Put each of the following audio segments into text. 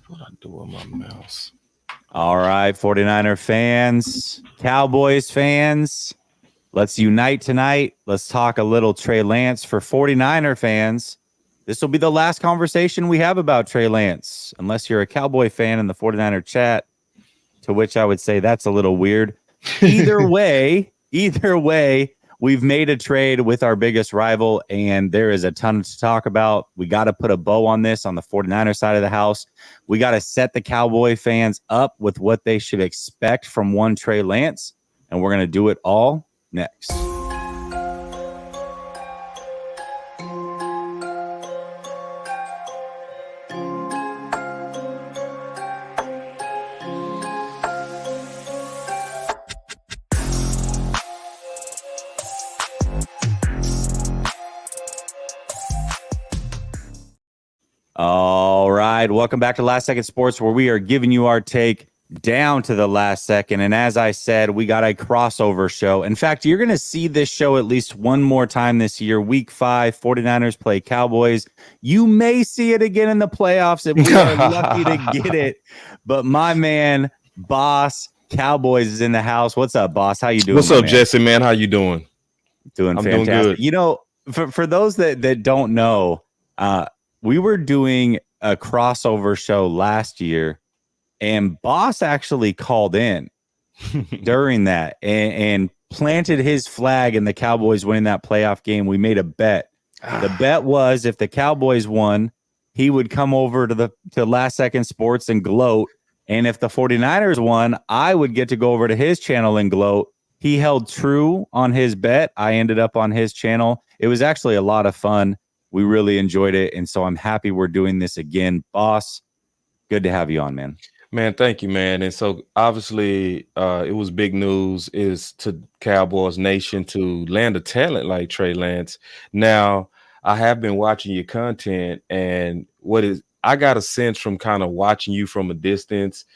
What I do with my mouse? All right, 49er fans, Cowboys fans, let's unite tonight. Let's talk a little Trey Lance. For 49er fans, this will be the last conversation we have about Trey Lance, unless you're a Cowboy fan in the 49er chat, to which I would say that's a little weird. Either way, we've made a trade with our biggest rival, and there is a ton to talk about. We got to put a bow on this on the 49er side of the house. We got to set the Cowboy fans up with what they should expect from one Trey Lance, and we're going to do it all next. All right, welcome back to Last Second Sports, where we are giving you our take down to the last second. And as I said, we got a crossover show. In fact, you're going to see this show at least one more time this year. Week 5, 49ers play Cowboys. You may see it again in the playoffs if we are lucky to get it. But my man, Boss Cowboys, is in the house. What's up, Boss? How you doing? What's up, Jesse, man? How you doing? Doing fantastic. Doing good. You know, for those that don't know, we were doing a crossover show last year, and Boss actually called in during that and planted his flag in the Cowboys winning that playoff game. We made a bet. The bet was if the Cowboys won, he would come over to Last Second Sports and gloat. And if the 49ers won, I would get to go over to his channel and gloat. He held true on his bet. I ended up on his channel. It was actually a lot of fun. We really enjoyed it, and so I'm happy we're doing this again. Boss, good to have you on, man. Man, thank you, man. And so obviously it was big news is to Cowboys Nation to land a talent like Trey Lance. Now, I have been watching your content, and I got a sense from kind of watching you from a distance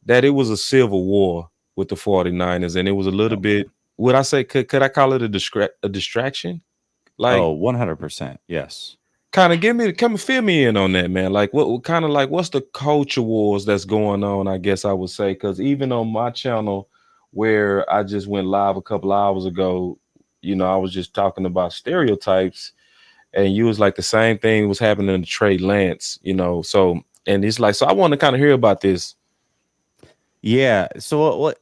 that it was a civil war with the 49ers, and it was a little bit, would I say, could I call it a distraction? Like, 100%. Yes. Kind of fill me in on that, man. Like what kind of like what's the culture wars that's going on, I guess I would say, because even on my channel where I just went live a couple hours ago, you know, I was just talking about stereotypes, and you was like the same thing was happening to Trey Lance, you know. So and it's like, so I want to kind of hear about this. Yeah. So,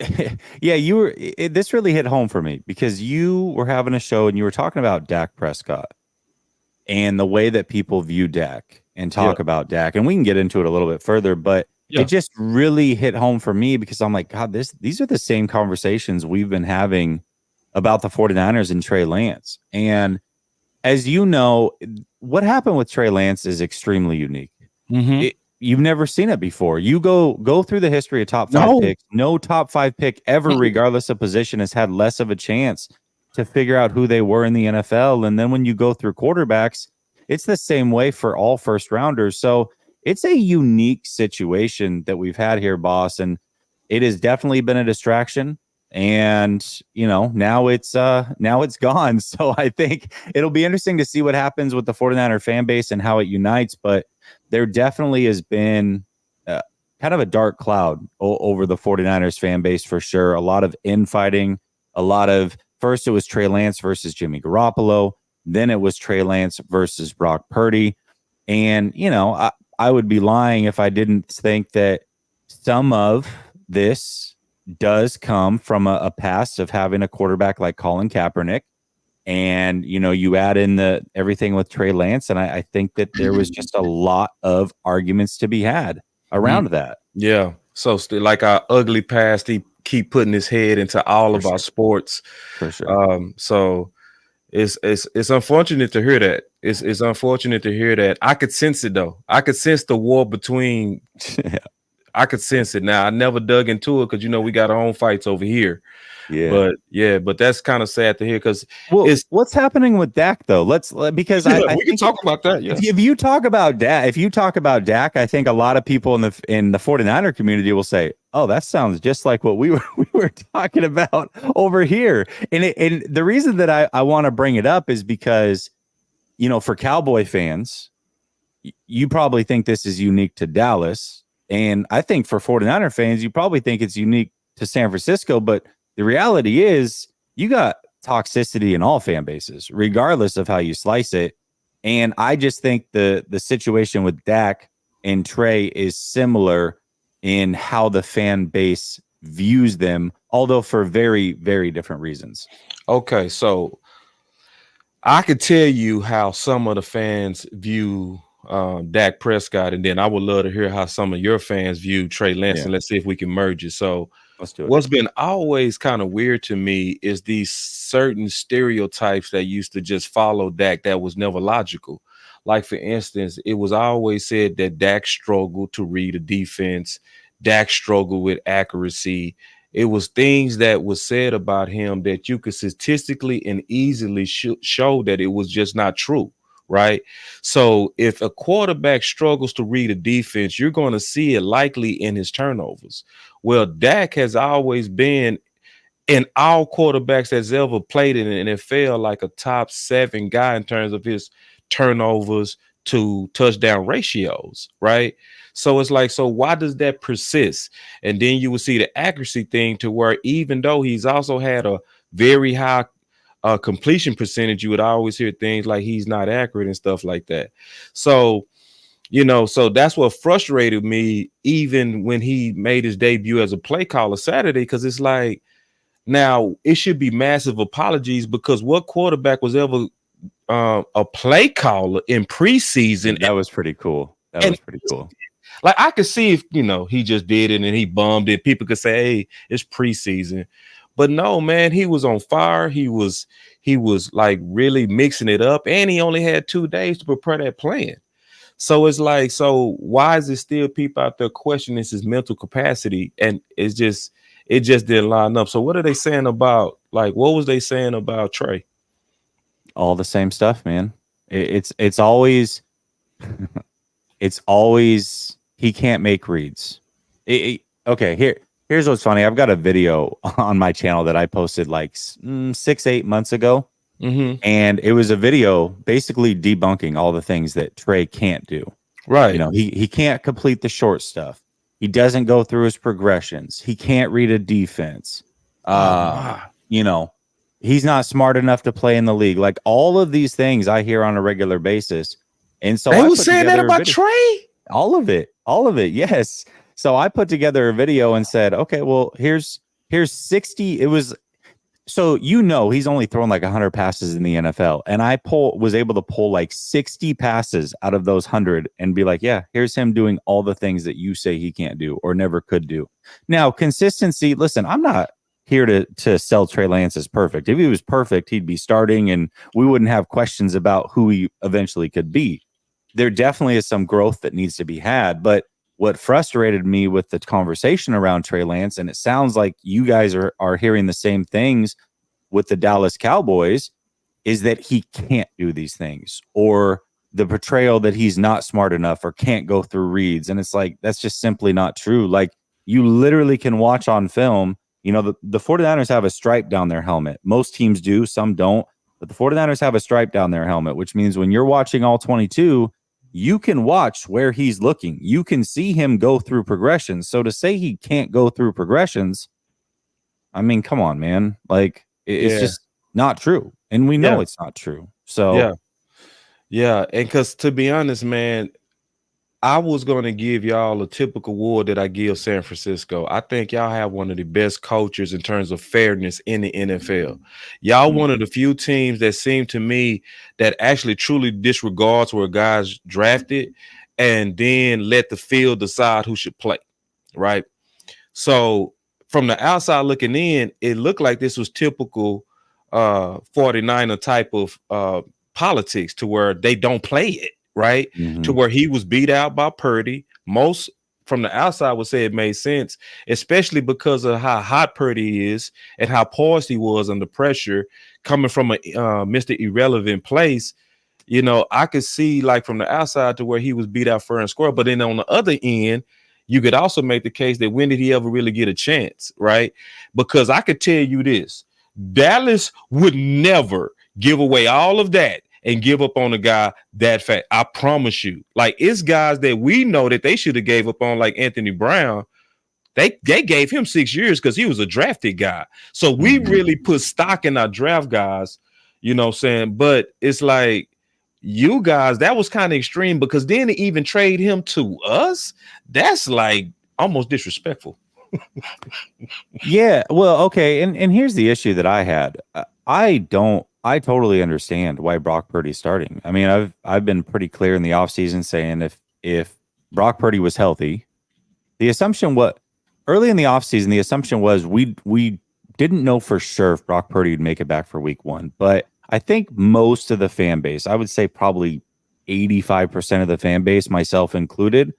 yeah, this really hit home for me because you were having a show and you were talking about Dak Prescott and the way that people view Dak and talk about Dak. And we can get into it a little bit further, but it just really hit home for me because I'm like, God, these are the same conversations we've been having about the 49ers and Trey Lance. And as you know, what happened with Trey Lance is extremely unique. Mm-hmm. You've never seen it before. You go through the history of top 5 picks. No top 5 pick ever, regardless of position, has had less of a chance to figure out who they were in the NFL. And then when you go through quarterbacks, it's the same way for all first rounders. So it's a unique situation that we've had here, Boss. And it has definitely been a distraction. And, you know, now it's gone. So I think it'll be interesting to see what happens with the 49er fan base and how it unites. But there definitely has been kind of a dark cloud over the 49ers fan base for sure. A lot of infighting, first it was Trey Lance versus Jimmy Garoppolo. Then it was Trey Lance versus Brock Purdy. And, you know, I would be lying if I didn't think that some of this does come from a past of having a quarterback like Colin Kaepernick. And, you know, you add in everything with Trey Lance, and I think that there was just a lot of arguments to be had around that. Yeah. So still like our ugly past, he keep putting his head into all of our sports. For sure. So it's unfortunate to hear that. It's unfortunate to hear that. I could sense it though. I could sense the war between. I could sense it. Now I never dug into it because you know we got our own fights over here. But that's kind of sad to hear because what's happening with Dak though? Because we can talk about that. Yeah. If you talk about Dak, I think a lot of people in the 49er community will say, "Oh, that sounds just like what we were talking about over here." And the reason that I want to bring it up is because, you know, for Cowboy fans, you probably think this is unique to Dallas. And I think for 49er fans, you probably think it's unique to San Francisco, but the reality is you got toxicity in all fan bases, regardless of how you slice it. And I just think the situation with Dak and Trey is similar in how the fan base views them, although for very, very different reasons. Okay, so I could tell you how some of the fans view Dak Prescott, and then I would love to hear how some of your fans view Trey Lance, and let's see if we can merge it. So Let's do it. what's been always kind of weird to me is these certain stereotypes that used to just follow Dak that was never logical. Like, for instance, it was always said that Dak struggled to read a defense, Dak struggled with accuracy. It was things that was said about him that you could statistically and easily show that it was just not true, right? So if a quarterback struggles to read a defense, you're going to see it likely in his turnovers. Well, Dak has always been, in all quarterbacks that's ever played in the NFL, like a top 7 guy in terms of his turnovers to touchdown ratios, right? So it's like, so why does that persist? And then you will see the accuracy thing, to where even though he's also had a very high completion percentage, you would always hear things like he's not accurate and stuff like that. So, so that's what frustrated me even when he made his debut as a play caller Saturday, because it's like, now it should be massive apologies, because what quarterback was ever a play caller in preseason? That was pretty cool. That was pretty cool. Like, I could see if, he just did it and he bummed it, people could say, hey, it's preseason. But no, man, he was on fire. He was like really mixing it up, and he only had 2 days to prepare that plan. So it's like, so why is it still people out there questioning his mental capacity? And it just didn't line up. So what are they saying about, like, what was they saying about Trey? All the same stuff, man. It's always it's always he can't make reads. Okay, here's what's funny. I've got a video on my channel that I posted like 6-8 months ago. Mm-hmm. And it was a video basically debunking all the things that Trey can't do. Right. He can't complete the short stuff. He doesn't go through his progressions. He can't read a defense. He's not smart enough to play in the league. Like, all of these things I hear on a regular basis. And so they was saying that about Trey? All of it. Yes. So I put together a video and said, okay, well, here's 60. It was, so, he's only thrown like 100 passes in the NFL. And I was able to pull like 60 passes out of those 100 and be like, yeah, here's him doing all the things that you say he can't do or never could do. Now, consistency, listen, I'm not here to sell Trey Lance as perfect. If he was perfect, he'd be starting and we wouldn't have questions about who he eventually could be. There definitely is some growth that needs to be had. But what frustrated me with the conversation around Trey Lance, and it sounds like you guys are hearing the same things with the Dallas Cowboys, is that he can't do these things, or the portrayal that he's not smart enough or can't go through reads. And it's like, that's just simply not true. Like, you literally can watch on film, the 49ers have a stripe down their helmet. Most teams do, some don't. But the 49ers have a stripe down their helmet, which means when you're watching all 22, you can watch where he's looking. You can see him go through progressions. So to say he can't go through progressions, I mean, come on, man. Like, it's just not true. And we know it's not true. So, yeah. And because, to be honest, man, I was going to give y'all a typical award that I give San Francisco. I think y'all have one of the best cultures in terms of fairness in the NFL. Y'all one of the few teams that seem to me that actually truly disregards where guys drafted and then let the field decide who should play, right? So from the outside looking in, it looked like this was typical 49er type of politics, to where they don't play it. Right. Mm-hmm. To where he was beat out by Purdy. Most from the outside would say it made sense, especially because of how hot Purdy is and how poised he was under pressure, coming from a Mr. Irrelevant place. I could see, like, from the outside, to where he was beat out fair and square. But then on the other end, you could also make the case that when did he ever really get a chance? Right. Because I could tell you this, Dallas would never give away all of that and give up on a guy that fat. I promise you. Like, it's guys that we know that they should have gave up on, like Anthony Brown. They gave him 6 years because he was a drafted guy. So we really put stock in our draft guys, you know what I'm saying? But it's like, you guys, that was kind of extreme, because then to even trade him to us, that's like almost disrespectful. Yeah, well, okay, and here's the issue that I had. I totally understand why Brock Purdy's starting. I mean, I've been pretty clear in the offseason saying if Brock Purdy was healthy, the assumption early in the offseason, the assumption was we didn't know for sure if Brock Purdy would make it back for week 1. But I think most of the fan base, I would say probably 85% of the fan base, myself included,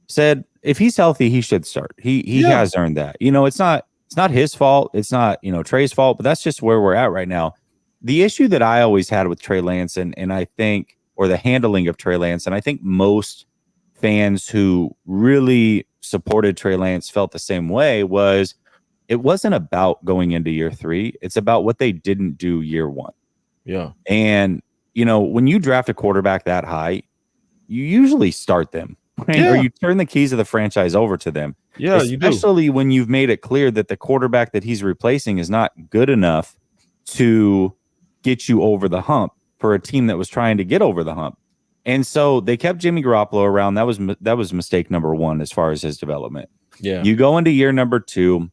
said if he's healthy, he should start. He has earned that. You know, it's not his fault. It's not, Trey's fault, but that's just where we're at right now. The issue that I always had with Trey Lance and I think, or the handling of Trey Lance, and I think most fans who really supported Trey Lance felt the same way, was it wasn't about going into year 3. It's about what they didn't do year 1. Yeah. And, when you draft a quarterback that high, you usually start them, right? Yeah. Or you turn the keys of the franchise over to them. Yeah, you do. Especially when you've made it clear that the quarterback that he's replacing is not good enough to get you over the hump for a team that was trying to get over the hump. And so they kept Jimmy Garoppolo around. That was mistake number 1 as far as his development. Yeah. You go into year number 2.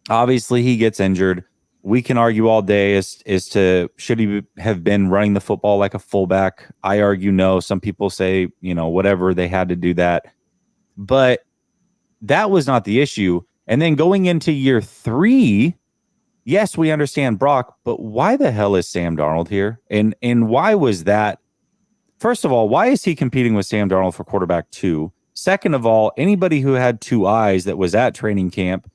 Obviously, he gets injured. We can argue all day as to should he have been running the football like a fullback. I argue no. Some people say, whatever, they had to do that. But that was not the issue. And then going into year 3, yes, we understand Brock, but why the hell is Sam Darnold here? And why was that? First of all, why is he competing with Sam Darnold for quarterback 2? Second of all, anybody who had 2 eyes that was at training camp,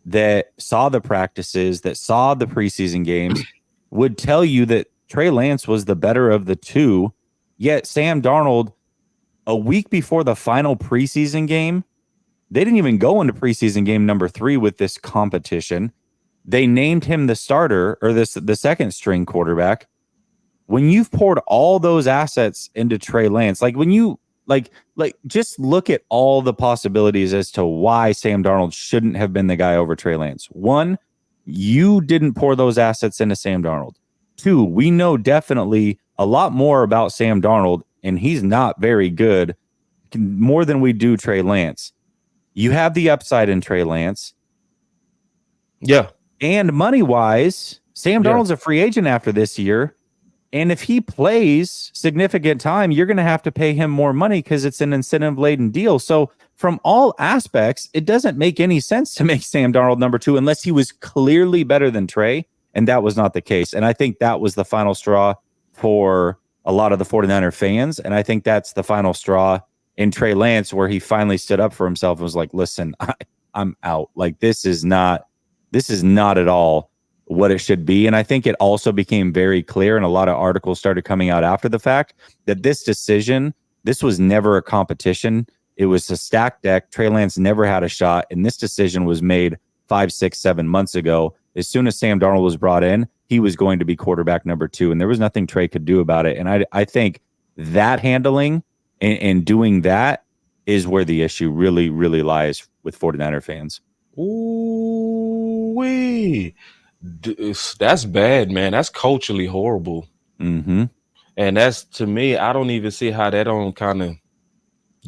that saw the practices, that saw the preseason games, would tell you that Trey Lance was the better of the 2. Yet Sam Darnold, a week before the final preseason game, they didn't even go into preseason game number 3 with this competition. They named him the starter, or the second string quarterback. When you've poured all those assets into Trey Lance, like when you like just look at all the possibilities as to why Sam Darnold shouldn't have been the guy over Trey Lance. 1, you didn't pour those assets into Sam Darnold. 2, we know definitely a lot more about Sam Darnold, and he's not very good, more than we do Trey Lance. You have the upside in Trey Lance. Yeah. And money-wise, Sam Darnold's a free agent after this year. And if he plays significant time, you're going to have to pay him more money because it's an incentive-laden deal. So from all aspects, it doesn't make any sense to make Sam Darnold number 2 unless he was clearly better than Trey, and that was not the case. And I think that was the final straw for a lot of the 49er fans, and I think that's the final straw in Trey Lance, where he finally stood up for himself and was like, listen, I'm out. Like, this is not at all what it should be. And I think it also became very clear, and a lot of articles started coming out after the fact, that this was never a competition. It was a stacked deck. Trey Lance never had a shot, and this decision was made 5, 6, 7 months ago. As soon as Sam Darnold was brought in, he was going to be quarterback number 2, and there was nothing Trey could do about it. And I think that handling and doing that is where the issue really, really lies with 49er fans. Ooh-wee. That's bad, man. That's culturally horrible. Mm-hmm. And that's, to me, I don't even see how that don't kind of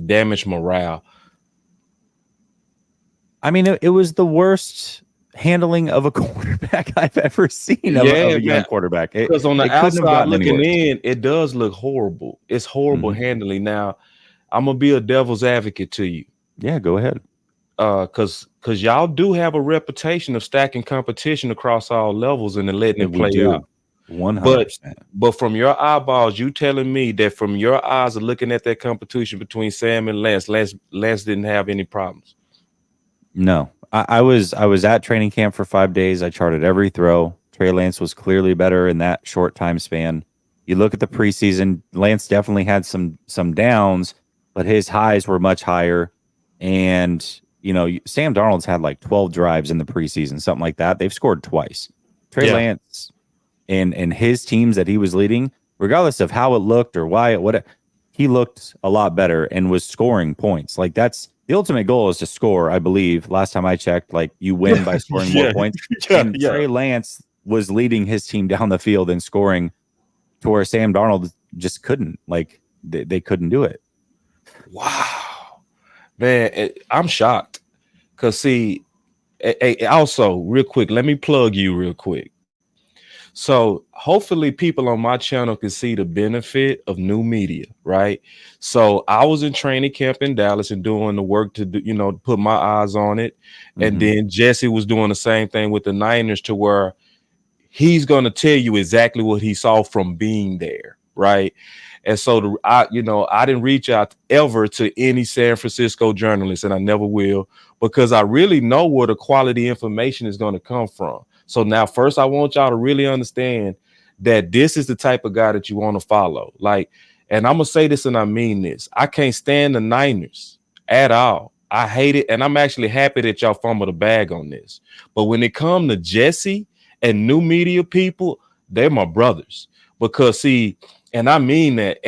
damage morale. I mean, it was the worst handling of a quarterback I've ever seen of a young quarterback. Because on the outside looking in, it does look horrible. It's horrible handling. Now, I'm going to be a devil's advocate to you. Yeah, go ahead. Because y'all do have a reputation of stacking competition across all levels and then letting it play out. 100%. But from your eyeballs, you telling me that from your eyes of looking at that competition between Sam and Lance didn't have any problems? No. I was at training camp for 5 days. I charted every throw. Trey Lance was clearly better in that short time span. You look at the preseason, Lance definitely had some downs, but his highs were much higher. And Sam Darnold's had like 12 drives in the preseason, something like that. They've scored twice. Trey Lance and his teams that he was leading, regardless of how it looked or why he looked a lot better and was scoring points. Like that's the ultimate goal is to score, I believe. Last time I checked, like you win by scoring more points. And Trey Lance was leading his team down the field and scoring to where Sam Darnold just couldn't. Like they couldn't do it. Wow, man, I'm shocked. Cause see, also real quick, let me plug you real quick. So hopefully people on my channel can see the benefit of new media, right? So I was in training camp in Dallas and doing the work to do, put my eyes on it. And then Jesse was doing the same thing with the Niners to where he's going to tell you exactly what he saw from being there, right? And so I didn't reach out ever to any San Francisco journalist, and I never will, because I really know where the quality information is going to come from. So now first I want y'all to really understand that this is the type of guy that you want to follow. Like, and I'm going to say this and I mean this. I can't stand the Niners at all. I hate it. And I'm actually happy that y'all fumbled the bag on this. But when it comes to Jesse and new media people, they're my brothers. Because see, and I mean that,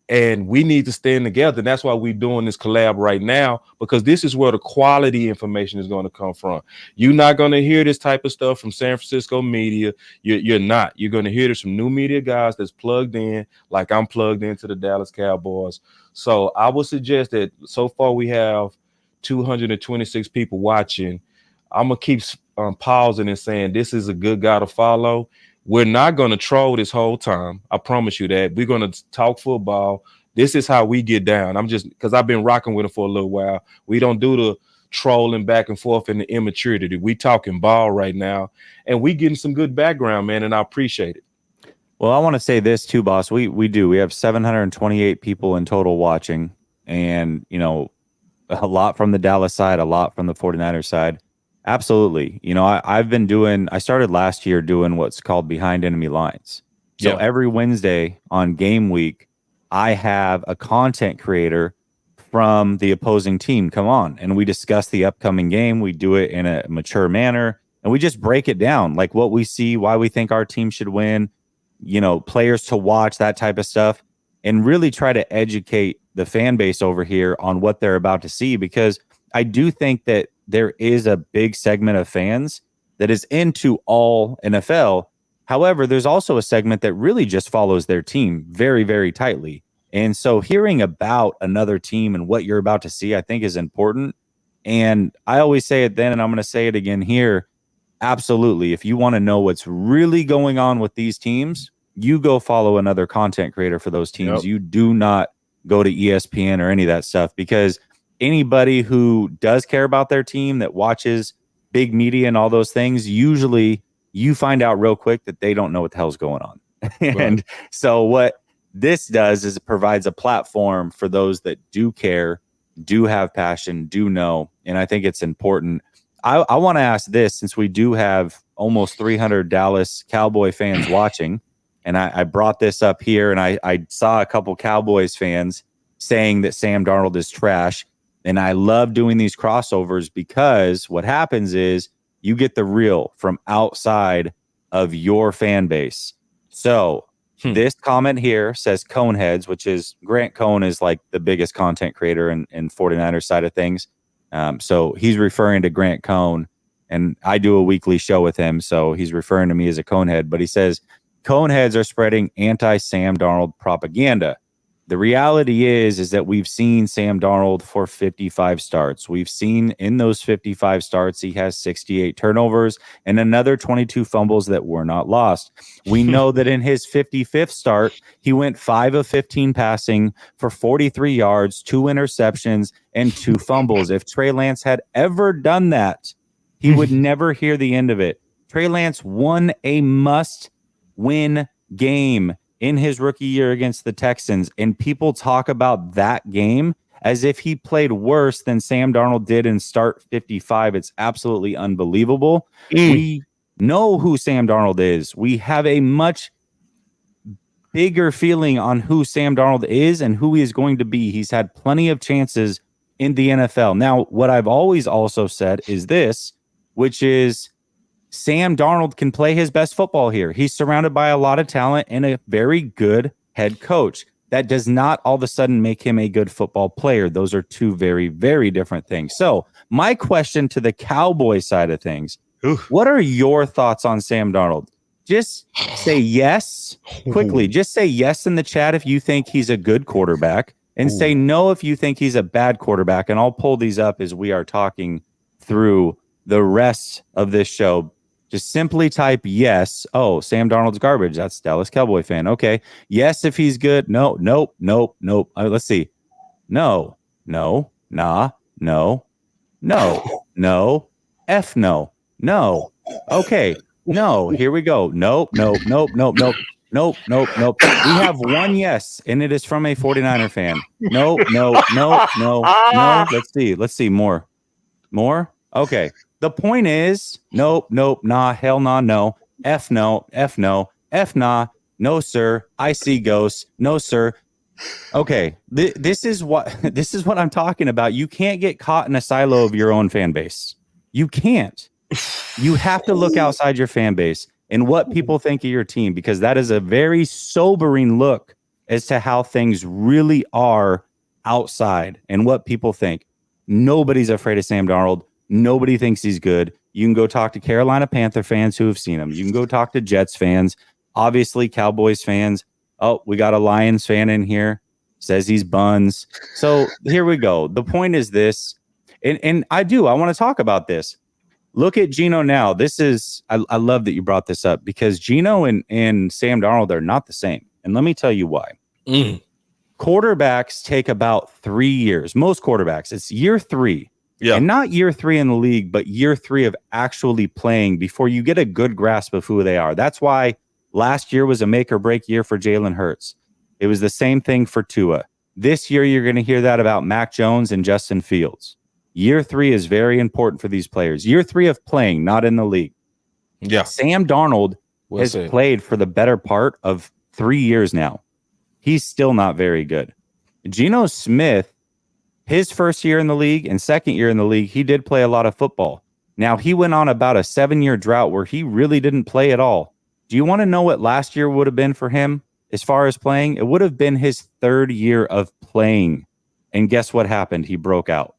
and we need to stand together. And that's why we're doing this collab right now, because this is where the quality information is going to come from. You're not going to hear this type of stuff from San Francisco media. You're not. You're going to hear this from new media guys that's plugged in, like I'm plugged into the Dallas Cowboys. So I would suggest that so far we have 226 people watching. I'm going to keep pausing and saying this is a good guy to follow. We're not going to troll this whole time. I promise you that. We're going to talk football. This is how we get down. I'm just because I've been rocking with him for a little while. We don't do the trolling back and forth and the immaturity. We talking ball right now, and we getting some good background, man, and I appreciate it. Well, I want to say this too, boss. We do. We have 728 people in total watching, and a lot from the Dallas side, a lot from the 49ers side. Absolutely. I started last year doing what's called behind enemy lines. So every Wednesday on game week, I have a content creator from the opposing team come on and we discuss the upcoming game. We do it in a mature manner and we just break it down, like what we see, why we think our team should win, players to watch, that type of stuff, and really try to educate the fan base over here on what they're about to see, because I do think that there is a big segment of fans that is into all NFL. However, there's also a segment that really just follows their team very, very tightly. And so hearing about another team and what you're about to see, I think is important. And I always say it then, and I'm going to say it again here. Absolutely. If you want to know what's really going on with these teams, you go follow another content creator for those teams. You do not go to ESPN or any of that stuff, because anybody who does care about their team, that watches big media and all those things, usually you find out real quick that they don't know what the hell's going on. And so what this does is it provides a platform for those that do care, do have passion, do know. And I think it's important. I want to ask this, since we do have almost 300 Dallas Cowboy fans watching, and I brought this up here, and I saw a couple Cowboys fans saying that Sam Darnold is trash. And I love doing these crossovers because what happens is you get the real from outside of your fan base. So this comment here says Coneheads, which is Grant Cohn is like the biggest content creator in 49ers side of things. So he's referring to Grant Cohn, and I do a weekly show with him. So he's referring to me as a Conehead, but he says Coneheads are spreading anti-Sam Darnold propaganda. The reality is that we've seen Sam Darnold for 55 starts. We've seen in those 55 starts, he has 68 turnovers and another 22 fumbles that were not lost. We know that in his 55th start, he went 5 of 15 passing for 43 yards, 2 interceptions, and 2 fumbles. If Trey Lance had ever done that, he would never hear the end of it. Trey Lance won a must-win game in his rookie year against the Texans, and people talk about that game as if he played worse than Sam Darnold did in start 55. It's absolutely unbelievable. We know who Sam Darnold is. We have a much bigger feeling on who Sam Darnold is and who he is going to be. He's had plenty of chances in the NFL. Now, what I've always also said is this, which is Sam Darnold can play his best football here. He's surrounded by a lot of talent and a very good head coach. That does not all of a sudden make him a good football player. Those are two very, very different things. So my question to the Cowboy side of things, what are your thoughts on Sam Darnold? Just say yes quickly. Just say yes in the chat if you think he's a good quarterback, and say no if you think he's a bad quarterback. And I'll pull these up as we are talking through the rest of this show. Just simply type yes. Oh, Sam Darnold's garbage. That's Dallas Cowboy fan. Okay. Yes if he's good. No, nope, nope, nope. Let's see. No, no, nah, no, no, no, F no, no. Okay. No, here we go. Nope, nope, nope, nope, nope, nope, nope, nope. We have one yes, and it is from a 49er fan. No, no, no, no, no. Let's see. More. Okay. The point is, nope, nope, nah, hell nah, no. F no, F no, F nah, no, sir. I see ghosts. No, sir. Okay. This is what I'm talking about. You can't get caught in a silo of your own fan base. You can't. You have to look outside your fan base and what people think of your team, because that is a very sobering look as to how things really are outside and what people think. Nobody's afraid of Sam Darnold. Nobody thinks he's good. You can go talk to Carolina Panther fans who have seen him. You can go talk to Jets fans, obviously Cowboys fans. Oh, we got a Lions fan in here, says he's buns. So here we go. The point is this, and I want to talk about this. Look at Geno now. This is, I love that you brought this up, because Geno and Sam Darnold are not the same. And let me tell you why. Quarterbacks take about 3 years. Most quarterbacks, it's year 3. Yeah. And not year 3 in the league, but year 3 of actually playing before you get a good grasp of who they are. That's why last year was a make or break year for Jalen Hurts. It was the same thing for Tua. This year, you're going to hear that about Mac Jones and Justin Fields. Year 3 is very important for these players. Year 3 of playing, not in the league. Yeah. Sam Darnold has played for the better part of 3 years now. He's still not very good. Geno Smith, his first year in the league and second year in the league, he did play a lot of football. Now, he went on about a 7-year drought where he really didn't play at all. Do you want to know what last year would have been for him as far as playing? It would have been his 3rd year of playing. And guess what happened? He broke out.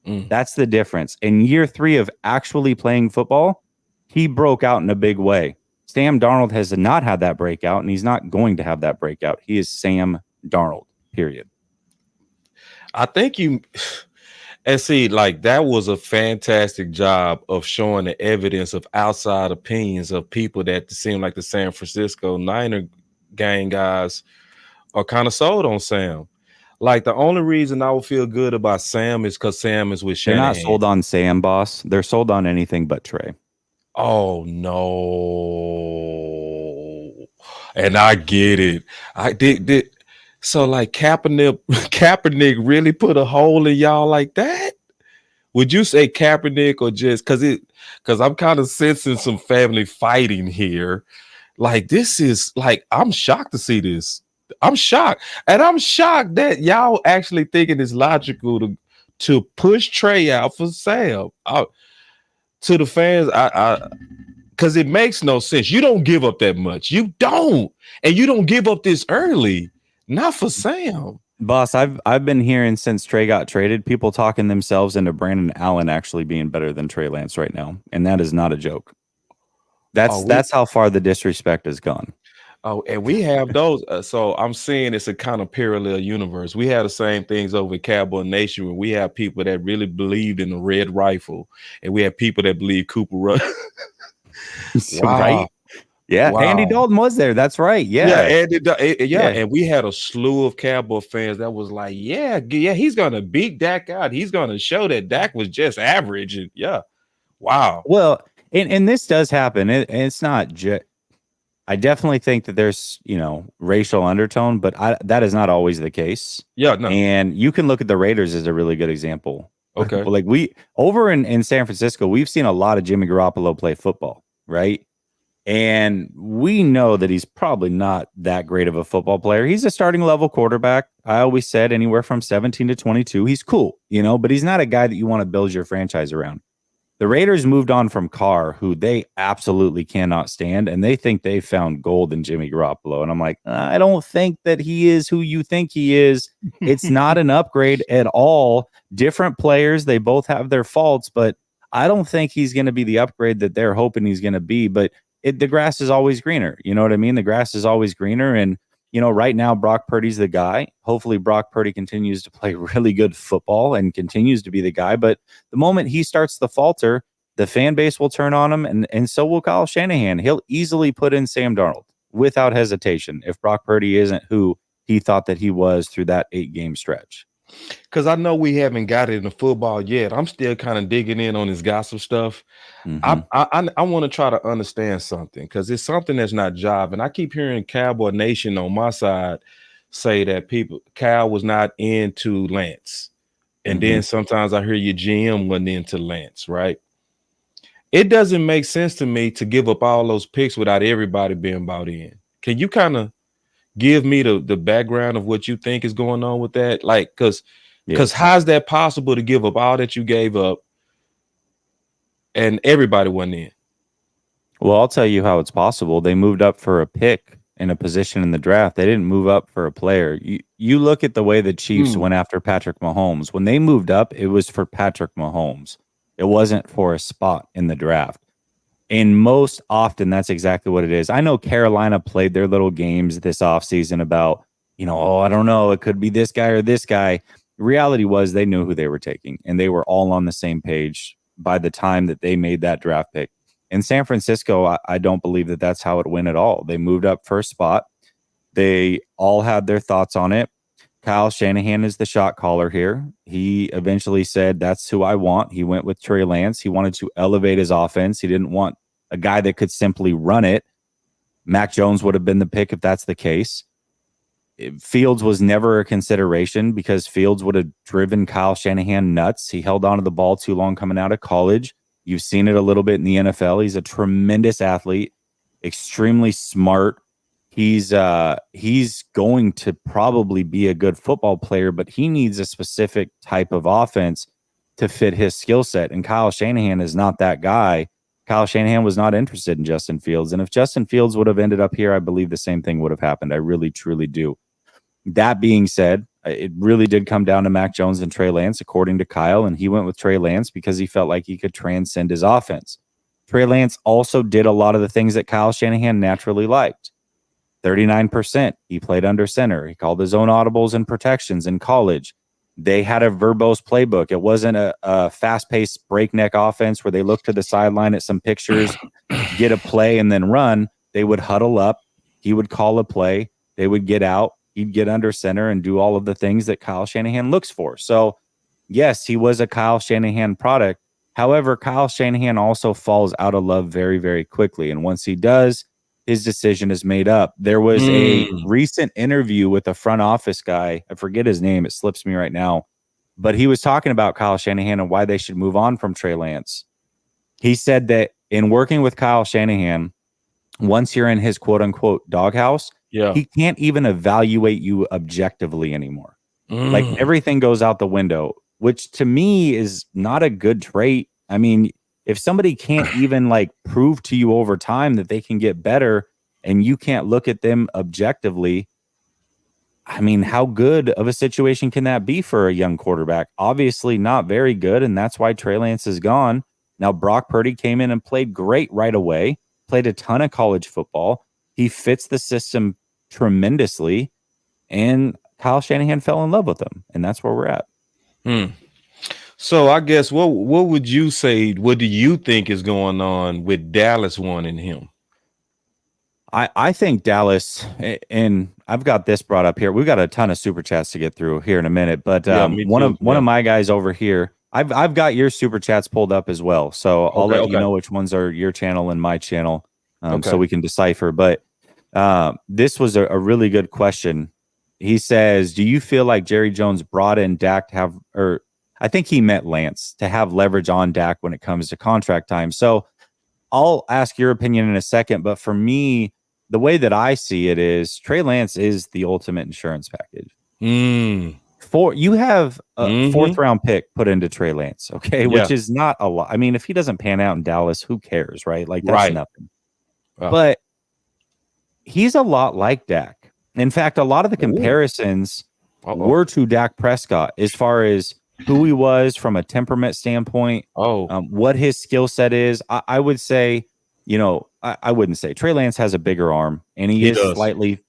That's the difference. In year 3 of actually playing football, he broke out in a big way. Sam Darnold has not had that breakout, and he's not going to have that breakout. He is Sam Darnold, period. I think and see, like, that was a fantastic job of showing the evidence of outside opinions of people that seem like the San Francisco Niner gang guys are kind of sold on Sam. Like, the only reason I would feel good about Sam is because Sam is with Shanahan. They're not sold on Sam, boss. They're sold on anything but Trey. Oh, no. And I get it. I did. So, like, Kaepernick really put a hole in y'all like that? Would you say Kaepernick, or just because I'm kind of sensing some family fighting here? Like, this is like, I'm shocked to see this. I'm shocked. And I'm shocked that y'all actually thinking it's logical to push Trey out for Sam. To the fans, because it makes no sense. You don't give up that much. You don't. And you don't give up this early. Not for Sam. Boss, I've been hearing since Trey got traded, people talking themselves into Brandon Allen actually being better than Trey Lance right now. And that is not a joke. That's how far the disrespect has gone. Oh, and we have those. So I'm saying it's a kind of parallel universe. We have the same things over at Cowboy Nation, where we have people that really believed in the red rifle, and we have people that believe Cooper Rush. Wow. Right? Yeah, wow. Andy Dalton was there. That's right. Yeah, and we had a slew of Cowboy fans that was like, yeah, he's gonna beat Dak out. He's gonna show that Dak was just average. And wow. Well, and this does happen. It's not just. I definitely think that there's, racial undertone, but that is not always the case. Yeah, no. And you can look at the Raiders as a really good example. Okay. Like over in San Francisco, we've seen a lot of Jimmy Garoppolo play football, right? And we know that he's probably not that great of a football player. He's a starting level quarterback. I always said anywhere from 17 to 22. He's cool, but he's not a guy that you want to build your franchise around. The Raiders moved on from Carr, who they absolutely cannot stand, and they think they found gold in Jimmy Garoppolo. And I'm like, I don't think that he is who you think he is. It's not an upgrade at all. Different players, they both have their faults, but I don't think he's going to be the upgrade that they're hoping he's going to be. But the grass is always greener. You know what I mean? The grass is always greener. And, right now, Brock Purdy's the guy. Hopefully, Brock Purdy continues to play really good football and continues to be the guy. But the moment he starts to falter, the fan base will turn on him, and so will Kyle Shanahan. He'll easily put in Sam Darnold without hesitation if Brock Purdy isn't who he thought that he was through that 8-game stretch. Because I know we haven't got it in football yet. I'm still kind of digging in on this gossip stuff. Mm-hmm. I want to try to understand something because it's something that's not jiving. I keep hearing Cowboy Nation on my side say that Cal was not into Lance. And then sometimes I hear your GM wasn't into Lance, right? It doesn't make sense to me to give up all those picks without everybody being bought in. Can you kind of give me the background of what you think is going on with that? Like, because how's that possible to give up all that you gave up and everybody went in? Well, I'll tell you how it's possible. They moved up for a pick in a position in the draft. They didn't move up for a player. You look at the way the Chiefs went after Patrick Mahomes. When they moved up, it was for Patrick Mahomes. It wasn't for a spot in the draft. And most often, that's exactly what it is. I know Carolina played their little games this offseason about, I don't know, it could be this guy or this guy. The reality was they knew who they were taking, and they were all on the same page by the time that they made that draft pick. In San Francisco, I don't believe that that's how it went at all. They moved up for a spot. They all had their thoughts on it. Kyle Shanahan is the shot caller here. He eventually said, that's who I want. He went with Trey Lance. He wanted to elevate his offense. He didn't want a guy that could simply run it. Mac Jones would have been the pick if that's the case. Fields was never a consideration because Fields would have driven Kyle Shanahan nuts. He held onto the ball too long coming out of college. You've seen it a little bit in the NFL. He's a tremendous athlete, extremely smart. He's going to probably be a good football player, but he needs a specific type of offense to fit his skill set. And Kyle Shanahan is not that guy. Kyle Shanahan was not interested in Justin Fields. And if Justin Fields would have ended up here, I believe the same thing would have happened. I really, truly do. That being said, it really did come down to Mac Jones and Trey Lance, according to Kyle, and he went with Trey Lance because he felt like he could transcend his offense. Trey Lance also did a lot of the things that Kyle Shanahan naturally liked. 39%. He played under center. He called his own audibles and protections in college. They had a verbose playbook. It wasn't a fast-paced breakneck offense where they look to the sideline at some pictures, get a play, and then run. They would huddle up. He would call a play. They would get out. He'd get under center and do all of the things that Kyle Shanahan looks for. So, yes, he was a Kyle Shanahan product. However, Kyle Shanahan also falls out of love very, very quickly. And once he does, his decision is made up. There was a recent interview with a front office guy. I forget his name. It slips me right now. But he was talking about Kyle Shanahan and why they should move on from Trey Lance. He said that in working with Kyle Shanahan, once you're in his quote-unquote doghouse, he can't even evaluate you objectively anymore. Like everything goes out the window, which to me is not a good trait. I mean, if somebody can't even prove to you over time that they can get better and you can't look at them objectively, I mean, how good of a situation can that be for a young quarterback? Obviously not very good, and that's why Trey Lance is gone. Now, Brock Purdy came in and played great right away, played a ton of college football. He fits the system tremendously, and Kyle Shanahan fell in love with him, and that's where we're at. So I guess what would you say? What do you think is going on with Dallas wanting him? I think Dallas, and I've got this brought up here. We've got a ton of super chats to get through here in a minute, but one of my guys over here, I've got your super chats pulled up as well. So I'll let you know which ones are your channel and my channel, so we can decipher. But this was a really good question. He says, "Do you feel like Jerry Jones brought in Dak to have, or I think he meant Lance, to have leverage on Dak when it comes to contract time?" So I'll ask your opinion in a second, but for me, the way that I see it is Trey Lance is the ultimate insurance package. You have a Mm-hmm. 4th-round pick put into Trey Lance, okay, Yeah. which is not a lot. I mean, if he doesn't pan out in Dallas, who cares, right? Like that's Right. nothing. Uh, But he's a lot like Dak. In fact, a lot of the ooh. comparisons Uh-oh. were to Dak Prescott as far as who he was from a temperament standpoint, Oh, what his skill set is. I would say, I wouldn't say Trey Lance has a bigger arm and he he is does.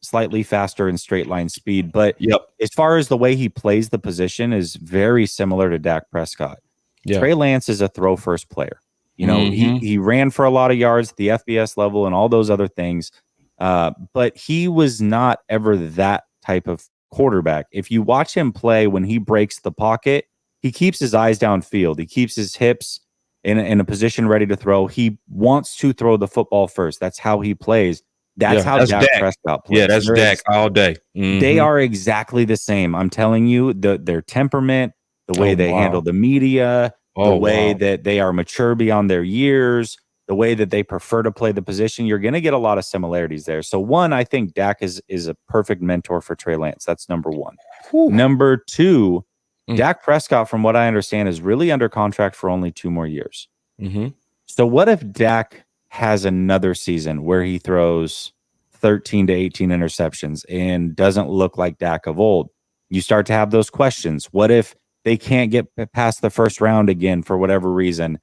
slightly faster in straight line speed. But Yep. as far as the way he plays the position is very similar to Dak Prescott. Yeah. Trey Lance is a throw first player. He Mm-hmm. he ran for a lot of yards at the FBS level and all those other things. But he was not ever that type of quarterback. If you watch him play when he breaks the pocket, he keeps his eyes downfield. He keeps his hips in a position ready to throw. He wants to throw the football first. That's how he plays. That's Yeah. how That's Dak Dak. Prescott Yeah, plays. that's Dak all day. They Mm-hmm. are exactly the same. I'm telling you, their temperament, the way Oh, they handle wow. the media, the Oh, way wow. that they are mature beyond their years, the way that they prefer to play the position, you're going to get a lot of similarities there. So one, I think Dak is a perfect mentor for Trey Lance. That's number one. Whew. Number two, Mm. Dak Prescott, from what I understand, is really under contract for only 2 more years. Mm-hmm. So what if Dak has another season where he throws 13 to 18 interceptions and doesn't look like Dak of old? You start to have those questions. What if they can't get past the first round again for whatever reason?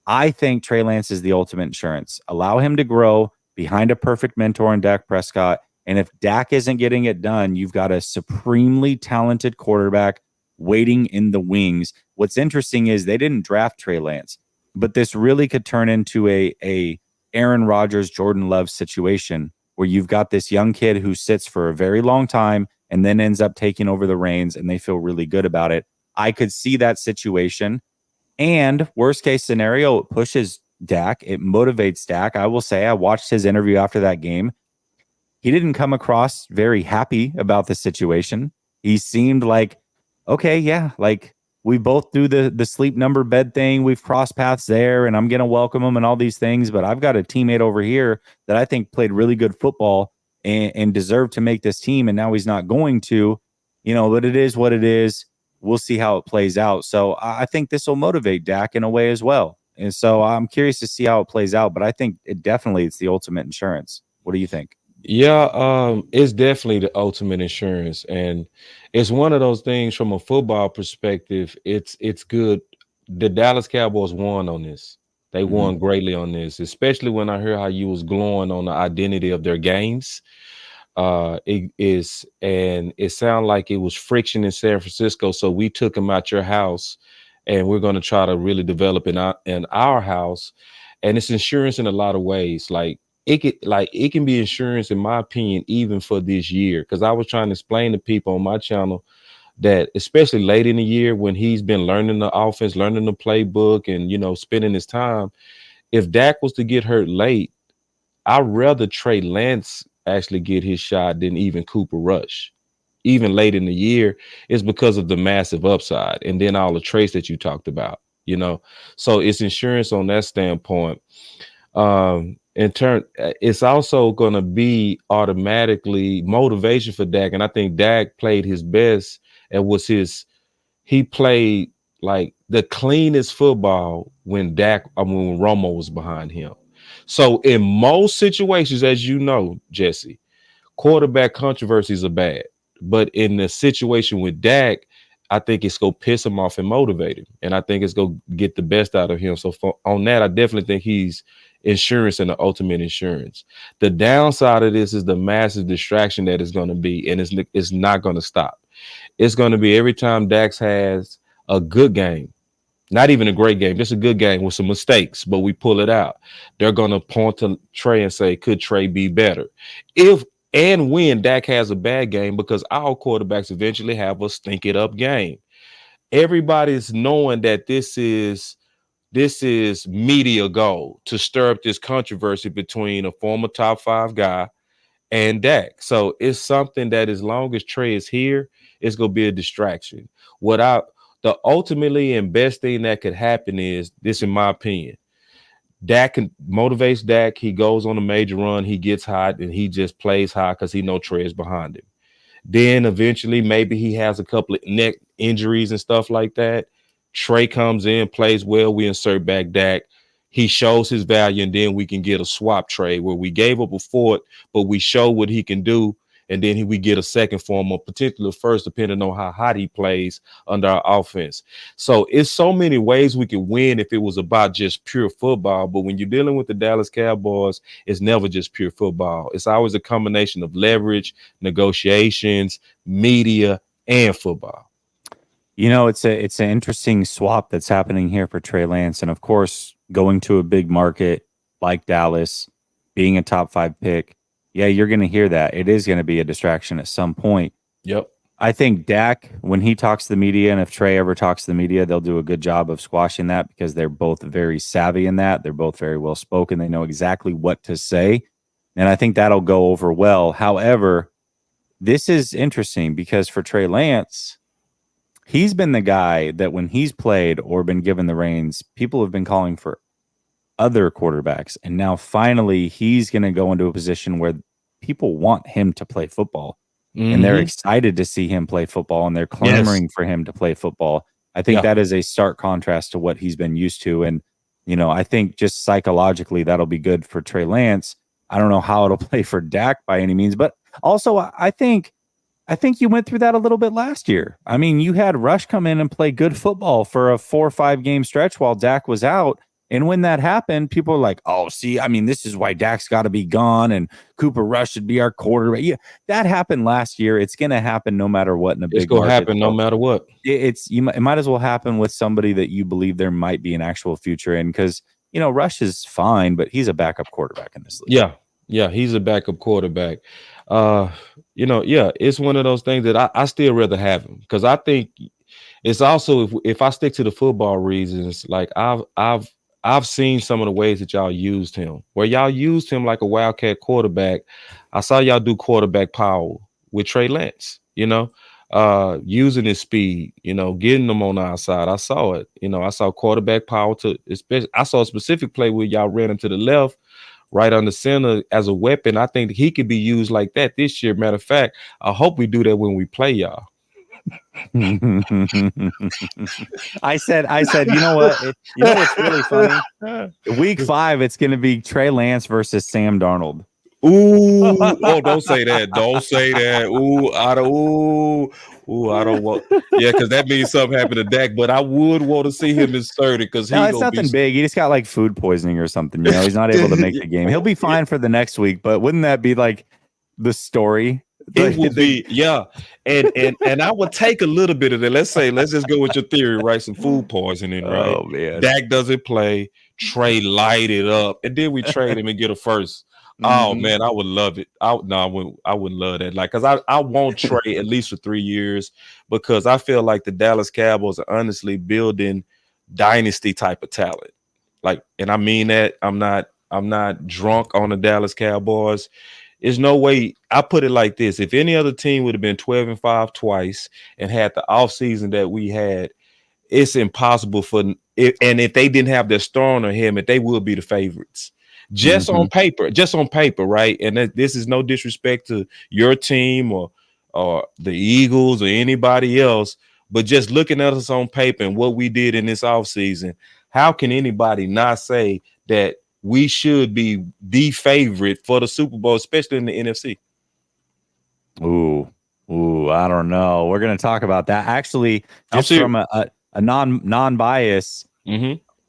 I think Trey Lance is the ultimate insurance. Allow him to grow behind a perfect mentor in Dak Prescott. And if Dak isn't getting it done, you've got a supremely talented quarterback waiting in the wings. What's interesting is they didn't draft Trey Lance, but this really could turn into a Aaron Rodgers, Jordan Love situation where you've got this young kid who sits for a very long time and then ends up taking over the reins and they feel really good about it. I could see that situation. And worst case scenario, it pushes Dak. It motivates Dak. I will say I watched his interview after that game. He didn't come across very happy about the situation. He seemed like, okay, yeah, like we both do the sleep number bed thing. We've crossed paths there and I'm going to welcome him and all these things. But I've got a teammate over here that I think played really good football and deserved to make this team. And now he's not going to, but it is what it is. We'll see how it plays out. So I think this will motivate Dak in a way as well. And so I'm curious to see how it plays out. But I think it's the ultimate insurance. What do you think? Yeah, it's definitely the ultimate insurance, and it's one of those things from a football perspective. It's good. The Dallas Cowboys won on this. They Mhm. won greatly on this, especially when I hear how you was glowing on the identity of their games. It is, and it sounded like it was friction in San Francisco. So we took them out your house, and we're going to try to really develop in our house, and it's insurance in a lot of ways. It can be insurance, in my opinion, even for this year. Because I was trying to explain to people on my channel that, especially late in the year when he's been learning the offense, learning the playbook, and spending his time. If Dak was to get hurt late, I'd rather Trey Lance actually get his shot than even Cooper Rush. Even late in the year, is because of the massive upside and then all the traits that you talked about. So it's insurance on that standpoint. In turn, it's also going to be automatically motivation for Dak, and I think Dak played his best and he played like the cleanest football when Romo was behind him. So in most situations, as you know, Jesse, quarterback controversies are bad. But in the situation with Dak, I think it's going to piss him off and motivate him. And I think it's going to get the best out of him. So on that, I definitely think he's insurance and the ultimate insurance. The downside of this is the massive distraction that is going to be, and it's not going to stop. It's going to be every time Dax has a good game, not even a great game, just a good game with some mistakes, but we pull it out. They're going to point to Trey and say, could Trey be better? If and when Dak has a bad game, because our quarterbacks eventually have a stink it up game. Everybody's knowing that this is media gold to stir up this controversy between a former top 5 guy and Dak. So it's something that, as long as Trey is here, it's going to be a distraction. The ultimately and best thing that could happen is this, in my opinion. Motivates Dak. He goes on a major run. He gets hot and he just plays high because he knows Trey is behind him. Then eventually, maybe he has a couple of neck injuries and stuff like that. Trey comes in, plays well. We insert back Dak. He shows his value, and then we can get a swap trade where we gave up a fourth, but we show what he can do, and then we get a second for him, or particular first, depending on how hot he plays under our offense. So it's so many ways we can win if it was about just pure football. But when you're dealing with the Dallas Cowboys, it's never just pure football. It's always a combination of leverage, negotiations, media, and football. You know, it's an interesting swap that's happening here for Trey Lance, and of course, going to a big market like Dallas, being a top 5 pick. Yeah, you're going to hear that. It is going to be a distraction at some point. Yep. I think Dak, when he talks to the media, and if Trey ever talks to the media, they'll do a good job of squashing that because they're both very savvy in that. They're both very well spoken. They know exactly what to say. And I think that'll go over well. However, this is interesting because for Trey Lance, he's been the guy that when he's played or been given the reins, people have been calling for other quarterbacks. And now finally he's going to go into a position where people want him to play football. And they're excited to see him play football, and they're clamoring for him to play football. I think that is a stark contrast to what he's been used to. And, you know, I think just psychologically that'll be good for Trey Lance. I don't know how it'll play for Dak by any means, but also I think you went through that a little bit last year. I mean, you had Rush come in and play good football for a 4 or 5 game stretch while Dak was out. And when that happened, people were like, oh, see, I mean, this is why Dak's got to be gone and Cooper Rush should be our quarterback. Yeah, that happened last year. It's going to happen no matter what in a big market. It's going to happen no matter what. It might as well happen with somebody that you believe there might be an actual future in because, you know, Rush is fine, but he's a backup quarterback in this league. Yeah, he's a backup quarterback. It's one of those things that I still rather have him because I think it's also if I stick to the football reasons, like I've seen some of the ways that y'all used him, where y'all used him like a wildcat quarterback. I saw y'all do quarterback power with Trey Lance, using his speed, getting them on the outside. I saw it, I saw quarterback power I saw a specific play where y'all ran him to the left, right on the center as a weapon. I think he could be used like that this year. Matter of fact, I hope we do that when we play y'all. I said, you know what? What's really funny? Week 5, it's going to be Trey Lance versus Sam Darnold. Ooh, oh, don't say that. Don't say that. I don't want. Yeah, because that means something happened to Dak. But I would want to see him inserted because it's nothing big. He just got like food poisoning or something. He's not able to make the game. He'll be fine for the next week. But wouldn't that be like the story? It would be, and I would take a little bit of that. Let's just go with your theory, right? Some food poisoning, right? Oh man, Dak doesn't play. Trey light it up, and then we trade him and get a first. Oh man, I would love it. I wouldn't love that. Like, cause I want Trey at least for 3 years because I feel like the Dallas Cowboys are honestly building dynasty type of talent. Like, and I mean that I'm not drunk on the Dallas Cowboys. There's no way. I put it like this: if any other team would have been 12-5 twice and had the offseason that we had, it's impossible for. And if they didn't have their star on their helmet, they would be the favorites. Just on paper, right? And this is no disrespect to your team or the Eagles or anybody else, but just looking at us on paper and what we did in this offseason, how can anybody not say that we should be the favorite for the Super Bowl, especially in the NFC? Ooh, I don't know. We're going to talk about that. Actually, just from a non-bias,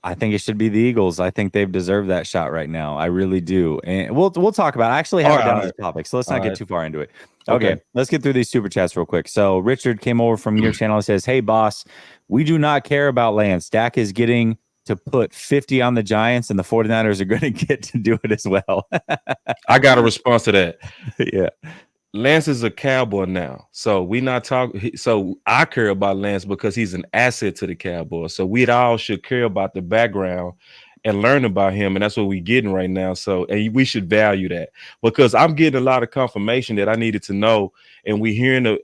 I think it should be the Eagles. I think they've deserved that shot right now. I really do. And we'll talk about it. I actually have it down as a topic, so let's not get too far into it. Okay, let's get through these super chats real quick. So Richard came over from your channel and says, hey, boss, we do not care about Lance. Dak is getting to put 50 on the Giants, and the 49ers are going to get to do it as well. I got a response to that. Yeah. Lance is a Cowboy now. So we not talking. So I care about Lance because he's an asset to the Cowboys. So we all should care about the background and learn about him. And that's what we're getting right now. So, and we should value that because I'm getting a lot of confirmation that I needed to know. And we hearing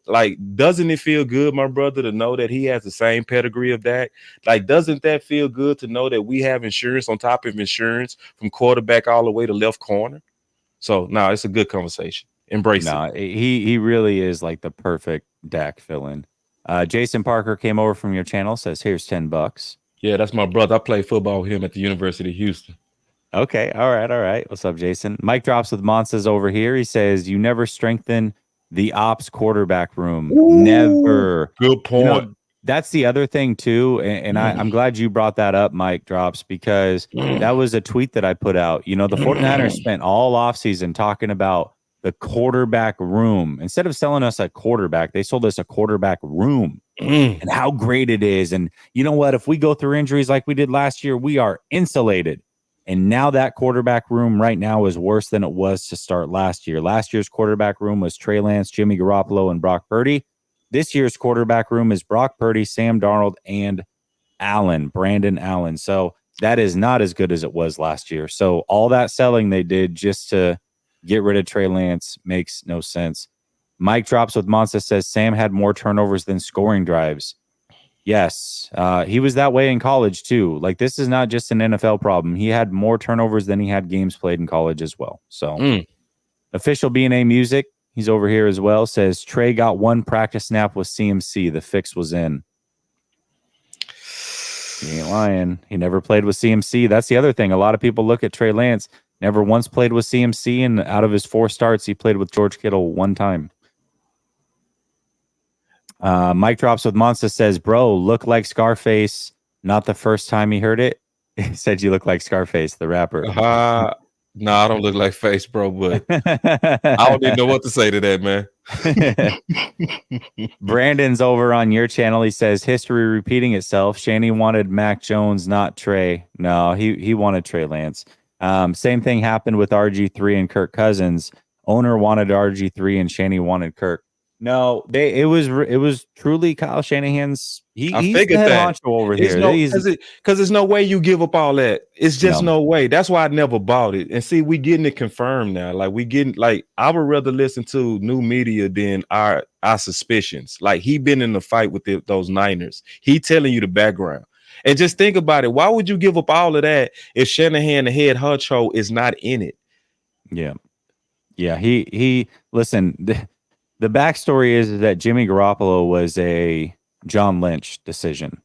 doesn't it feel good, my brother, to know that he has the same pedigree of Dak? Like, doesn't that feel good to know that we have insurance on top of insurance from quarterback all the way to left corner? So, no, it's a good conversation. Embrace it. No, he really is like the perfect Dak fill-in. Jason Parker came over from your channel, says, here's $10. Yeah, that's my brother. I played football with him at the University of Houston. Okay, all right. What's up, Jason? Mike Drops with Monsters over here. He says, you never strengthen the ops quarterback room. Ooh, Never. good point. That's the other thing too, and I'm glad you brought that up, Mike Drops, because that was a tweet that I put out. The 49ers spent all offseason talking about the quarterback room. Instead of selling us a quarterback, they sold us a quarterback room and how great it is. And you know what? If we go through injuries like we did last year, we are insulated. And now that quarterback room right now is worse than it was to start last year. Last year's quarterback room was Trey Lance, Jimmy Garoppolo, and Brock Purdy. This year's quarterback room is Brock Purdy, Sam Darnold, and Brandon Allen. So that is not as good as it was last year. So all that selling they did just to get rid of Trey Lance makes no sense. Mike Drops with Monster says Sam had more turnovers than scoring drives. Yes, he was that way in college too. Like, this is not just an NFL problem. He had more turnovers than he had games played in college as well. So Official B&A Music, he's over here as well, says Trey got one practice snap with CMC. The fix was in. He ain't lying. He never played with CMC. That's the other thing. A lot of people look at Trey Lance, never once played with CMC, and out of his 4 starts, he played with George Kittle 1 time. Mike Drops with Monster says, bro, look like Scarface. Not the first time he heard it. He said you look like Scarface, the rapper. No, I don't look like Face, bro, but I don't even know what to say to that, man. Brandon's over on your channel. He says, history repeating itself. Shanny wanted Mac Jones, not Trey. No, he wanted Trey Lance. Same thing happened with RG3 and Kirk Cousins. Owner wanted RG3 and Shanny wanted Kirk. No, it was truly Kyle Shanahan's. He's the head honcho over here. Because there's no way you give up all that. It's just no way. That's why I never bought it. And see, we getting it confirmed now. Like I would rather listen to new media than our suspicions. Like, he been in the fight with those Niners. He telling you the background. And just think about it. Why would you give up all of that if Shanahan, the head honcho, is not in it? Yeah. He listen. The backstory is that Jimmy Garoppolo was a John Lynch decision.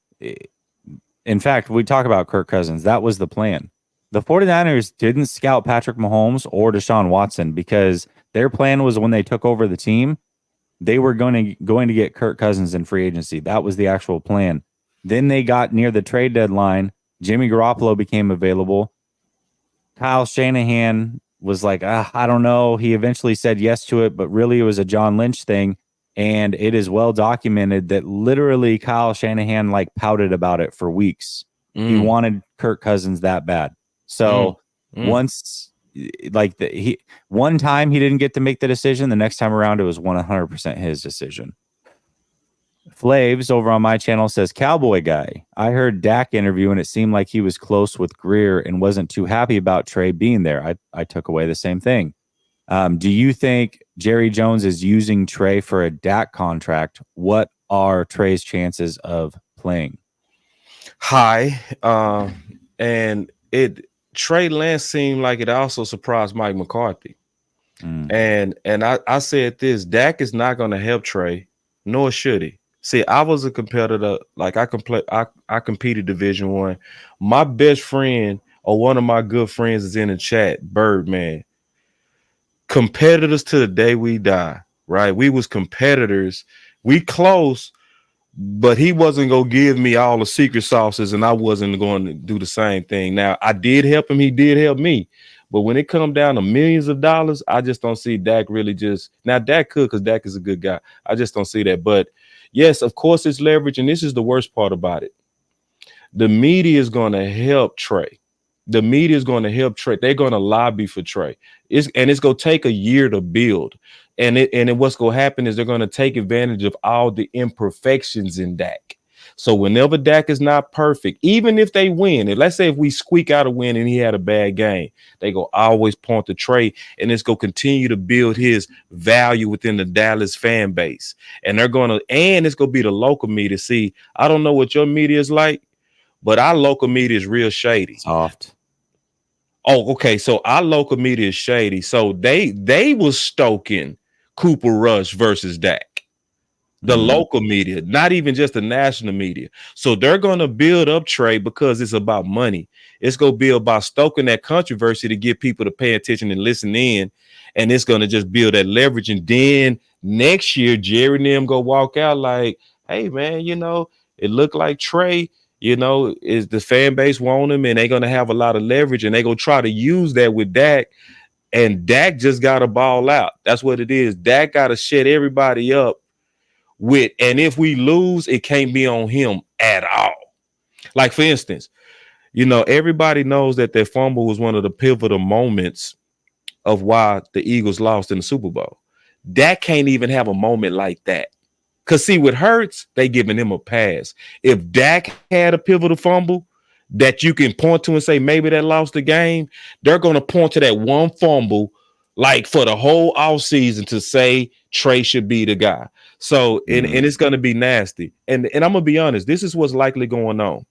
In fact, we talk about Kirk Cousins. That was the plan. The 49ers didn't scout Patrick Mahomes or Deshaun Watson because their plan was, when they took over the team, they were going to get Kirk Cousins in free agency. That was the actual plan. Then they got near the trade deadline. Jimmy Garoppolo became available. Kyle Shanahan was like, I don't know. He eventually said yes to it, but really it was a John Lynch thing. And it is well documented that literally Kyle Shanahan pouted about it for weeks. He wanted Kirk Cousins that bad. So once one time he didn't get to make the decision, the next time around it was 100% his decision. Flaves over on my channel says, Cowboy guy, I heard Dak interview and it seemed like he was close with Greer and wasn't too happy about Trey being there. I took away the same thing. Do you think Jerry Jones is using Trey for a Dak contract? What are Trey's chances of playing? High. And Trey Lance seemed like it also surprised Mike McCarthy. And I said this, Dak is not going to help Trey, nor should he. See, I was a competitor. Like, I competed Division I. My best friend, or one of my good friends, is in the chat, Birdman. Competitors to the day we die, right? We was competitors. We close, but he wasn't going to give me all the secret sauces, and I wasn't going to do the same thing. Now, I did help him. He did help me. But when it comes down to millions of dollars, I just don't see Dak really just... Now, Dak could, because Dak is a good guy. I just don't see that. But yes, of course, it's leverage, and this is the worst part about it. The media is going to help Trey. The media is going to help Trey. They're going to lobby for Trey. It's going to take a year to build. And what's going to happen is they're going to take advantage of all the imperfections in Dak. So whenever Dak is not perfect, even if they win, and let's say if we squeak out a win and he had a bad game, they go always point to Trey, and it's going to continue to build his value within the Dallas fan base. And it's going to be the local media. See, I don't know what your media is like, but our local media is real shady. Soft. Oh, okay. So our local media is shady. So they was stoking Cooper Rush versus Dak. The local media, not even just the national media. So they're going to build up Trey because it's about money. It's going to be about stoking that controversy to get people to pay attention and listen in. And it's going to just build that leverage. And then next year, Jerry and them go walk out like, hey, man, it looked like Trey, is the fan base want him and they're going to have a lot of leverage and they're going to try to use that with Dak. And Dak just got to ball out. That's what it is. Dak got to shut everybody up and if we lose, it can't be on him at all. Like, for instance, everybody knows that fumble was one of the pivotal moments of why the Eagles lost in the Super Bowl. Dak can't even have a moment like that. Because, see, with Hurts, they giving him a pass. If Dak had a pivotal fumble that you can point to and say maybe that lost the game, they're going to point to that one fumble like for the whole offseason to say Trey should be the guy. So, and it's going to be nasty. And I'm going to be honest, this is what's likely going on.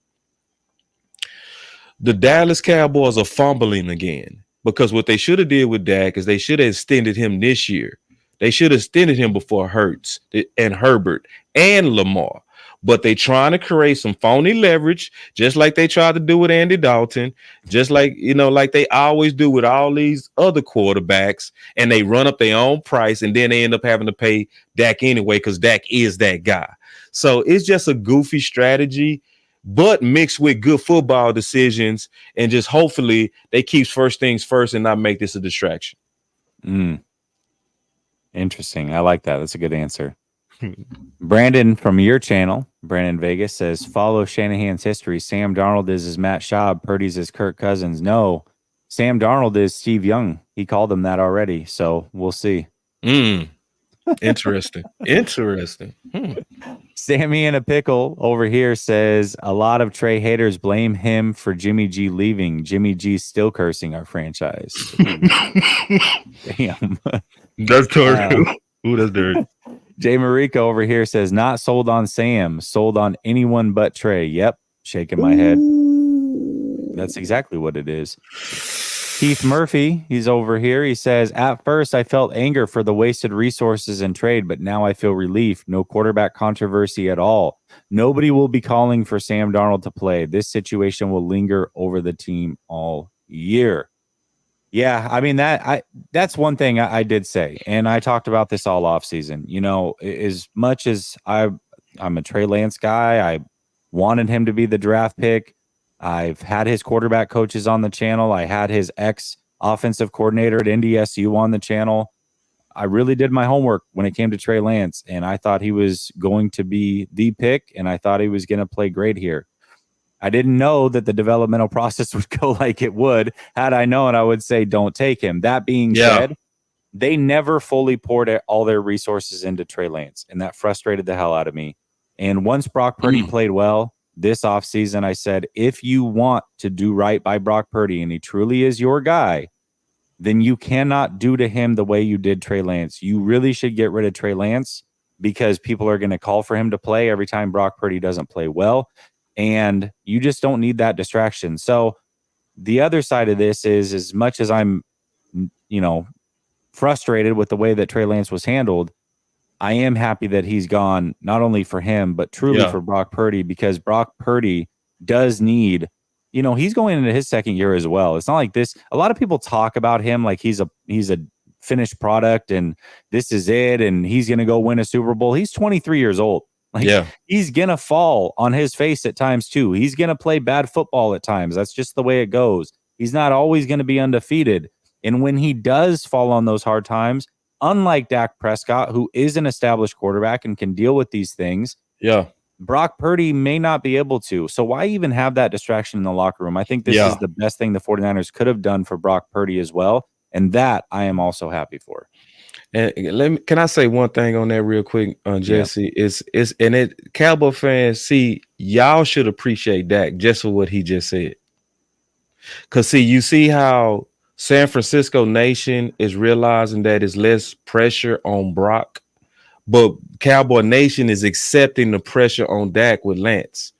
The Dallas Cowboys are fumbling again because what they should have did with Dak is they should have extended him this year. They should have extended him before Hurts and Herbert and Lamar. But they trying to create some phony leverage, just like they tried to do with Andy Dalton, just like, like they always do with all these other quarterbacks, and they run up their own price, and then they end up having to pay Dak anyway because Dak is that guy. So it's just a goofy strategy, but mixed with good football decisions, and just hopefully they keep first things first and not make this a distraction. Interesting. I like that. That's a good answer. Brandon from your channel, Brandon Vegas, says, follow Shanahan's history. Sam Darnold is his Matt Schaub. Purdy's his Kirk Cousins. No, Sam Darnold is Steve Young. He called him that already. So we'll see. Interesting. Interesting. Sammy in a pickle over here says, a lot of Trey haters blame him for Jimmy G leaving. Jimmy G still cursing our franchise. Damn. That's dirty. Ooh, that's dirty. Jay Mariko over here says, not sold on Sam, sold on anyone but Trey. Yep. Shaking my head. That's exactly what it is. Keith Murphy, he's over here. He says, at first I felt anger for the wasted resources in trade, but now I feel relief. No quarterback controversy at all. Nobody will be calling for Sam Darnold to play. This situation will linger over the team all year. Yeah, I mean, that's one thing I did say, and I talked about this all offseason. As much as I'm a Trey Lance guy, I wanted him to be the draft pick. I've had his quarterback coaches on the channel. I had his ex-offensive coordinator at NDSU on the channel. I really did my homework when it came to Trey Lance, and I thought he was going to be the pick, and I thought he was going to play great here. I didn't know that the developmental process would go like it would. Had I known, I would say don't take him. That being said, they never fully poured all their resources into Trey Lance, and that frustrated the hell out of me. And once Brock Purdy played well this offseason, I said, if you want to do right by Brock Purdy, and he truly is your guy, then you cannot do to him the way you did Trey Lance. You really should get rid of Trey Lance because people are going to call for him to play every time Brock Purdy doesn't play well. And you just don't need that distraction. So the other side of this is, as much as I'm, frustrated with the way that Trey Lance was handled, I am happy that he's gone, not only for him, but truly for Brock Purdy, because Brock Purdy does need, he's going into his second year as well. It's not like this. A lot of people talk about him like he's a finished product and this is it. And he's going to go win a Super Bowl. He's 23 years old. He's going to fall on his face at times too. He's going to play bad football at times. That's just the way it goes. He's not always going to be undefeated. And when he does fall on those hard times, unlike Dak Prescott, who is an established quarterback and can deal with these things, Brock Purdy may not be able to. So why even have that distraction in the locker room? I think this is the best thing the 49ers could have done for Brock Purdy as well. And that I am also happy for. And can I say one thing on that real quick, Jesse? Cowboy fans, see, y'all should appreciate Dak just for what he just said. Because, see, you see how San Francisco Nation is realizing that it's less pressure on Brock, but Cowboy Nation is accepting the pressure on Dak with Lance.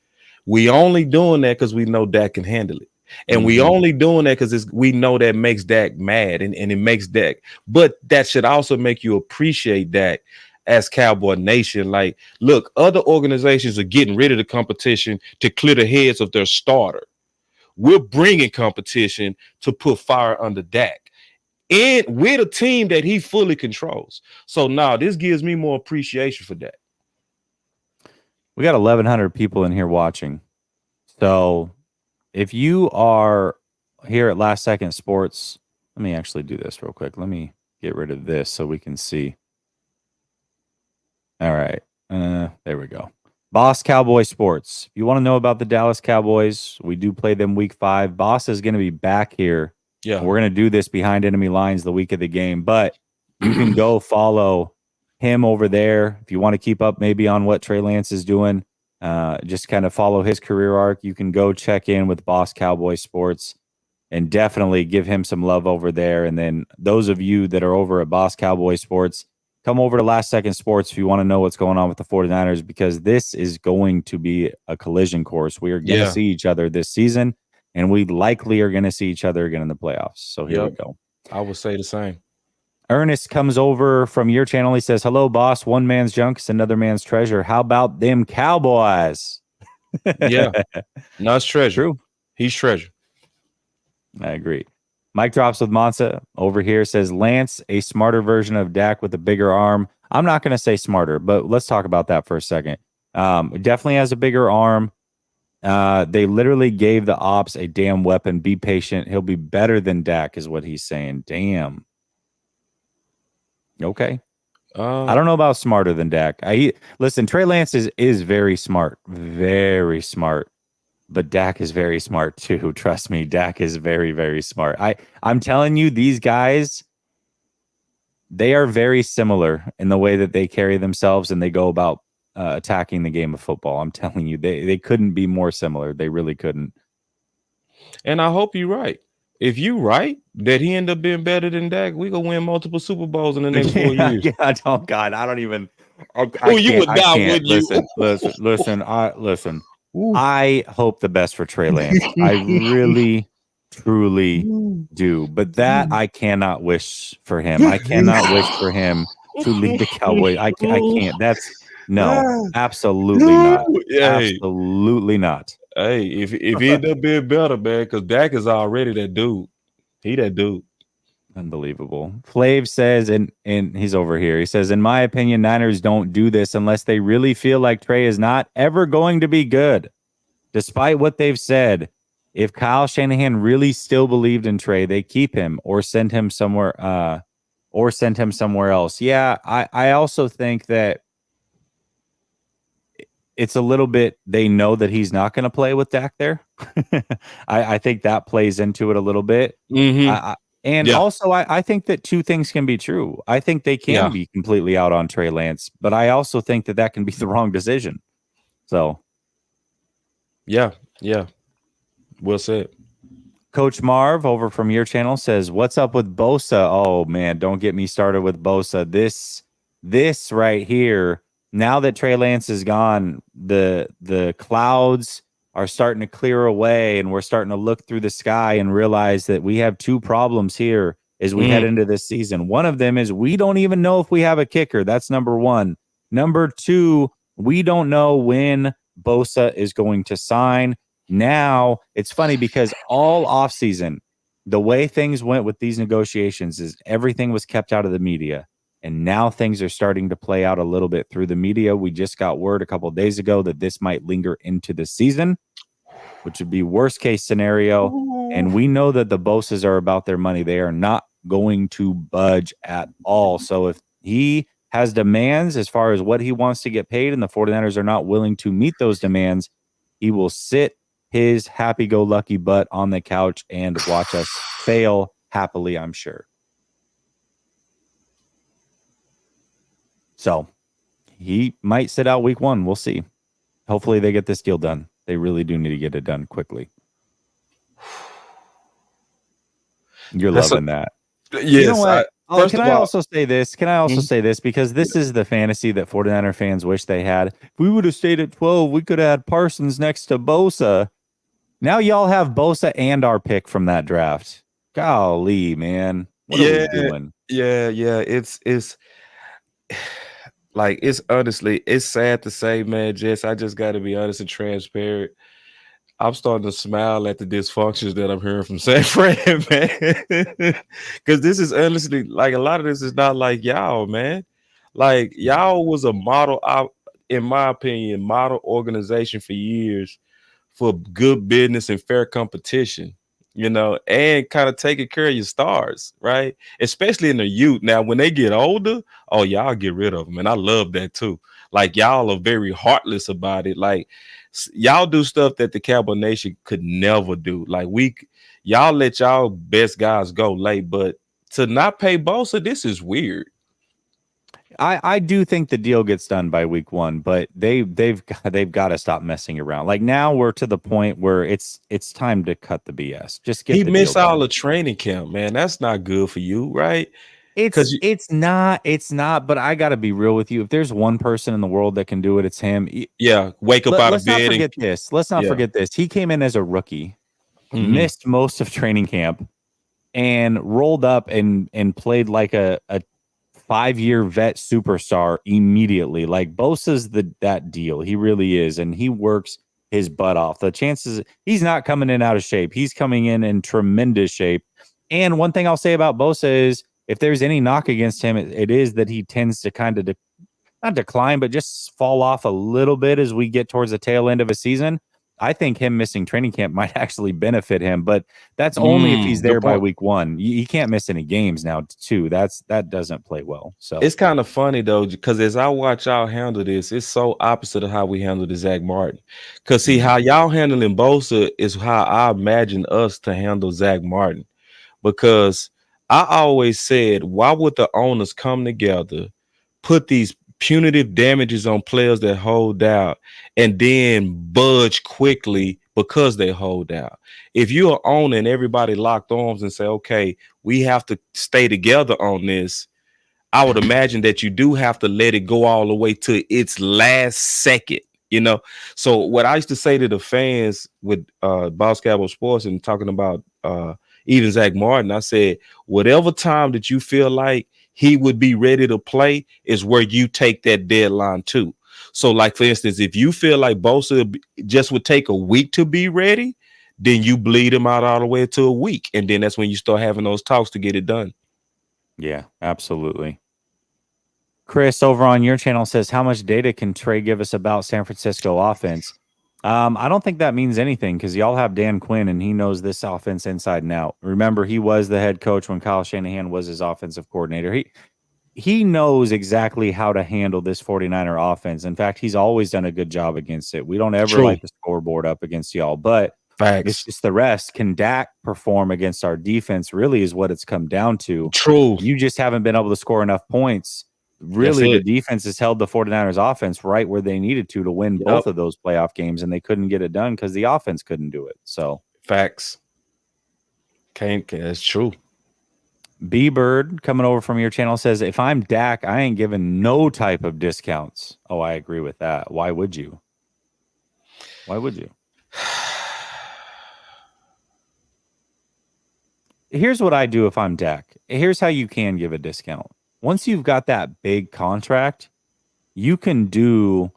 We only doing that because we know Dak can handle it. And we only doing that because we know that makes Dak mad and it makes Dak. But that should also make you appreciate Dak as Cowboy Nation. Like, look, other organizations are getting rid of the competition to clear the heads of their starter. We're bringing competition to put fire under Dak. And we're the team that he fully controls. So now this gives me more appreciation for that. We got 1,100 people in here watching. So if you are here at Last Second Sports, let me actually do this real quick. Let me get rid of this so we can see. All right. There we go. Boss Cowboy Sports. If you want to know about the Dallas Cowboys, we do play them week 5. Boss is going to be back here. Yeah. We're going to do this behind enemy lines the week of the game, but you can go follow him over there. If you want to keep up maybe on what Trey Lance is doing, just kind of follow his career arc. You can go check in with Boss Cowboy Sports and definitely give him some love over there. And then those of you that are over at Boss Cowboy Sports, come over to Last Second Sports if you want to know what's going on with the 49ers, because this is going to be a collision course. We are going to see each other this season, and we likely are going to see each other again in the playoffs. So here we go. I would say the same. Ernest comes over from your channel. He says, hello, boss. One man's junk is another man's treasure. How about them Cowboys? Yeah. No, it's treasure. True. He's treasure. I agree. Mike drops with Monza over here, says Lance, a smarter version of Dak with a bigger arm. I'm not going to say smarter, but let's talk about that for a second. Definitely has a bigger arm. They literally gave the ops a damn weapon. Be patient. He'll be better than Dak is what he's saying. Damn. Okay. I don't know about smarter than Dak. Listen, Trey Lance is very smart. Very smart. But Dak is very smart too. Trust me, Dak is very, very smart. I'm telling you, these guys, they are very similar in the way that they carry themselves and they go about attacking the game of football. I'm telling you, they couldn't be more similar. They really couldn't. And I hope you're right. If you right that he ended up being better than Dak, we gonna win multiple Super Bowls in the next 4 years. Yeah, God, I don't even. You would die, wouldn't you? Listen. I hope the best for Trey Lance. I really, truly do. But that I cannot wish for him. I cannot wish for him to lead the Cowboys. I can't. That's no, absolutely not. Absolutely not. Hey, if he ended up being better, man, because Dak is already that dude. He that dude. Unbelievable. Flav says, and he's over here. He says, in my opinion, Niners don't do this unless they really feel like Trey is not ever going to be good. Despite what they've said, if Kyle Shanahan really still believed in Trey, they keep him or send him somewhere else. Yeah, I also think that it's a little bit, they know that he's not going to play with Dak there. I think that plays into it a little bit. Also, I think that two things can be true. I think they can be completely out on Trey Lance, but I also think that can be the wrong decision. So, yeah. Well said. Coach Marv over from your channel says, what's up with Bosa? Oh, man, don't get me started with Bosa. This right here, now that Trey Lance is gone, the clouds are starting to clear away, and we're starting to look through the sky and realize that we have two problems here as we head into this season. One of them is we don't even know if we have a kicker. That's number one. Number two, we don't know when Bosa is going to sign. Now, it's funny because all offseason, the way things went with these negotiations is everything was kept out of the media. And now things are starting to play out a little bit through the media. We just got word a couple of days ago that this might linger into the season, which would be worst case scenario. And we know that the Bosas are about their money. They are not going to budge at all. So if he has demands as far as what he wants to get paid and the 49ers are not willing to meet those demands, he will sit his happy-go-lucky butt on the couch and watch us fail happily, I'm sure. So he might sit out week 1. We'll see. Hopefully they get this deal done. They really do need to get it done quickly. You're loving that. Yes. You know what? Can I also say this? Because this is the fantasy that 49er fans wish they had. If we would have stayed at 12, we could have had Parsons next to Bosa. Now y'all have Bosa and our pick from that draft. Golly, man. What are we Yeah, doing? yeah. It's like it's honestly it's sad to say, man. Jess, I just got to be honest and transparent. I'm starting to smile at the dysfunctions that I'm hearing from San Fran, man. Because this is honestly like a lot of this is not like y'all, man. Like y'all was a model, in my opinion, model organization for years for good business and fair competition, and kind of taking care of your stars, right? Especially in the youth. Now, when they get older, oh, y'all get rid of them. And I love that too. Like, y'all are very heartless about it. Like, y'all do stuff that the Cowboy Nation could never do. Like, y'all let y'all best guys go late, but to not pay Bosa, this is weird. I do think the deal gets done by week 1, but they've got to stop messing around. Like now we're to the point where it's time to cut the BS. Just get He the deal missed all done. the training camp, man. That's not good for you, right? It's Because it's not it's not. But I got to be real with you. If there's one person in the world that can do it, it's him. yeah, wake up out of Let's not bed and forget this. Let's not yeah. forget this. He came in as a rookie, Mhm. missed most of training camp, and rolled up and played like a 5-year vet superstar immediately. Like Bosa's that deal. He really is, and he works his butt off. The chances he's not coming in out of shape. He's coming in tremendous shape. And one thing I'll say about Bosa is if there's any knock against him, it is that he tends to kind of not decline, but just fall off a little bit as we get towards the tail end of a season. I think him missing training camp might actually benefit him, but that's only if he's Good there by point. week 1. He can't miss any games now, too. That doesn't play well. So It's kind of funny though, because as I watch y'all handle this, it's so opposite of how we handle the Zach Martin. Because see, how y'all handling Bosa is how I imagine us to handle Zach Martin. Because I always said, why would the owners come together, put these punitive damages on players that hold out, and then budge quickly because they hold out? If you're owner and everybody locked arms and say, okay, we have to stay together on this, I would imagine that you do have to let it go all the way to its last second. So what I used to say to the fans with Boss Cowboy Sports and talking about even Zach Martin, I said, whatever time that you feel like he would be ready to play is where you take that deadline to. So, like, for instance, if you feel like Bosa just would take a week to be ready, then you bleed him out all the way to a week. And then that's when you start having those talks to get it done. yeah, absolutely. Chris over on your channel says, how much data can Trey give us about San Francisco offense? I don't think that means anything because y'all have Dan Quinn and he knows this offense inside and out. Remember, he was the head coach when Kyle Shanahan was his offensive coordinator. He knows exactly how to handle this 49er offense. In fact, he's always done a good job against it. We don't ever True. light the scoreboard up against y'all, but it's Facts. just the rest. Can Dak perform against our defense really is what it's come down to. True. You just haven't been able to score enough points. That's Really, the it. defense has held the 49ers offense right where they needed to win Yep. both of those playoff games, and they couldn't get it done because the offense couldn't do it. So Facts. Can't. That's true. B Bird coming over from your channel says, if I'm Dak, I ain't giving no type of discounts. Oh, I agree with that. Why would you? Why would you? Here's what I do if I'm Dak. Here's how you can give a discount. Once you've got that big contract, you can do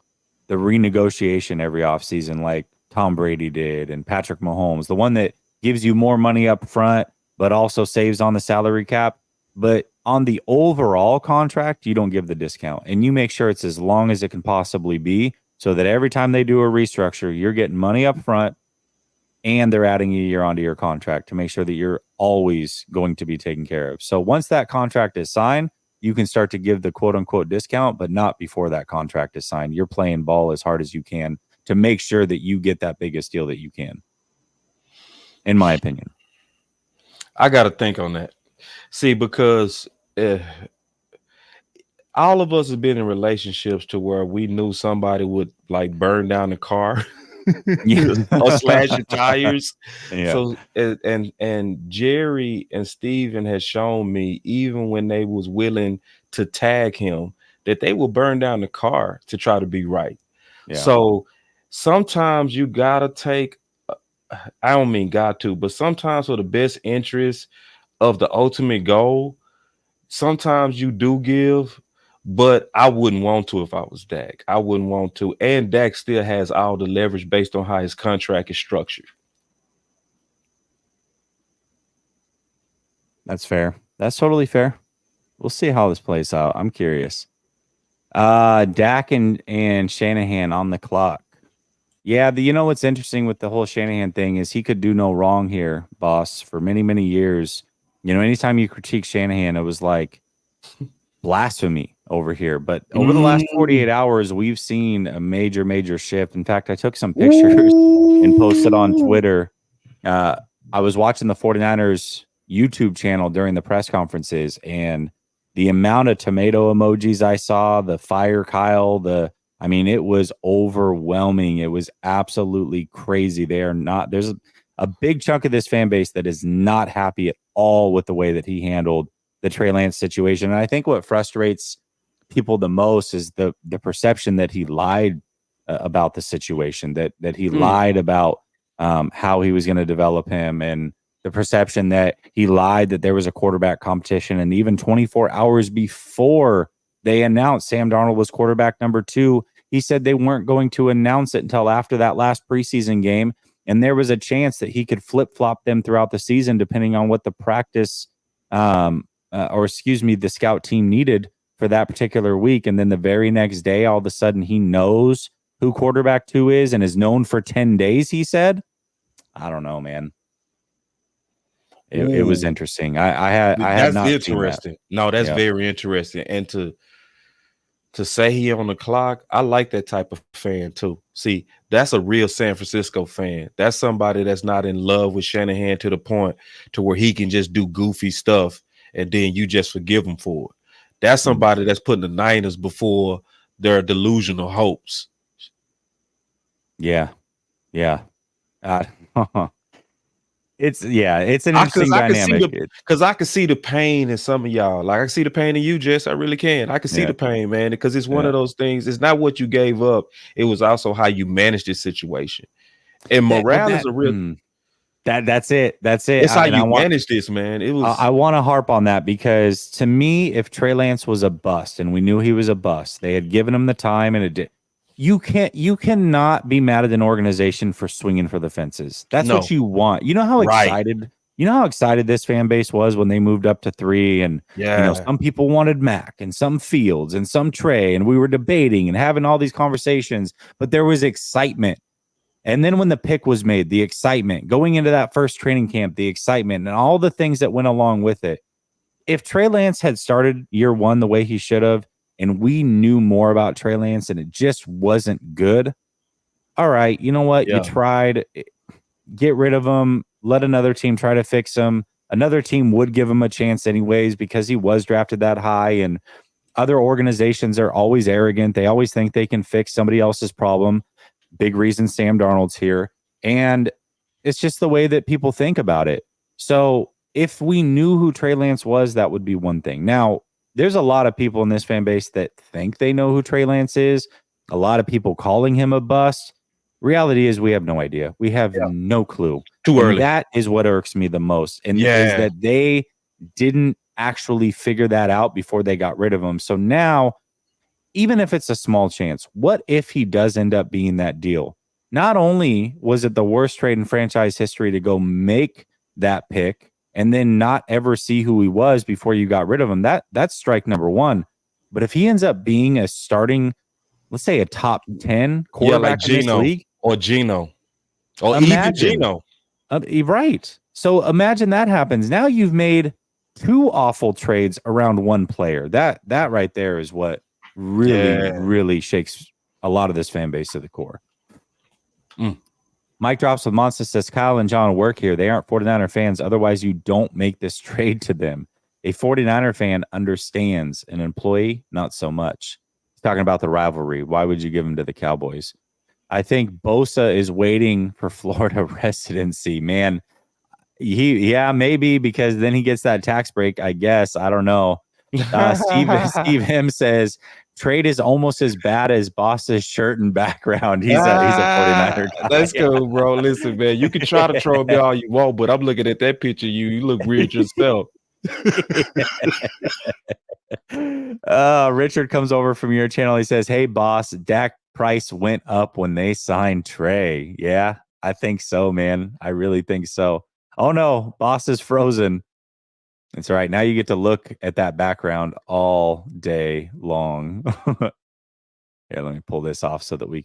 the renegotiation every offseason like Tom Brady did and Patrick Mahomes, the one that gives you more money up front, but also saves on the salary cap. But on the overall contract, you don't give the discount and you make sure it's as long as it can possibly be so that every time they do a restructure, you're getting money up front and they're adding a year onto your contract to make sure that you're always going to be taken care of. So once that contract is signed, you can start to give the quote unquote discount, but not before that contract is signed. You're playing ball as hard as you can to make sure that you get that biggest deal that you can, in my opinion. I got to think on that. See, because all of us have been in relationships to where we knew somebody would like burn down the car Yeah. or slash your tires. Yeah. So and Jerry and Steven has shown me, even when they was willing to tag him, that they will burn down the car to try to be right. Yeah. So sometimes you gotta take I don't mean got to, but sometimes for the best interest of the ultimate goal, sometimes you do give, but I wouldn't want to if I was Dak. I wouldn't want to. And Dak still has all the leverage based on how his contract is structured. That's fair. That's totally fair. We'll see how this plays out. I'm curious. Dak and Shanahan on the clock. Yeah, you know what's interesting with the whole Shanahan thing is he could do no wrong here, boss, for many, many years. You know, anytime you critique Shanahan, it was like blasphemy over here. But over the last 48 hours, we've seen a major, major shift. In fact, I took some pictures and posted on Twitter. I was watching the 49ers YouTube channel during the press conferences, and the amount of tomato emojis I saw, the fire Kyle, I mean, it was overwhelming. It was absolutely crazy. There's a big chunk of this fan base that is not happy at all with the way that he handled the Trey Lance situation. And I think what frustrates people the most is the perception that he lied about the situation, that he lied about how he was going to develop him, and the perception that he lied that there was a quarterback competition. And even 24 hours before they announced Sam Darnold was quarterback number 2, he said they weren't going to announce it until after that last preseason game. And there was a chance that he could flip-flop them throughout the season, depending on what the practice the scout team needed for that particular week. And then the very next day, all of a sudden, he knows who quarterback 2 is and is known for 10 days, he said. I don't know, man. It was interesting. I had not interesting. Seen that. No, that's very interesting. And to say he on the clock, I like that type of fan too. See, that's a real San Francisco fan. That's somebody that's not in love with Shanahan to the point to where he can just do goofy stuff and then you just forgive him for it. That's somebody that's putting the Niners before their delusional hopes. Yeah. It's an interesting dynamic. Because I can see the pain in some of y'all. Like I see the pain in you, Jess. I really can. I can see the pain, man, because it's one of those things. It's not what you gave up. It was also how you managed this situation. And morale is a real. That's it. It's how you manage this, man. It was. I want to harp on that because to me, if Trey Lance was a bust, and we knew he was a bust, they had given him the time, and it did. You cannot be mad at an organization for swinging for the fences. That's what you want. You know how excited this fan base was when they moved up to 3, and some people wanted Mac and some Fields and some Trey, and we were debating and having all these conversations, but there was excitement. And then when the pick was made, the excitement going into that first training camp, the excitement and all the things that went along with it. If Trey Lance had started year 1 the way he should have, and we knew more about Trey Lance and it just wasn't good, all right, you know what? You tried, get rid of him, let another team try to fix him. Another team would give him a chance anyways because he was drafted that high, and other organizations are always arrogant. They always think they can fix somebody else's problem. Big reason Sam Darnold's here. And it's just the way that people think about it. So if we knew who Trey Lance was, that would be one thing. Now, there's a lot of people in this fan base that think they know who Trey Lance is. A lot of people calling him a bust. Reality is we have no idea. We have no clue. Too early. That is what irks me the most. And is that they didn't actually figure that out before they got rid of him. So now, even if it's a small chance, what if he does end up being that deal? Not only was it the worst trade in franchise history to go make that pick and then not ever see who he was before you got rid of him, that's strike number 1. But if he ends up being a starting, let's say a top 10 quarterback in this league, or Geno, or even Geno, right? So imagine that happens. Now you've made 2 awful trades around 1 player. That right there is what really shakes a lot of this fan base to the core. Mike drops with Monster says, Kyle and John work here. They aren't 49er fans. Otherwise, you don't make this trade to them. A 49er fan understands. An employee, not so much. He's talking about the rivalry. Why would you give him to the Cowboys? I think Bosa is waiting for Florida residency. Man, maybe because then he gets that tax break, I guess. I don't know. Steve M says, trade is almost as bad as Boss's shirt and background. He's a 49er guy. That's cool, bro. Listen, man, you can try to troll me all you want, but I'm looking at that picture. You look weird yourself. Richard comes over from your channel. He says, "Hey, boss, Dak price went up when they signed Trey." Yeah, I think so, man. I really think so. Oh no, boss is frozen. It's all right. Now you get to look at that background all day long. Here, let me pull this off so that we'll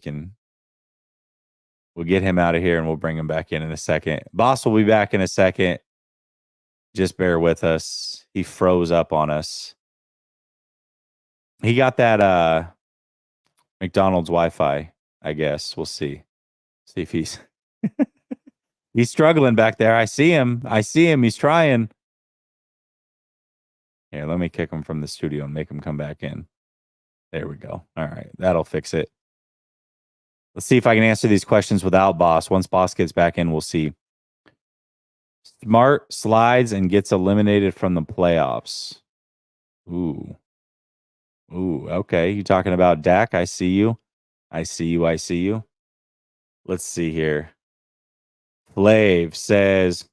get him out of here and we'll bring him back in a second. Boss will be back in a second. Just bear with us. He froze up on us. He got that McDonald's Wi-Fi, I guess. We'll see. See if he's he's struggling back there. I see him. He's trying. Here, let me kick him from the studio and make him come back in. There we go. All right. That'll fix it. Let's see if I can answer these questions without Boss. Once Boss gets back in, we'll see. Smart slides and gets eliminated from the playoffs. Ooh, okay. You talking about Dak? I see you. Let's see here. Flav says,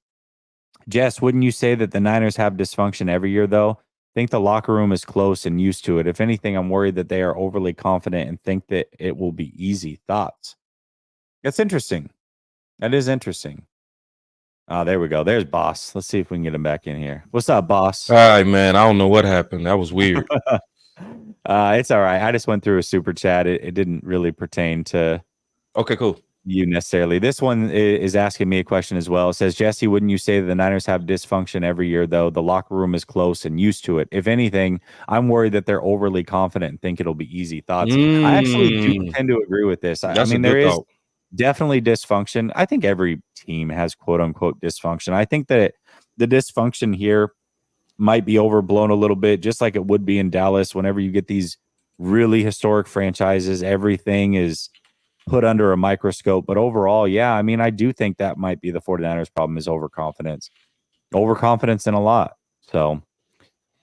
Jess, wouldn't you say that the Niners have dysfunction every year, though? Think the locker room is close and used to it. If anything, I'm worried that they are overly confident and think that it will be easy. Thoughts? That's interesting. That is interesting. Oh, there we go. There's Boss. Let's see if we can get him back in here. What's up, Boss? All right, man. I don't know what happened. That was weird. It's all right. I just went through a super chat. It didn't really pertain to Okay, cool. You necessarily. This one is asking me a question as well. It says, Jesse, wouldn't you say that the Niners have dysfunction every year, though? The locker room is close and used to it. If anything, I'm worried that they're overly confident and think it'll be easy. Thoughts? I actually do tend to agree with this. I mean, there is definitely dysfunction. I think every team has quote unquote dysfunction. I think that the dysfunction here might be overblown a little bit, just like it would be in Dallas. Whenever you get these really historic franchises, everything is put under a microscope. But overall, yeah, I mean, I do think that might be the 49ers problem is overconfidence in a lot. So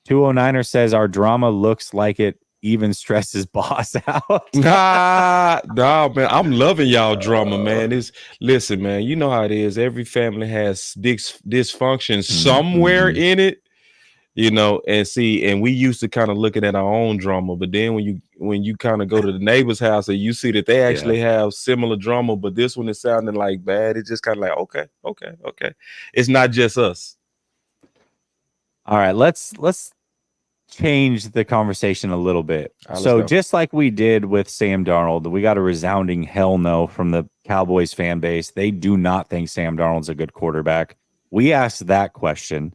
209er says our drama looks like it even stresses Boss out. Nah, man. I'm loving y'all drama, man. Listen, man, you know how it is. Every family has dysfunction somewhere in it. And we used to kind of looking at our own drama, but then when you kind of go to the neighbor's house and you see that they actually have similar drama, but this one is sounding like bad, it's just kind of like okay. It's not just us. All right, let's change the conversation a little bit. So just like we did with Sam Darnold, we got a resounding hell no from the Cowboys fan base. They do not think Sam Darnold's a good quarterback. We asked that question.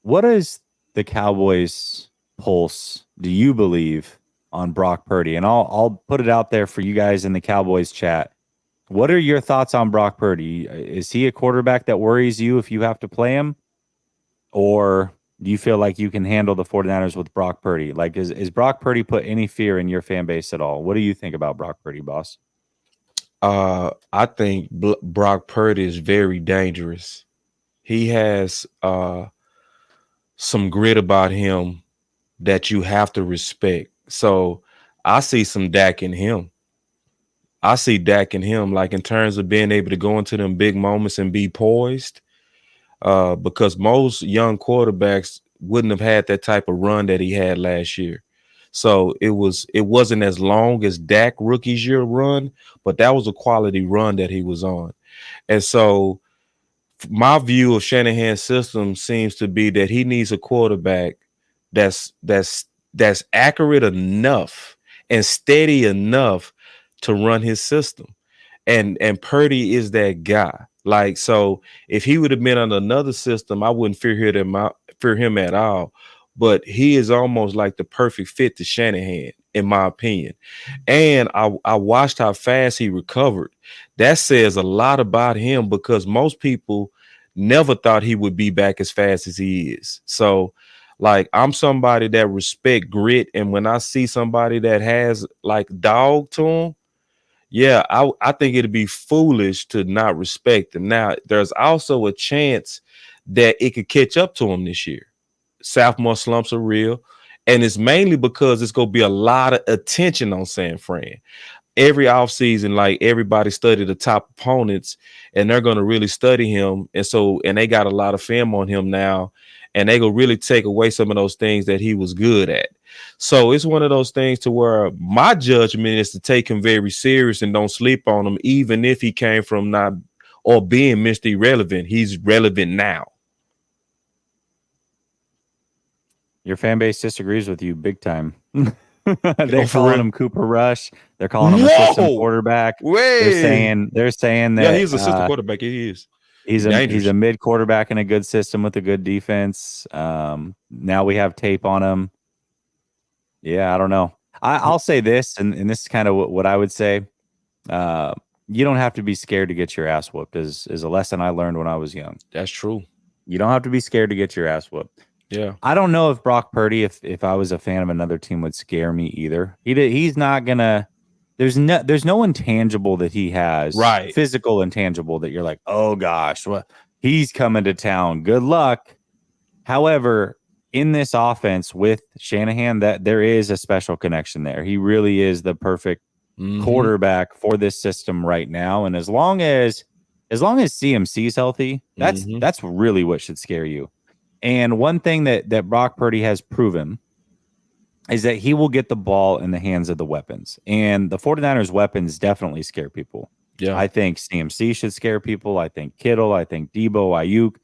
What is the Cowboys' pulse, do you believe, on Brock Purdy? And I'll put it out there for you guys in the Cowboys chat. What are your thoughts on Brock Purdy? Is he a quarterback that worries you if you have to play him? Or do you feel like you can handle the 49ers with Brock Purdy? Like, is Brock Purdy put any fear in your fan base at all? What do you think about Brock Purdy, Boss? I think Brock Purdy is very dangerous. He has some grit about him that you have to respect. So I see some Dak in him. Like in terms of being able to go into them big moments and be poised, because most young quarterbacks wouldn't have had that type of run that he had last year. So it wasn't as long as Dak rookie's year run, but that was a quality run that he was on. And so my view of Shanahan's system seems to be that he needs a quarterback that's accurate enough and steady enough to run his system. And Purdy is that guy. Like, so if he would have been on another system, I wouldn't fear him at all. But he is almost like the perfect fit to Shanahan, in my opinion. And I watched how fast he recovered. That says a lot about him because most people never thought he would be back as fast as he is. So, like, I'm somebody that respect grit. And when I see somebody that has like dog to him, yeah, I think it'd be foolish to not respect him. Now, there's also a chance that it could catch up to him this year. Sophomore slumps are real. And it's mainly because it's gonna be a lot of attention on San Fran every offseason. Like everybody study the top opponents, and they're gonna really study him. And they got a lot of film on him now, and they gonna really take away some of those things that he was good at. So it's one of those things to where my judgment is to take him very serious and don't sleep on him, even if he came from not or being Mr. Irrelevant. He's relevant now. Your fan base disagrees with you big time. They're calling him Cooper Rush. They're calling him a system quarterback. They're saying that he's a system quarterback. He is. He's a mid quarterback in a good system with a good defense. Now we have tape on him. Yeah, I don't know. I'll say this, and this is kind of what I would say. You don't have to be scared to get your ass whooped. Is a lesson I learned when I was young. That's true. You don't have to be scared to get your ass whooped. Yeah. I don't know if Brock Purdy, if I was a fan of another team, would scare me either. He's not gonna. There's no intangible that he has, right? Physical intangible that you're like, oh gosh, what he's coming to town. Good luck. However, in this offense with Shanahan, that there is a special connection there. He really is the perfect quarterback for this system right now. And as long as CMC is healthy, that's really what should scare you. And one thing that Brock Purdy has proven is that he will get the ball in the hands of the weapons. And the 49ers weapons definitely scare people. Yeah. I think CMC should scare people. I think Kittle, I think Debo, Ayuk.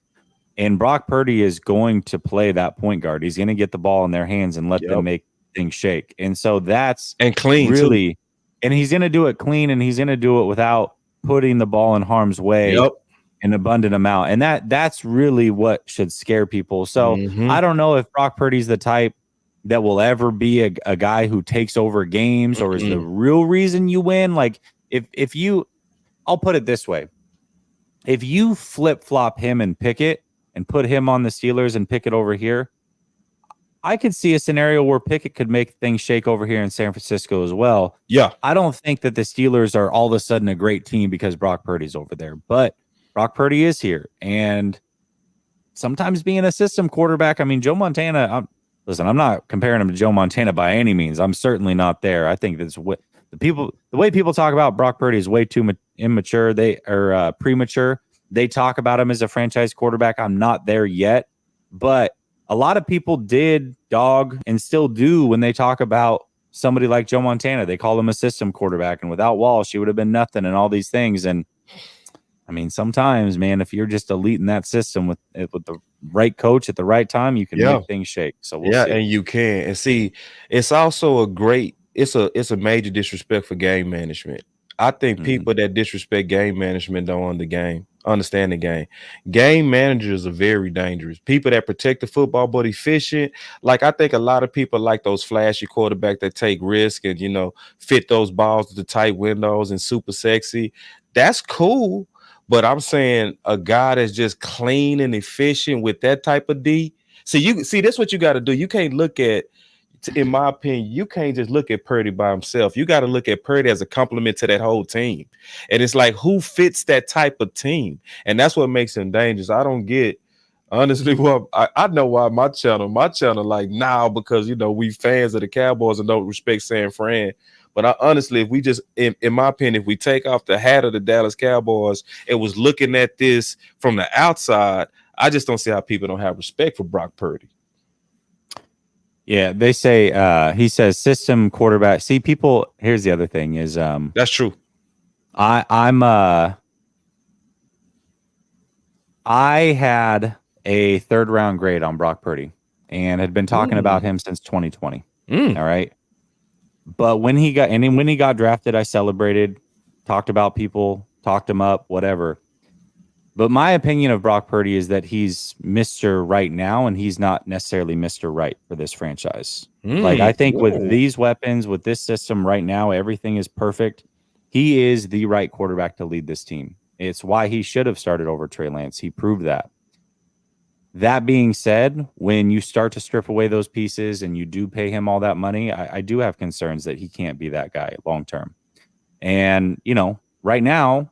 And Brock Purdy is going to play that point guard. He's going to get the ball in their hands and let them make things shake. And so that's clean really too. And he's going to do it clean, and he's going to do it without putting the ball in harm's way. An abundant amount. And that's really what should scare people. So I don't know if Brock Purdy's the type that will ever be a guy who takes over games or is the real reason you win. Like if you, I'll put it this way. If you flip-flop him and Pickett and put him on the Steelers and Pickett over here, I could see a scenario where Pickett could make things shake over here in San Francisco as well. Yeah. I don't think that the Steelers are all of a sudden a great team because Brock Purdy's over there, but Brock Purdy is here. And sometimes being a system quarterback, I mean, Joe Montana, I'm not comparing him to Joe Montana by any means. I'm certainly not there. I think that's what the way people talk about Brock Purdy is way too immature. They are premature. They talk about him as a franchise quarterback. I'm not there yet, but a lot of people did dog and still do when they talk about somebody like Joe Montana. They call him a system quarterback, and without Walsh, he would have been nothing and all these things. And I mean, sometimes, man, if you're just elite in that system with the right coach at the right time, you can make things shake. So we'll see. And you can. And see, it's also it's a major disrespect for game management. I think people that disrespect game management don't understand the game. Game managers are very dangerous. People that protect the football but efficient. Like, I think a lot of people like those flashy quarterbacks that take risk and, fit those balls to the tight windows and super sexy. That's cool. But I'm saying a guy that's just clean and efficient with that type of D. See, that's what you got to do. You can't look at, in my opinion, you can't just look at Purdy by himself. You got to look at Purdy as a compliment to that whole team. And it's like, who fits that type of team? And that's what makes him dangerous. I don't get, honestly, well, I know why my channel like now, because, we fans of the Cowboys and don't respect San Fran. But honestly, if we just, in my opinion, if we take off the hat of the Dallas Cowboys, it was looking at this from the outside, I just don't see how people don't have respect for Brock Purdy. Yeah, they say, he says system quarterback. See, people, here's the other thing is, that's true. I had a 3rd round grade on Brock Purdy and had been talking about him since 2020. All right. But when he got drafted, I celebrated, talked about people, talked him up, whatever. But my opinion of Brock Purdy is that he's Mr. Right now, and he's not necessarily Mr. Right for this franchise. Like, I think with these weapons, with this system right now, everything is perfect. He is the right quarterback to lead this team. It's why he should have started over Trey Lance. He proved that. That being said, when you start to strip away those pieces and you do pay him all that money, I do have concerns that he can't be that guy long term. And, right now,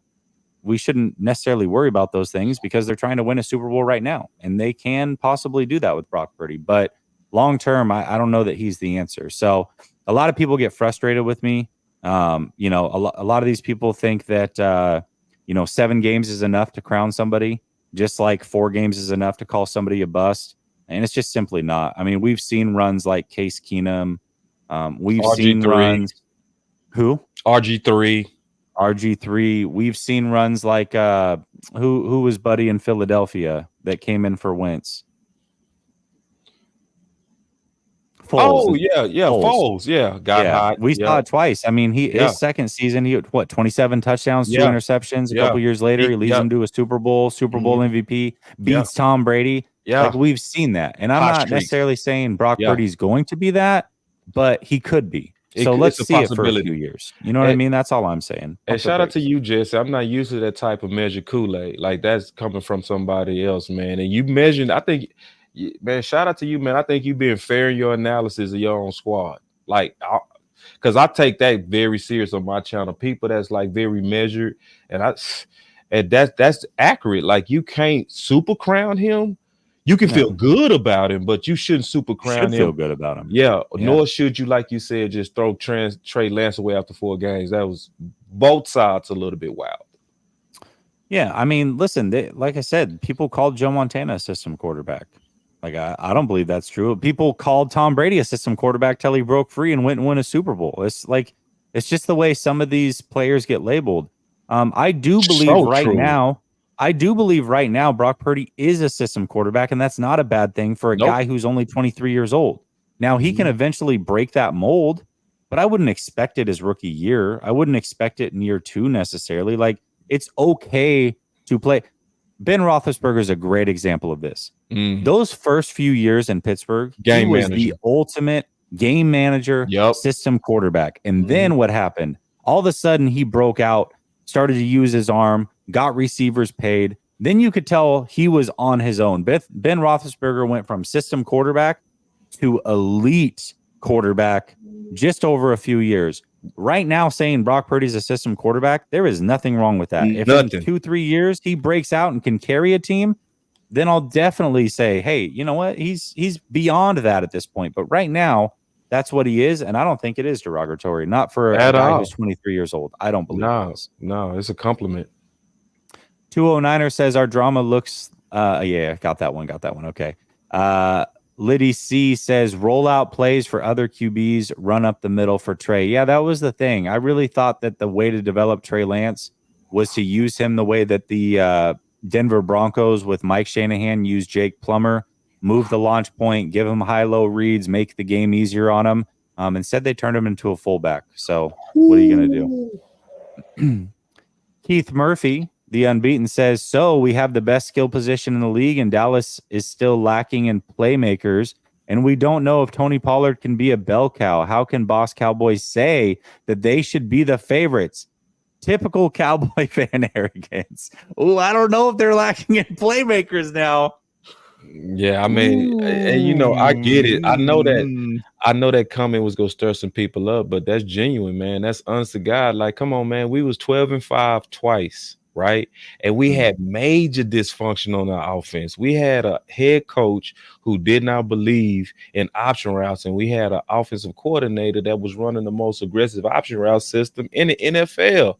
we shouldn't necessarily worry about those things because they're trying to win a Super Bowl right now. And they can possibly do that with Brock Purdy. But long term, I don't know that he's the answer. So a lot of people get frustrated with me. You know, a lot of these people think that, you know, 7 games is enough to crown somebody, just like 4 games is enough to call somebody a bust. And it's just simply not. I mean, we've seen runs like Case Keenum. We've seen RG3, runs. Who? RG3. RG3. We've seen runs like who was Buddy in Philadelphia that came in for Wentz? Foles. Oh yeah, Foles. Yeah, got hot. We saw Yeah, it twice. I mean, yeah, his second season, he had 27 touchdowns, 2 yeah, interceptions. A yeah. couple years later, he leads Yep. them to a Super Bowl Mhm. MVP, Yeah, beats Tom Brady. yeah. Like we've seen that. And I'm Hot not streaks. necessarily saying Brock Yeah, Purdy's going to be that, but he could be. So it's let's a see it for a few possibility. years. You know what I mean? That's all I'm saying. And Pump the shout out to brakes. you, Jesse. I'm not used to that type of measured Kool-Aid. Like that's coming from somebody else, man. And you measured, I think, man, shout out to you, man. I think you being fair in your analysis of your own squad. Like, because I take that very serious on my channel. People that's like very measured, and that's accurate. Like you can't super crown him. You can feel No, good about him, but you shouldn't super you should crown feel him. good about him. Yeah, Yeah. nor should you, like you said, just throw Trey Lance away after 4 games. That was both sides a little bit wild. Yeah. I mean, listen, like I said, people called Joe Montana a system quarterback. Like, I don't believe that's true. People called Tom Brady a system quarterback till he broke free and went and won a Super Bowl. It's like, it's just the way some of these players get labeled. I do believe So right true. now, Brock Purdy is a system quarterback, and that's not a bad thing for a Nope. guy who's only 23 years old. Now, he can eventually break that mold, but I wouldn't expect it his rookie year. I wouldn't expect it in year 2 necessarily. Like, it's okay to play. Ben Roethlisberger is a great example of this. Mhm. Those first few years in Pittsburgh, he Game was manager. the ultimate game manager, Yep. system quarterback. And Mhm. then what happened? All of a sudden, he broke out, started to use his arm, got receivers paid. Then you could tell he was on his own. Ben Roethlisberger went from system quarterback to elite quarterback just over a few years. Right now, saying Brock Purdy's a system quarterback, there is nothing wrong with that. If in Nothing. 2-3 years he breaks out and can carry a team, then I'll definitely say, hey, you know what? He's beyond that at this point. But right now, that's what he is, and I don't think it is derogatory. Not for a At guy all. who's 23 years old. I don't believe it is. No, it's a compliment. 209er says our drama looks yeah, got that one. Okay. Liddy C says rollout plays for other QBs, run up the middle for Trey. Yeah, that was the thing. I really thought that the way to develop Trey Lance was to use him the way that the Denver Broncos with Mike Shanahan used Jake Plummer, move the launch point, give him high-low reads, make the game easier on him. Instead, they turned him into a fullback. So what are you going to do? Keith Murphy, the unbeaten, says, so we have the best skill position in the league, and Dallas is still lacking in playmakers, and we don't know if Tony Pollard can be a bell cow. How can Boss Cowboys say that they should be the favorites? Typical Cowboy fan arrogance. Oh, I don't know if they're lacking in playmakers now. Yeah, I mean, and you know, I get it. I know that comment was gonna stir some people up, but that's genuine, man. That's honest to God. Like, come on, man. We was 12-5 twice, right? And we had major dysfunction on our offense. We had a head coach who did not believe in option routes, and we had an offensive coordinator that was running the most aggressive option route system in the NFL.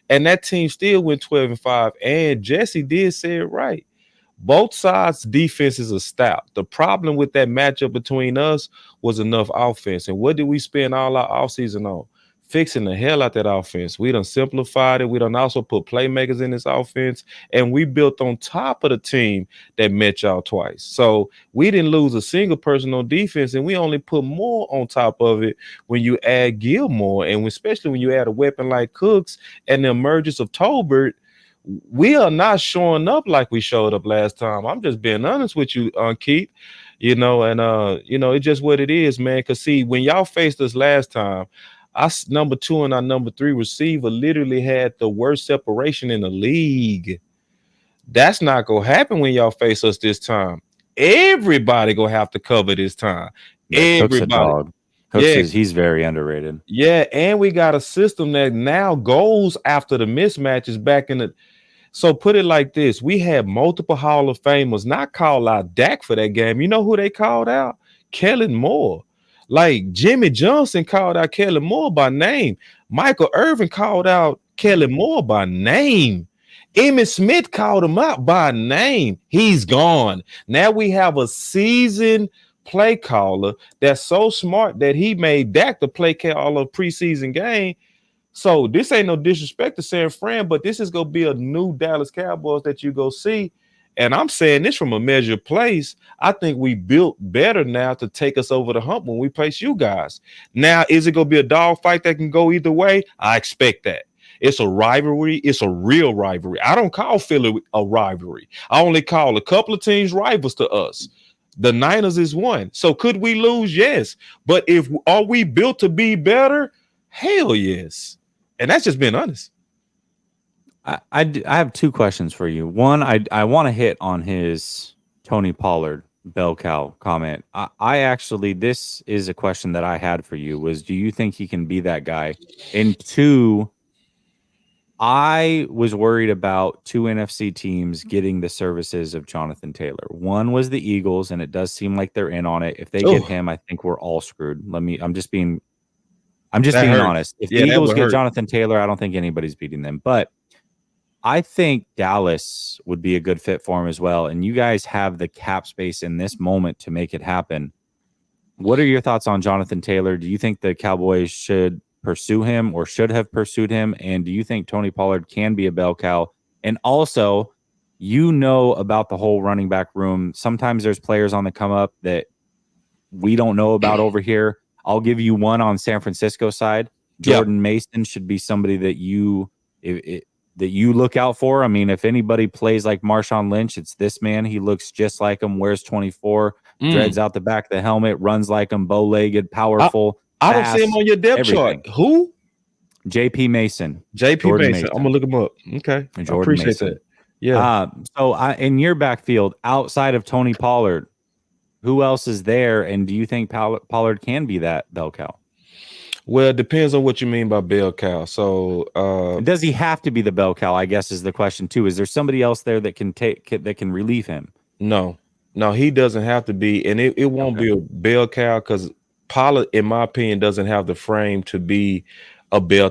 And that team still went 12-5. And Jesse did say it right. Both sides' defenses are stout. The problem with that matchup between us was enough offense. And what did we spend all our offseason on? Fixing the hell out that offense. We done simplified it. We done also put playmakers in this offense. And we built on top of the team that met y'all twice. So we didn't lose a single person on defense, and we only put more on top of it when you add Gilmore, and especially when you add a weapon like Cooks and the emergence of Tolbert. We are not showing up like we showed up last time. I'm just being honest with you, Keith. You know, and it's just what it is, man. Because see, when y'all faced us last time, our number 2 and our number 3 receiver literally had the worst separation in the league. That's not gonna happen when y'all face us this time. Everybody gonna have to cover this time. Yeah, Everybody. Cook's a dog. He's very underrated. Yeah, and we got a system that now goes after the mismatches back in the. So put it like this: we had multiple Hall of Famers not call out Dak for that game. You know who they called out? Kellen Moore. Like Jimmy Johnson called out Kellen Moore by name. Michael Irvin called out Kellen Moore by name. Emmitt Smith called him out by name. He's gone. Now we have a seasoned play caller that's so smart that he made Dak the play caller of preseason game. So this ain't no disrespect to San Fran, but this is gonna be a new Dallas Cowboys that you go see. And I'm saying this from a measured place. I think we built better now to take us over the hump when we place you guys. Now, is it gonna be a dog fight that can go either way? I expect that. It's a rivalry. It's a real rivalry. I don't call Philly a rivalry. I only call a couple of teams rivals to us. The Niners is one. So could we lose? Yes. But if are we built to be better? Hell yes. And that's just being honest. I have two questions for you. One, I want to hit on his Tony Pollard bell cow comment. I actually, this is a question that I had for you was, do you think he can be that guy? And two, I was worried about two NFC teams getting the services of Jonathan Taylor. One was the Eagles, and it does seem like they're in on it. If they get him, I think we're all screwed. I'm just being honest. If the Eagles get Jonathan Taylor, I don't think anybody's beating them. But I think Dallas would be a good fit for him as well. And you guys have the cap space in this moment to make it happen. What are your thoughts on Jonathan Taylor? Do you think the Cowboys should pursue him or should have pursued him? And do you think Tony Pollard can be a bell cow? And also, you know about the whole running back room. Sometimes there's players on the come up that we don't know about over here. I'll give you one on San Francisco side. Jordan Mason should be somebody that you look out for. I mean, if anybody plays like Marshawn Lynch, it's this man. He looks just like him, wears 24, dreads out the back of the helmet, runs like him, bow-legged, powerful. I don't see him on your depth chart. Who? JP Mason. JP Mason. I'm going to look him up. Okay. I appreciate Mason. that. Yeah. In your backfield, outside of Tony Pollard, who else is there? And do you think Pollard can be that bell cow? Well, it depends on what you mean by bell cow. So does he have to be the bell cow, I guess, is the question too. Is there somebody else there that can relieve him? No, he doesn't have to be. And it won't be a bell cow because Pollard, in my opinion, doesn't have the frame to be a bell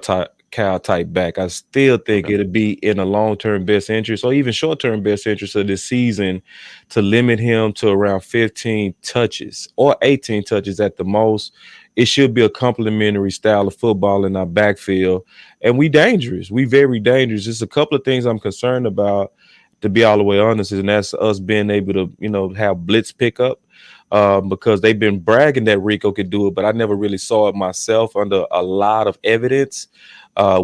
cow type back. I still think it'll be in a long-term best interest or even short-term best interest of this season to limit him to around 15 touches or 18 touches at the most. It should be a complementary style of football in our backfield. And we dangerous. We very dangerous. There's a couple of things I'm concerned about, to be all the way honest, and that's us being able to, have blitz pickup. Because they've been bragging that Rico could do it, but I never really saw it myself under a lot of evidence.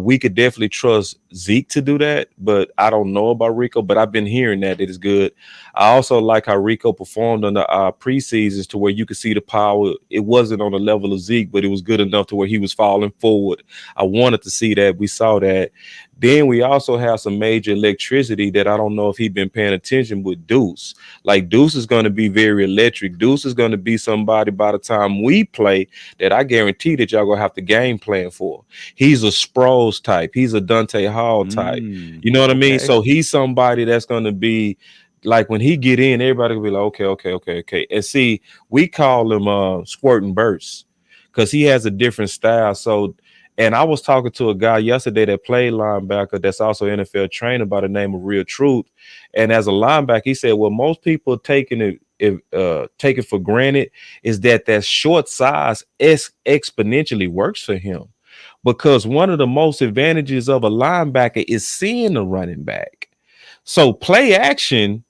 We could definitely trust Zeke to do that, but I don't know about Rico, but I've been hearing that it is good. I also like how Rico performed on the preseasons to where you could see the power. It wasn't on the level of Zeke, but it was good enough to where he was falling forward. I wanted to see that. We saw that. Then we also have some major electricity that I don't know if he's been paying attention with Deuce. Like Deuce is going to be very electric. Deuce is going to be somebody by the time we play that I guarantee that y'all going to have to game plan for. He's a Sproles type. He's a Dante Hall type. You know what I mean? So he's somebody that's going to be like when he get in, everybody will be like, okay. And see, we call him Squirt and Burst because he has a different style. So, and I was talking to a guy yesterday that played linebacker that's also NFL trainer by the name of Real Truth. And as a linebacker, he said, well, most people taking it for granted is that short size exponentially works for him. Because one of the most advantages of a linebacker is seeing the running back. So play action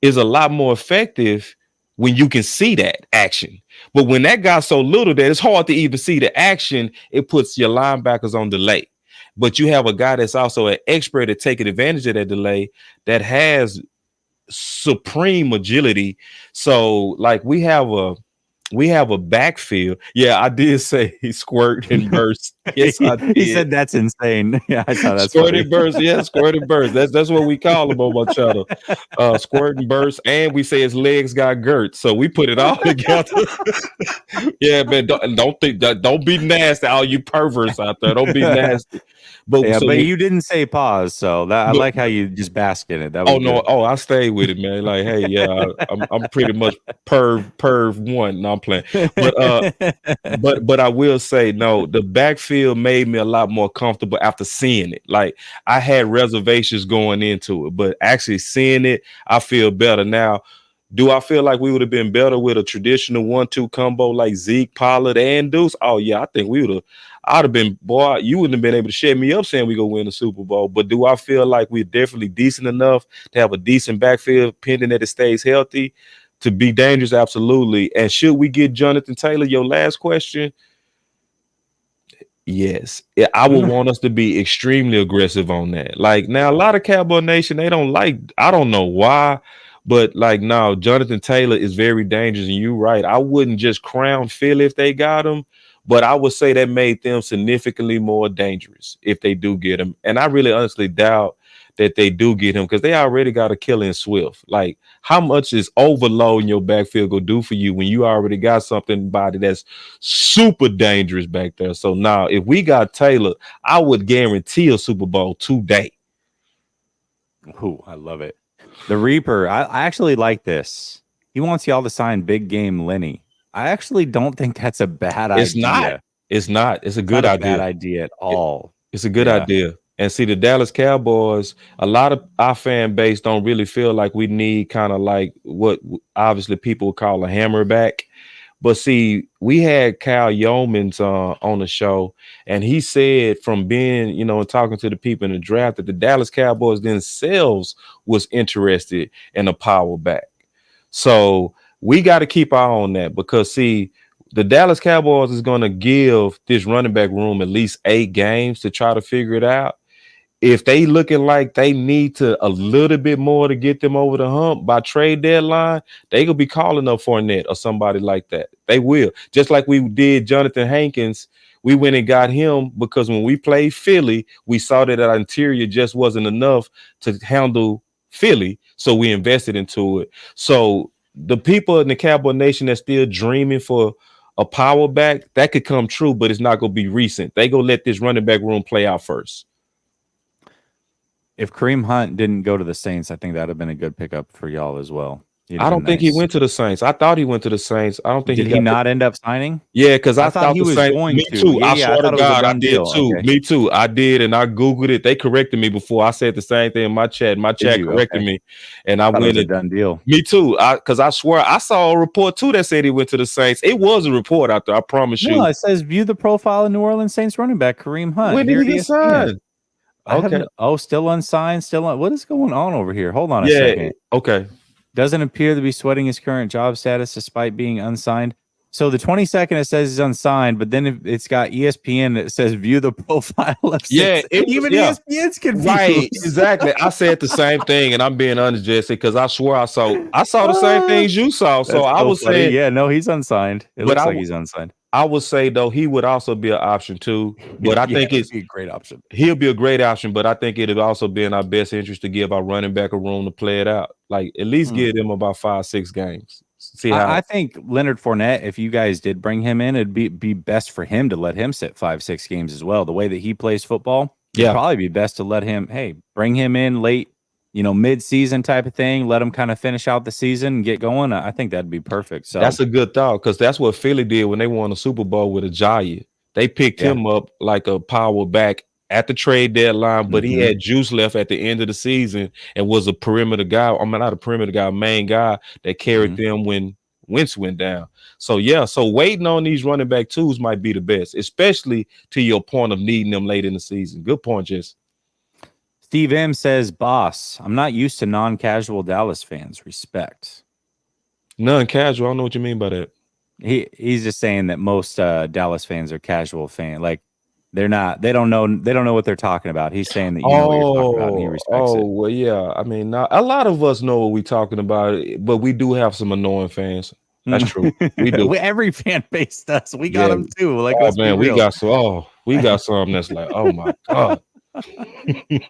is a lot more effective when you can see that action. But when that guy's so little that it's hard to even see the action, it puts your linebackers on delay. But you have a guy that's also an expert at taking advantage of that delay that has supreme agility. So like we have a backfield. Yeah, I did say Squirt and Burst. Yes, I did. He said that's insane. Yeah, I saw that. Squirt and Burst. Yeah, Squirt and Burst. That's what we call him on my channel. Squirt and Burst, and we say his legs got girt, so we put it all together. Yeah, man. Don't be nasty, all you perverts out there. Don't be nasty. But you didn't say pause, so I like how you just bask in it. That was no, I stayed with it, man. Like, hey, yeah, I'm pretty much perv one. No, playing. But I will say no, the backfield made me a lot more comfortable after seeing it. Like I had reservations going into it, but actually seeing it, I feel better now. Do I feel like we would have been better with a traditional 1-2 combo like Zeke, Pollard, and Deuce? Oh yeah, I think we would have. I'd have been, boy, you wouldn't have been able to shut me up saying we go win the Super Bowl. But do I feel like we're definitely decent enough to have a decent backfield pending that it stays healthy to be dangerous? Absolutely. And should we get Jonathan Taylor? Your last question. Yes, I would want us to be extremely aggressive on that. Like now, a lot of Cowboy Nation, they don't like, I don't know why, but like now, Jonathan Taylor is very dangerous, and you're right. I wouldn't just crown Philly if they got him, but I would say that made them significantly more dangerous if they do get him. And I really honestly doubt that they do get him because they already got a killer in Swift. Like, how much is overloading your backfield gonna do for you when you already got somebody that's super dangerous back there? So now, if we got Taylor, I would guarantee a Super Bowl today. Ooh, I love it. The Reaper, I actually like this. He wants y'all to sign Big Game Lenny. I actually don't think that's a bad idea. It's not. It's a good idea. Bad idea at all. It's a good idea. And see, the Dallas Cowboys, a lot of our fan base don't really feel like we need kind of like what obviously people would call a hammerback. But see, we had Kyle Yeomans on the show, and he said from being, and talking to the people in the draft that the Dallas Cowboys themselves was interested in a power back. So we got to keep our eye on that because, see, the Dallas Cowboys is going to give this running back room at least 8 games to try to figure it out. If they looking like they need to a little bit more to get them over the hump by trade deadline, they gonna be calling up Fournette or somebody like that. They will. Just like we did Jonathan Hankins, we went and got him because when we played Philly, we saw that our interior just wasn't enough to handle Philly, so we invested into it. So the people in the Cowboy Nation that's still dreaming for a power back, that could come true, but it's not gonna be recent. They gonna let this running back room play out first. If Kareem Hunt didn't go to the Saints, I think that would have been a good pickup for y'all as well. I don't think he went to the Saints. I thought he went to the Saints. I don't think Did he not end up signing? Yeah, because I thought he was going me to. too. Yeah, I swear to God, I did too. Okay. Me too. I did, and I Googled it. They corrected me before. I said the same thing in my chat. My chat corrected me, and I went. It was a done deal. Me too. Because I swear I saw a report too that said he went to the Saints. It was a report out there. I promise you. No, it says view the profile of New Orleans Saints running back Kareem Hunt. When did he get signed? Okay. Still unsigned. What is going on over here? Hold on a second. Okay. Doesn't appear to be sweating his current job status despite being unsigned. So the 22nd it says he's unsigned, but then it's got ESPN that says view the profile of ESPN's confused. Right, exactly. I said the same thing, and I'm being honest, Jesse, because I swear I saw the same things you saw. So I was saying, yeah, no, he's unsigned. It looks like he's unsigned. I would say though he would also be an option too, but I think it's a great option. He'll be a great option, but I think it'd also be in our best interest to give our running back a room to play it out. Like at least give him about 5-6 games. See how I think Leonard Fournette, if you guys did bring him in, it'd be best for him to let him sit 5-6 games as well. The way that he plays football, it'd probably be best to let him, bring him in late, mid-season type of thing. Let him kind of finish out the season and get going. I think that'd be perfect. So that's a good thought because that's what Philly did when they won a Super Bowl with Ajayi. They picked him up like a power back at the trade deadline, but he had juice left at the end of the season and was a perimeter guy. I mean, not a perimeter guy, main guy that carried them when Wentz went down. So waiting on these running back twos might be the best, especially to your point of needing them late in the season. Good point, Jess. Steve M says, "Boss, I'm not used to non-casual Dallas fans. Respect." Non-casual. I don't know what you mean by that. He's just saying that most Dallas fans are casual fans. Like they're not. They don't know what they're talking about. He's saying that you know what you're talking about, and he respects it. Well, yeah. I mean, a lot of us know what we're talking about, but we do have some annoying fans. That's true. We do. Every fan base does. We got them too. Like, we got some that's like, oh my God.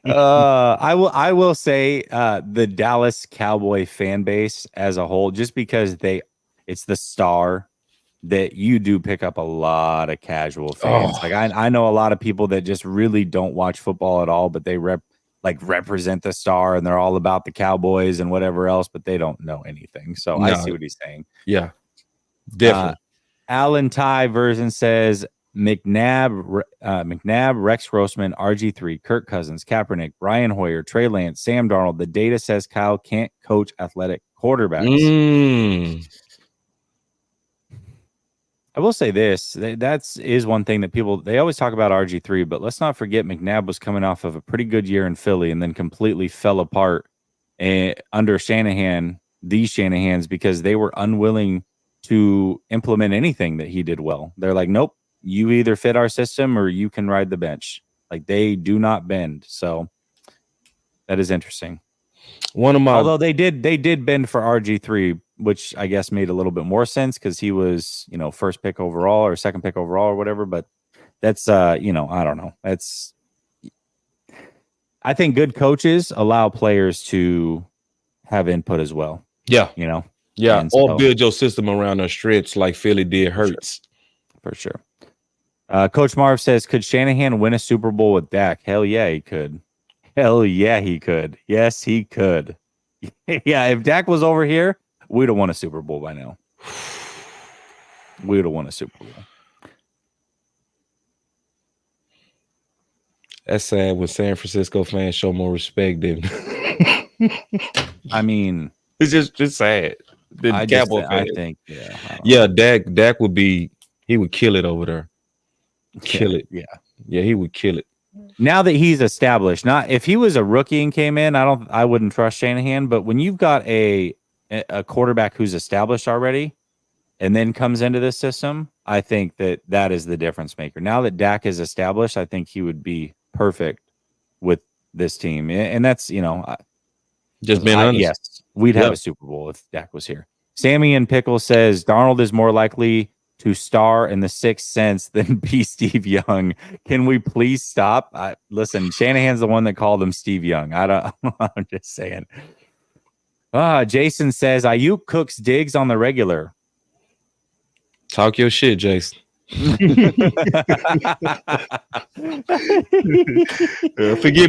I will say the Dallas Cowboy fan base as a whole, just because it's the star, that you do pick up a lot of casual fans. Like I know a lot of people that just really don't watch football at all, but they represent the star and they're all about the Cowboys and whatever else, but they don't know anything. So I see what he's saying. Yeah. Definitely. Alan Ty version says McNabb, Rex Grossman, RG3, Kirk Cousins, Kaepernick, Brian Hoyer, Trey Lance, Sam Darnold. The data says Kyle can't coach athletic quarterbacks. I will say this. That is one thing that they always talk about RG3, but let's not forget McNabb was coming off of a pretty good year in Philly and then completely fell apart under Shanahan, these Shanahans, because they were unwilling to implement anything that he did well. They're like, nope, you either fit our system or you can ride the bench. Like, they do not bend. So that is interesting. Although they did bend for RG3, which I guess made a little bit more sense because he was, first pick overall or second pick overall or whatever. But that's, I don't know. I think good coaches allow players to have input as well. Yeah. Yeah. Or build your system around their strengths like Philly did Hurts. For sure. Coach Marv says, could Shanahan win a Super Bowl with Dak? Hell yeah, he could. Hell yeah, he could. Yes, he could. Yeah, if Dak was over here, we'd have won a Super Bowl by now. We'd have won a Super Bowl. That's sad when San Francisco fans show more respect than. I mean, it's just sad. I think, Dak would he would kill it over there. Kill it. Yeah, he would kill it. Now that he's established, not if he was a rookie and came in, I wouldn't trust Shanahan. But when you've got a quarterback who's established already, and then comes into this system, I think that is the difference maker. Now that Dak is established, I think he would be perfect with this team, and that's just being honest. Yes, we'd have a Super Bowl if Dak was here. Sammy and Pickle says Darnold is more likely to star in The Sixth Sense than be Steve Young. Can we please stop? Listen, Shanahan's the one that called him Steve Young. I'm just saying. Jason says Ayuk cooks Diggs on the regular. Talk your shit, Jason. Forgive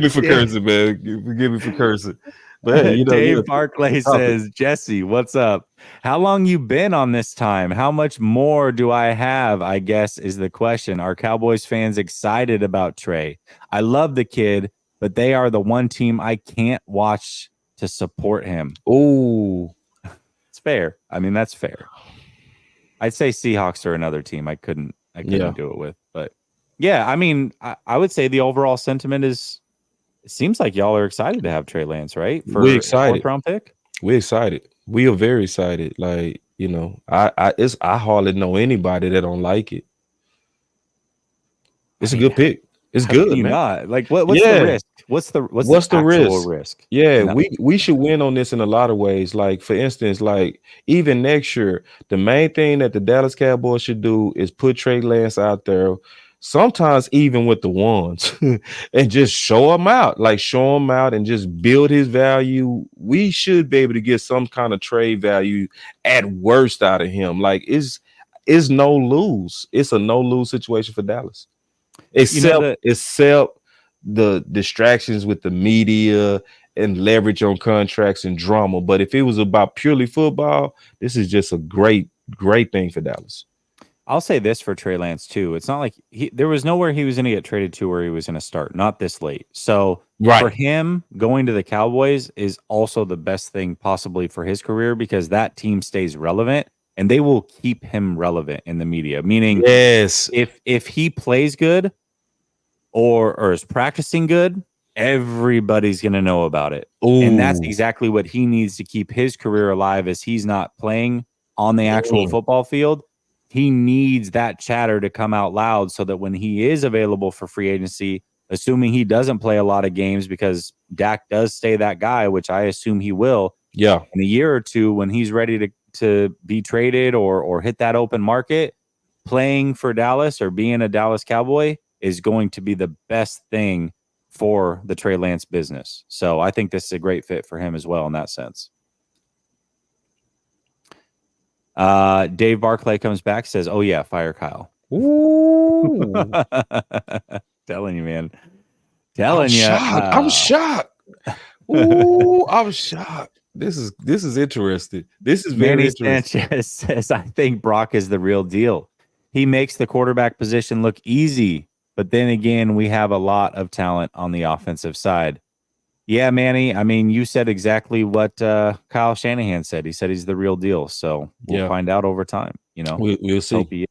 me for cursing, man. Forgive me for cursing. But hey, Dave Barclay says, Jesse, what's up? How long you been on this time? How much more do I have? I guess is the question. Are Cowboys fans excited about Trey? I love the kid, but they are the one team I can't watch to support him. Oh, it's fair. I mean, that's fair. I'd say Seahawks are another team I couldn't do it with. But yeah, I mean, I would say the overall sentiment is, it seems like y'all are excited to have Trey Lance, right? We're excited. 4th round pick. We're excited. We are very excited. Like, I hardly know anybody that don't like it. It's a good pick. It's good, man. Not? Like, what's the risk? What's the risk? Yeah, no. we should win on this in a lot of ways. Like, for instance, like even next year, the main thing that the Dallas Cowboys should do is put Trey Lance out there, sometimes even with the ones, and just show him out and just build his value. We should be able to get some kind of trade value at worst out of him. Like, it's no lose. It's a no lose situation for Dallas. Except the distractions with the media and leverage on contracts and drama. But if it was about purely football, this is just a great thing for Dallas. I'll say this for Trey Lance too. It's not like there was nowhere he was going to get traded to where he was going to start, not this late. So for him, going to the Cowboys is also the best thing possibly for his career, because that team stays relevant and they will keep him relevant in the media. Meaning, yes, if he plays good or is practicing good, everybody's going to know about it. Ooh. And that's exactly what he needs to keep his career alive, as he's not playing on the actual football field. He needs that chatter to come out loud so that when he is available for free agency, assuming he doesn't play a lot of games, because Dak does stay that guy, which I assume he will. Yeah. In a year or two, when he's ready to be traded or hit that open market, playing for Dallas or being a Dallas Cowboy is going to be the best thing for the Trey Lance business. So I think this is a great fit for him as well in that sense. Dave Barclay comes back, says, "Oh yeah, fire Kyle." Ooh. Telling you, man. Telling you. I'm shocked. Ooh, I'm shocked. this is interesting. This is very Manny interesting. Sanchez says, I think Brock is the real deal. He makes the quarterback position look easy, but then again, we have a lot of talent on the offensive side. Yeah, Manny. I mean, you said exactly what Kyle Shanahan said. He said he's the real deal. So we'll find out over time. We'll see. Hope he is.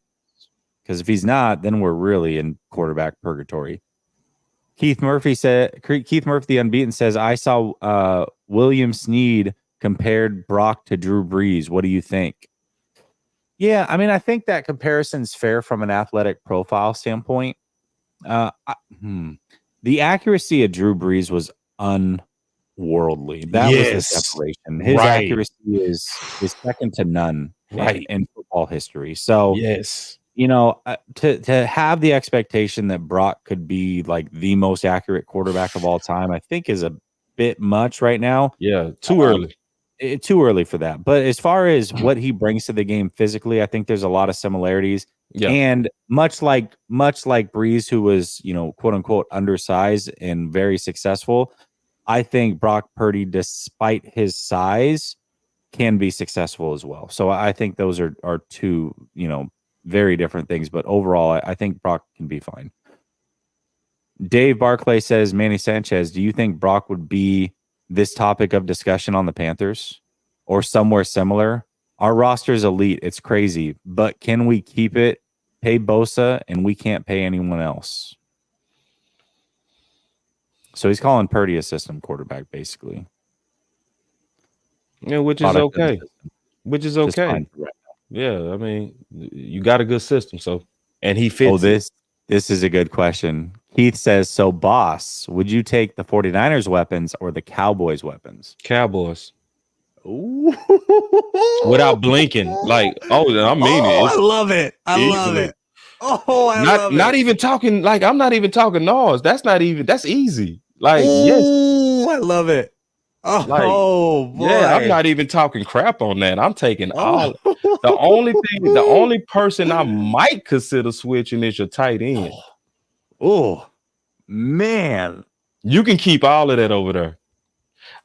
Because if he's not, then we're really in quarterback purgatory. Keith Murphy, the unbeaten, says, I saw William Snead compared Brock to Drew Brees. What do you think? Yeah, I mean, I think that comparison's fair from an athletic profile standpoint. The accuracy of Drew Brees was unworldly. That was the separation. His accuracy is second to none in football history. So, to have the expectation that Brock could be like the most accurate quarterback of all time, I think is a bit much right now. Yeah, too early. Too early for that. But as far as what he brings to the game physically, I think there's a lot of similarities. Yeah. And much like Breeze, who was, quote unquote, undersized and very successful, I think Brock Purdy, despite his size, can be successful as well. So I think those are two, very different things. But overall, I think Brock can be fine. Dave Barclay says, Manny Sanchez, do you think Brock would be this topic of discussion on the Panthers or somewhere similar? Our roster is elite. It's crazy. But can we keep it, pay Bosa, and we can't pay anyone else? So he's calling Purdy a system quarterback, basically. Yeah, which is okay. Which is okay. Right, yeah, I mean, you got a good system, so and he fits. Oh, this is a good question. Keith says, so boss, would you take the 49ers weapons or the Cowboys weapons? Cowboys. Ooh. Without blinking. Like, I mean it. I love it. I love it. Oh, I love it. Not even talking, like, I'm not even talking noise. That's easy. Like, yes. I love it. Oh, like, boy. Yeah, I'm not even talking crap on that. I'm taking all. The only person I might consider switching is your tight end. Oh, man. You can keep all of that over there.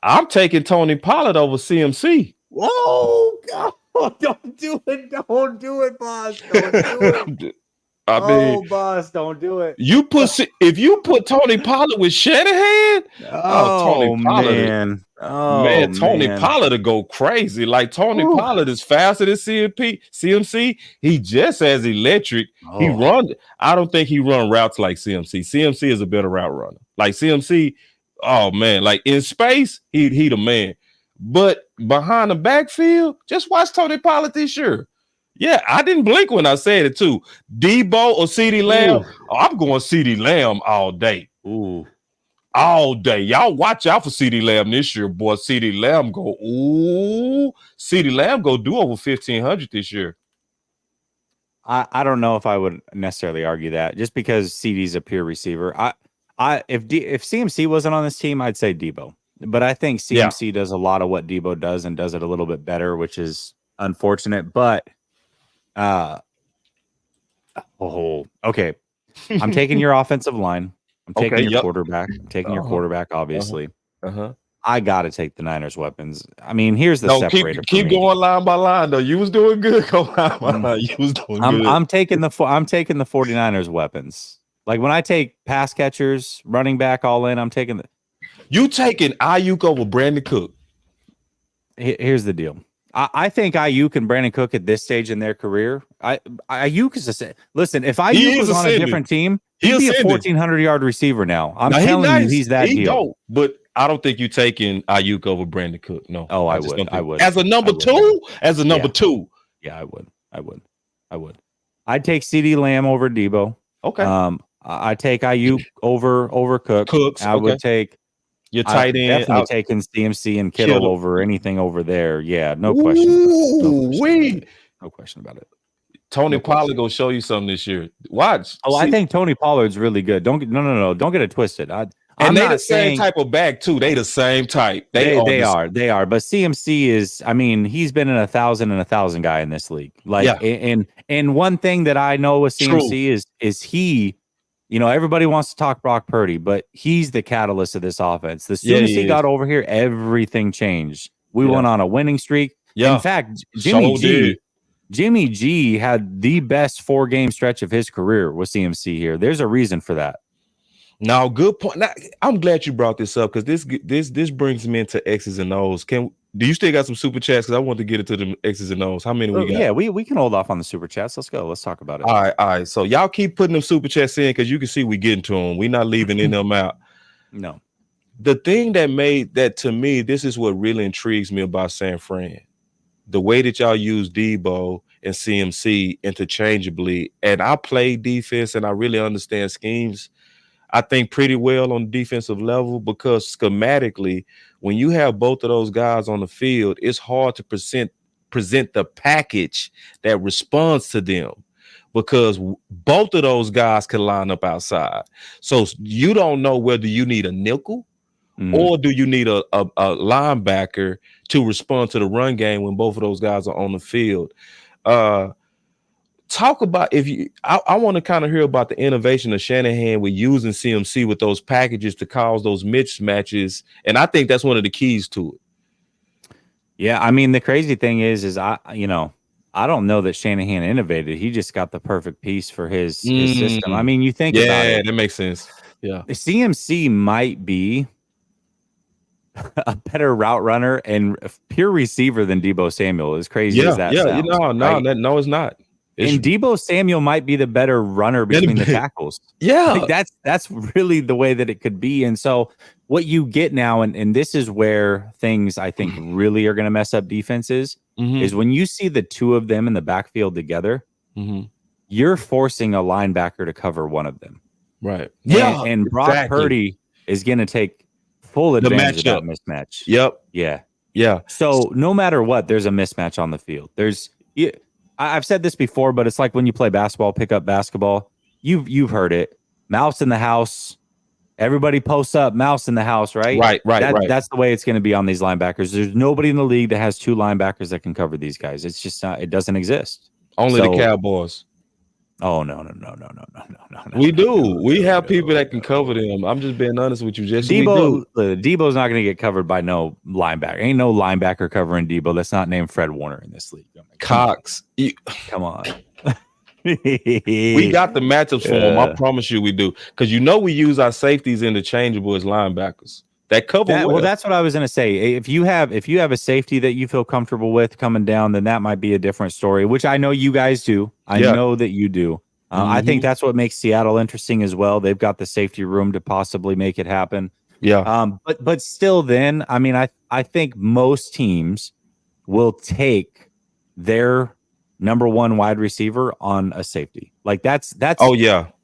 I'm taking Tony Pollard over CMC. Whoa, God. Don't do it. Don't do it, boss. Don't do it. Boss, don't do it. If you put Tony Pollard with Shanahan, Tony Pollard, Tony Pollard to go crazy. Like Tony Pollard is faster than CMC. He just as electric. He run. I don't think he run routes like CMC. CMC is a better route runner. Like CMC, oh man, like in space, he the man. But behind the backfield, just watch Tony Pollard this year. Yeah, I didn't blink when I said it too. Debo or CeeDee Lamb, I'm going CeeDee Lamb all day. Ooh. All day. Y'all watch out for CeeDee Lamb this year, boy. CeeDee Lamb go, CeeDee Lamb go do over 1,500 this year. I don't know if I would necessarily argue that just because CeeDee's a pure receiver. If CMC wasn't on this team, I'd say Debo. But I think CMC does a lot of what Debo does and does it a little bit better, which is unfortunate. But okay. I'm taking your offensive line. I'm taking your quarterback. I'm taking your quarterback, obviously. I got to take the Niners weapons. I mean, here's the separator. Keep going line by line, though. You was doing good. Go line by line. You was doing good. I'm taking the 49ers weapons. Like when I take pass catchers, running back, all in, I'm taking You taking Ayuk over Brandon Cook. Here's the deal. I think Ayuk and Brandon Cook at this stage in their career, Ayuk is listen. If Ayuk was on a different team, he'd be a 1,400-yard receiver now. I'm telling you, he's that deal. But I don't think you're taking Ayuk over Brandon Cook. No. Oh, I would. As a number two. Yeah, I would. I'd take CeeDee Lamb over Debo. Okay. I take Ayuk over Cook. I would take. Your tight end. Definitely taking CMC and Kittle over anything over there. Yeah, no question. No question about it. Tony Pollard gonna show you something this year. Watch. I think Tony Pollard's really good. Don't get it twisted. They the same type of back too. They the same type. They are. But CMC is. I mean, he's been in 1,000 guy in this league. Like, and one thing that I know with CMC is he. Everybody wants to talk Brock Purdy, but he's the catalyst of this offense. As soon as he got over here, everything changed. We went on a winning streak. Yeah. In fact, Jimmy G had the best 4-game stretch of his career with CMC here. There's a reason for that. Now, good point. Now, I'm glad you brought this up because this brings me into X's and O's. Do you still got some super chats? Because I want to get into the X's and O's. How many we got? Yeah, we can hold off on the super chats. Let's go. Let's talk about it. All right. So y'all keep putting them super chats in because you can see we getting to them. We're not leaving in them out. No. The thing that made that to me, this is what really intrigues me about San Fran. The way that y'all use Debo and CMC interchangeably. And I play defense and I really understand schemes, I think, pretty well on the defensive level, because schematically, when you have both of those guys on the field, it's hard to present the package that responds to them, because both of those guys can line up outside. So you don't know whether you need a nickel or do you need a linebacker to respond to the run game when both of those guys are on the field. Talk about I want to kind of hear about the innovation of Shanahan with using CMC with those packages to cause those mismatches. And I think that's one of the keys to it. Yeah, I mean, the crazy thing is I don't know that Shanahan innovated. He just got the perfect piece for his system. I mean, you think about it. Yeah, that makes sense. Yeah. The CMC might be a better route runner and pure receiver than Deebo Samuel, as crazy as that sounds. No, it's not. And Deebo Samuel might be the better runner between the tackles. Yeah. Like that's really the way that it could be. And so what you get now, and this is where things I think really are going to mess up defenses, is when you see the two of them in the backfield together, you're forcing a linebacker to cover one of them. Right. Yeah. And Brock Purdy is going to take full advantage of that mismatch. Yep. Yeah. Yeah. So no matter what, there's a mismatch on the field. I've said this before, but it's like when you play basketball, pick up basketball. You've heard it. Mouse in the house. Everybody posts up. Mouse in the house, right? Right. That's the way it's going to be on these linebackers. There's nobody in the league that has two linebackers that can cover these guys. It's just not. It doesn't exist. Only the Cowboys. Oh no. We do. We have people that can cover them. I'm just being honest with you, Jesse. Debo's not going to get covered by no linebacker. Ain't no linebacker covering Debo that's not named Fred Warner in this league. Cox. Come on. We got the matchups for them. I promise you we do. Because we use our safeties interchangeable as linebackers. That cover well, that's what I was going to say. If you have a safety that you feel comfortable with coming down, then that might be a different story, which I know you guys do. I know that you do. I think that's what makes Seattle interesting as well. They've got the safety room to possibly make it happen. Yeah. But still then, I mean, I think most teams will take their number one wide receiver on a safety. Like that's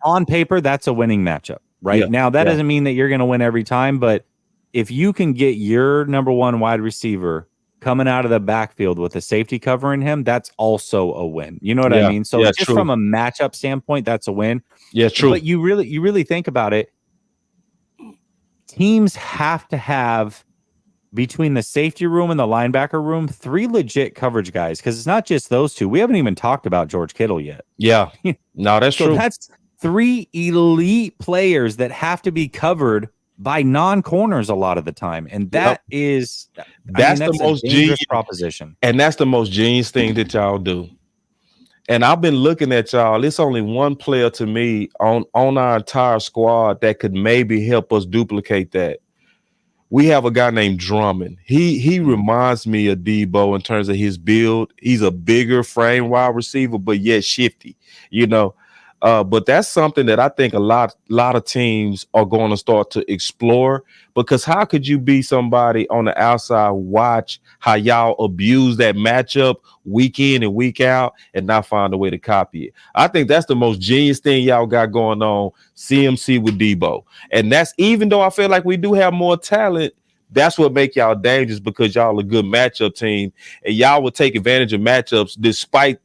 on paper, that's a winning matchup right now. That doesn't mean that you're going to win every time, but if you can get your number one wide receiver coming out of the backfield with a safety covering him, that's also a win. You know what I mean? So just from a matchup standpoint, that's a win. Yeah, true. But you really think about it, teams have to have between the safety room and the linebacker room 3 legit coverage guys, because it's not just those two. We haven't even talked about George Kittle yet. Yeah. No, that's true. That's 3 elite players that have to be covered by non-corners a lot of the time, and that's the most genius proposition, and that's the most genius thing that y'all do. And I've been looking at y'all. It's only one player to me on our entire squad that could maybe help us duplicate that. We have a guy named Drummond. He reminds me of Debo in terms of his build. He's a bigger frame wide receiver, but yet shifty, But that's something that I think a lot of teams are going to start to explore, because how could you be somebody on the outside, watch how y'all abuse that matchup week in and week out and not find a way to copy it? I think that's the most genius thing y'all got going on, CMC with Debo. And that's, even though I feel like we do have more talent, that's what make y'all dangerous, because y'all a good matchup team and y'all will take advantage of matchups despite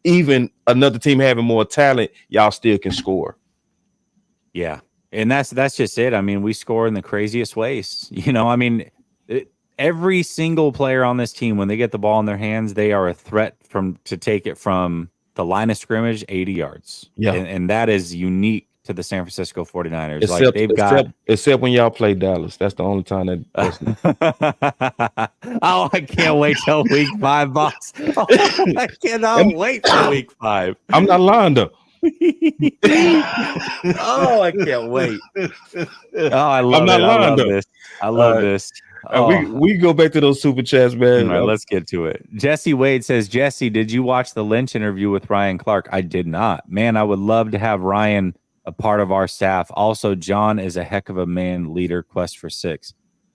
even another team having more talent. Y'all still can score. Yeah. And that's just it. I mean, we score in the craziest ways. Every single player on this team, when they get the ball in their hands, they are a threat to take it from the line of scrimmage 80 yards. Yeah. And that is unique to the San Francisco 49ers. Except when y'all play Dallas. That's the only time that's Oh, I can't wait till week 5, boss. Oh, I cannot wait for week 5. I'm not lying though. Oh, I can't wait. Oh, I love it. I love this. I love this. We go back to those super chats, man. All right, let's get to it. Jesse Wade says, Jesse, did you watch the Lynch interview with Ryan Clark? I did not. Man, I would love to have Ryan a part of our staff. Also, John is a heck of a man leader, quest for 6.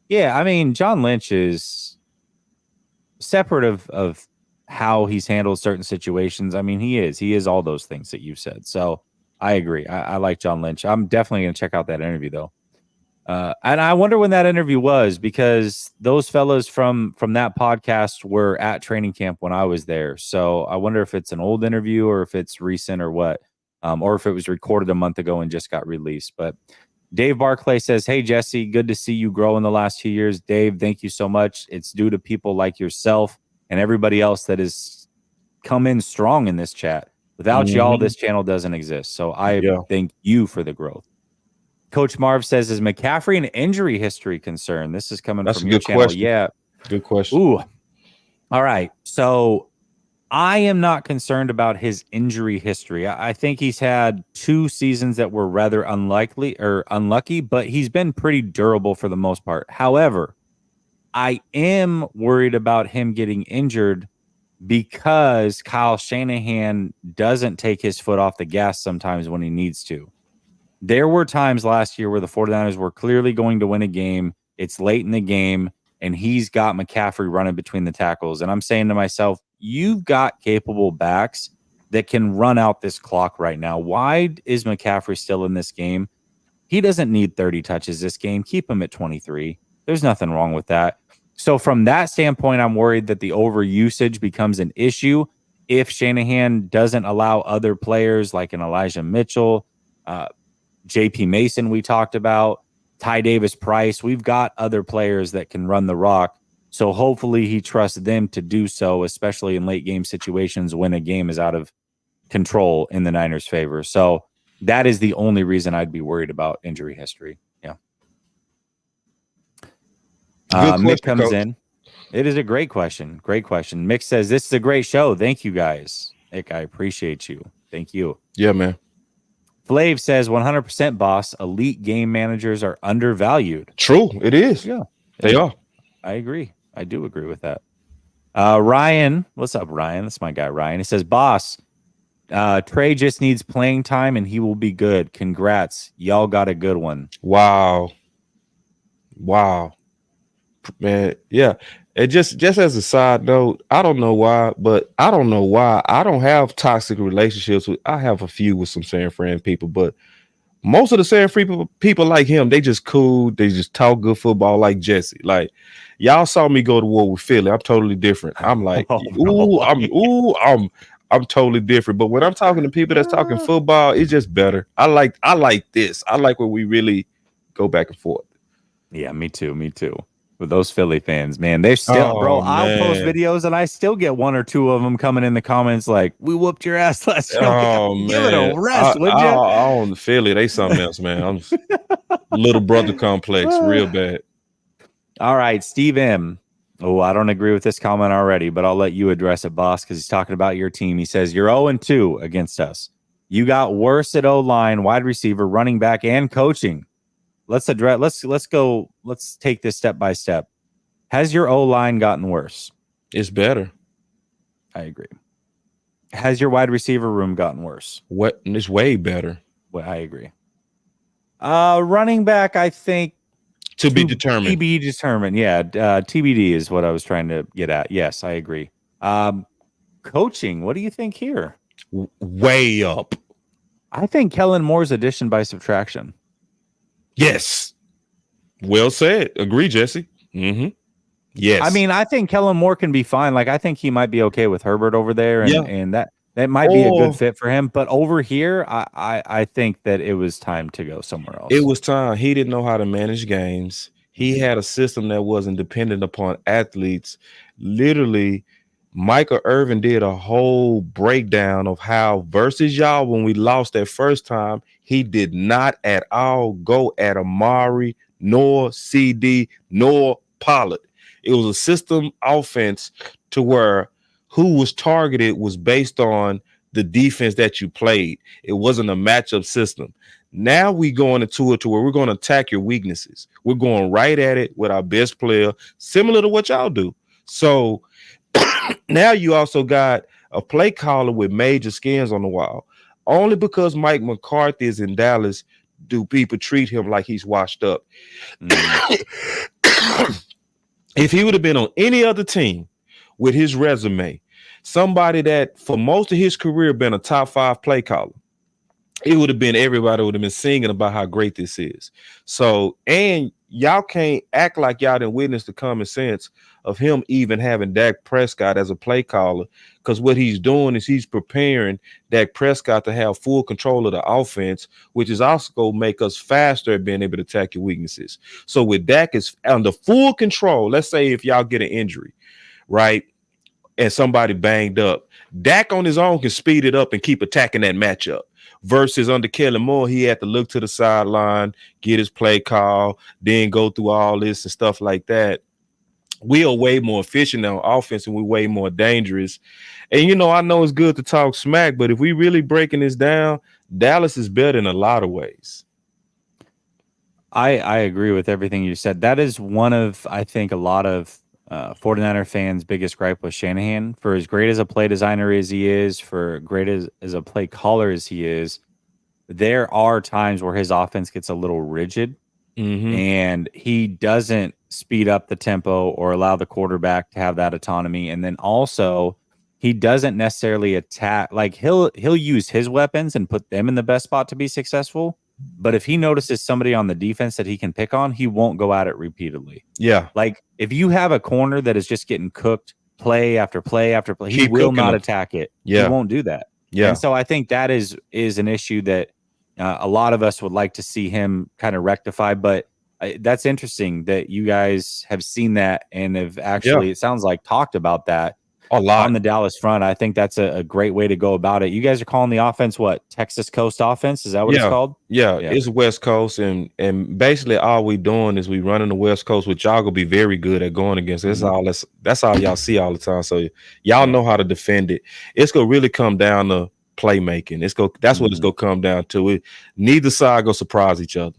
Yeah, I mean, John Lynch is separate of how he's handled certain situations. I mean, he is all those things that you said. So I agree. I like John Lynch. I'm definitely going to check out that interview though. And I wonder when that interview was, because those fellas from that podcast were at training camp when I was there. So I wonder if it's an old interview or if it's recent or what, or if it was recorded a month ago and just got released. But Dave Barclay says, hey, Jesse, good to see you grow in the last 2 years. Dave, thank you so much. It's due to people like yourself and everybody else that has come in strong in this chat. Without y'all, this channel doesn't exist. So I thank you for the growth. Coach Marv says, is McCaffrey an injury history concern? This is coming from your channel. Question. Yeah. Good question. Ooh. All right. So I am not concerned about his injury history. I think he's had 2 seasons that were rather unlucky, but he's been pretty durable for the most part. However, I am worried about him getting injured because Kyle Shanahan doesn't take his foot off the gas sometimes when he needs to. There were times last year where the 49ers were clearly going to win a game. It's late in the game, and he's got McCaffrey running between the tackles. And I'm saying to myself, you've got capable backs that can run out this clock right now. Why is McCaffrey still in this game? He doesn't need 30 touches this game. Keep him at 23. There's nothing wrong with that. So from that standpoint, I'm worried that the overusage becomes an issue if Shanahan doesn't allow other players like an Elijah Mitchell, JP Mason we talked about, Ty Davis Price. We've got other players that can run the rock. So hopefully he trusts them to do so, especially in late game situations when a game is out of control in the Niners' favor. So that is the only reason I'd be worried about injury history. Yeah. Mick comes Coach. In. It is a great question. Great question. Mick says, this is a great show. Thank you, guys. Mick, I appreciate you. Thank you. Yeah, man. Flav says, 100% boss. Elite game managers are undervalued. True. It is. Yeah. They are. I agree. I do agree with that. Ryan. What's up, Ryan? That's my guy, Ryan. He says, boss, Trey just needs playing time and he will be good. Congrats. Y'all got a good one. Wow. Man, yeah. And just as a side note, I don't know why I don't have toxic relationships with. I have a few with some San Fran people, but most of the San Fran people like him, they just cool. They just talk good football like Jesse. Like y'all saw me go to war with Philly. I'm totally different. I'm like, I'm totally different. But when I'm talking to people that's talking football, it's just better. I like this. I like when we really go back and forth. Yeah, me too. With those Philly fans, man, they're still, I'll post videos and I still get 1 or 2 of them coming in the comments like, we whooped your ass last year. Oh, give it a rest, would you? I own Philly. They something else, man. I'm little brother complex, real bad. All right, Steve M. Oh, I don't agree with this comment already, but I'll let you address it, boss, because he's talking about your team. He says, you're 0-2 against us. You got worse at O-line, wide receiver, running back, and coaching. Let's take this step by step. Has your O-line gotten worse? It's better. I agree. Has your wide receiver room gotten worse? It's way better. Well, I agree. Running back, I think to be determined. TBD determined. Yeah, TBD is what I was trying to get at. Yes, I agree. Coaching, what do you think here? Way up. I think Kellen Moore's addition by subtraction. Yes. Well said. Agree, Jesse. Mm-hmm. Yes. I mean, I think Kellen Moore can be fine. Like, I think he might be okay with Herbert over there, and that might be a good fit for him. But over here, I think that it was time to go somewhere else. It was time. He didn't know how to manage games. He had a system that wasn't dependent upon athletes literally Michael Irvin did a whole breakdown of how versus y'all when we lost that first time, he did not at all go at Amari, nor CD, nor Pollard. It was a system offense to where who was targeted was based on the defense that you played. It wasn't a matchup system. Now we going into it to where we're going to attack your weaknesses. We're going right at it with our best player, similar to what y'all do. So now you also got a play caller with major skins on the wall. Only because Mike McCarthy is in Dallas do people treat him like he's washed up. If he would have been on any other team with his resume, somebody that for most of his career been a top 5 play caller, it would have been everybody would have been singing about how great this is. So, and y'all can't act like y'all didn't witness the common sense of him even having Dak Prescott as a play caller, because what he's doing is he's preparing Dak Prescott to have full control of the offense, which is also going to make us faster at being able to attack your weaknesses. So with Dak is under full control, let's say if y'all get an injury, right, and somebody banged up, Dak on his own can speed it up and keep attacking that matchup. Versus under Kellen Moore, he had to look to the sideline, get his play call, then go through all this and stuff like that. We are way more efficient on offense and we're way more dangerous. And, you know, I know it's good to talk smack, but if we really breaking this down, Dallas is better in a lot of ways. I agree with everything you said. That is one of, I think, a lot of 49er fans' biggest gripe with Shanahan. For as great as a play designer as he is, for great as a play caller as he is, there are times where his offense gets a little rigid and he doesn't speed up the tempo or allow the quarterback to have that autonomy. And then also he doesn't necessarily attack. Like he'll use his weapons and put them in the best spot to be successful. But if he notices somebody on the defense that he can pick on, he won't go at it repeatedly. Yeah. Like if you have a corner that is just getting cooked play after play after play, he will not attack it. Yeah. He won't do that. Yeah. And so I think that is an issue that a lot of us would like to see him kind of rectify. But that's interesting that you guys have seen that and have actually, it sounds like, talked about that a lot on the Dallas front. I think that's a great way to go about it. You guys are calling the offense what? Texas Coast offense? Is that what it's called? Yeah, it's West Coast, and basically all we doing is we running the West Coast, which y'all gonna be very good at going against. That's all y'all see all the time. So y'all know how to defend it. It's gonna really come down to playmaking. That's what it's gonna come down to. Neither side gonna surprise each other.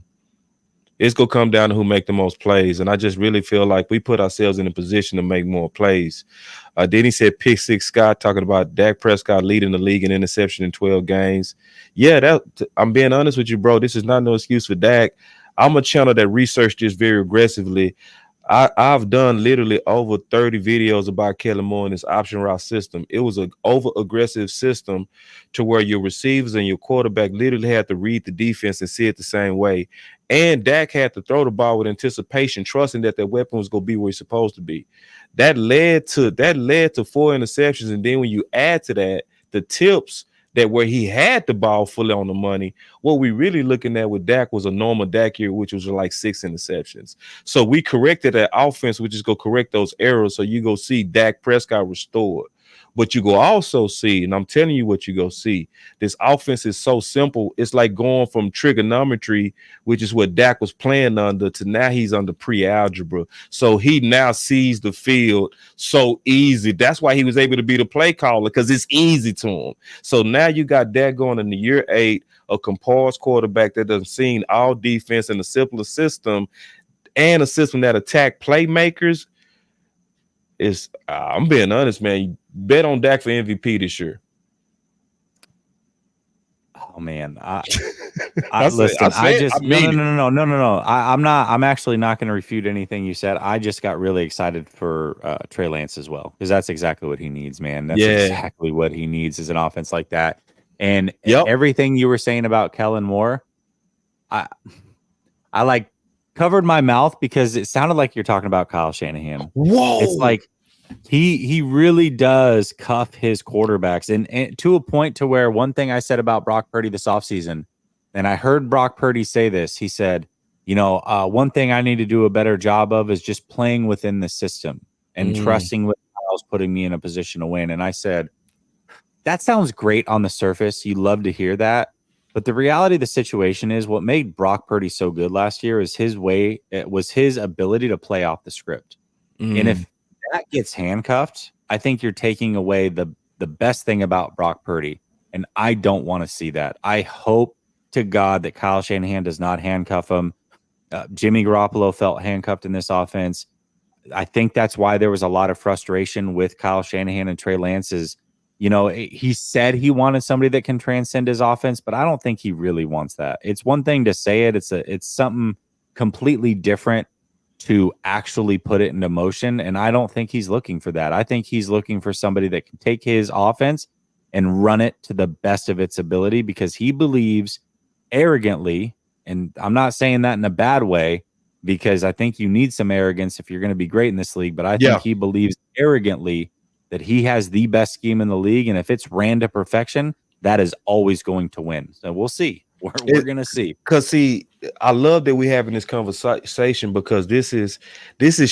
It's gonna come down to who make the most plays, and I just really feel like we put ourselves in a position to make more plays. Then he said pick six Scott, talking about Dak Prescott leading the league in interception in 12 games. Yeah, I'm being honest with you, bro. This is not no excuse for Dak. I'm a channel that researched this very aggressively. I've done literally over 30 videos about Kellen Moore and his option route system. It was an over-aggressive system to where your receivers and your quarterback literally had to read the defense and see it the same way. And Dak had to throw the ball with anticipation, trusting that their weapon was going to be where he's supposed to be. That led to 4 interceptions. And then when you add to that the tips that where he had the ball fully on the money, what we really looking at with Dak was a normal Dak year, which was like 6 interceptions. So we corrected that offense, which is going to correct those errors. So you go see Dak Prescott restored. But you go also see, and I'm telling you what you go see, this offense is so simple. It's like going from trigonometry, which is what Dak was playing under, to now he's under pre-algebra. So he now sees the field so easy. That's why he was able to be the play caller, because it's easy to him. So now you got Dak going into year 8, a composed quarterback that doesn't see all defense in a simpler system and a system that attack playmakers. I'm being honest, man. Bet on Dak for MVP this year. Oh man, No. I'm actually not going to refute anything you said. I just got really excited for Trey Lance as well, because that's exactly what he needs, man. That's exactly what he needs, is an offense like that. And everything you were saying about Kellen Moore, I like covered my mouth because it sounded like you're talking about Kyle Shanahan. Whoa. It's like he really does cuff his quarterbacks, and to a point to where one thing I said about Brock Purdy this offseason, and I heard Brock Purdy say this, he said, one thing I need to do a better job of is just playing within the system and trusting what Kyle Kyle's putting me in a position to win. And I said, that sounds great on the surface. You love to hear that. But the reality of the situation is what made Brock Purdy so good last year is it was his ability to play off the script. And if that gets handcuffed, I think you're taking away the best thing about Brock Purdy. And I don't want to see that. I hope to God that Kyle Shanahan does not handcuff him. Jimmy Garoppolo felt handcuffed in this offense. I think that's why there was a lot of frustration with Kyle Shanahan and Trey Lance is, he said he wanted somebody that can transcend his offense, but I don't think he really wants that. It's one thing to say it. It's something completely different to actually put it into motion. And I don't think he's looking for that. I think he's looking for somebody that can take his offense and run it to the best of its ability because he believes arrogantly, and I'm not saying that in a bad way because I think you need some arrogance if you're going to be great in this league, but I think he believes arrogantly that he has the best scheme in the league, and if it's ran to perfection, that is always going to win. So we'll see. We're going to see. Because I love that we're having this conversation because this is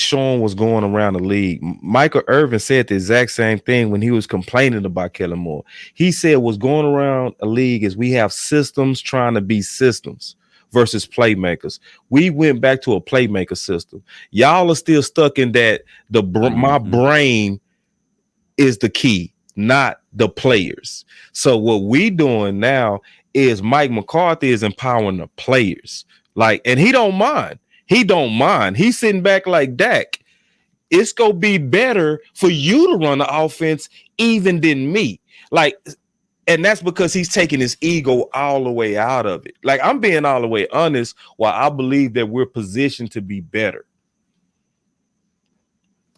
showing what's going around the league. Michael Irvin said the exact same thing when he was complaining about Kellen Moore. He said what's going around the league is we have systems trying to be systems versus playmakers. We went back to a playmaker system. Y'all are still stuck in that my brain is the key, not the players. So what we doing now is Mike McCarthy is empowering the players. And he don't mind. He's sitting back like Dak. It's going to be better for you to run the offense even than me. And that's because he's taking his ego all the way out of it. I'm being all the way honest while I believe that we're positioned to be better.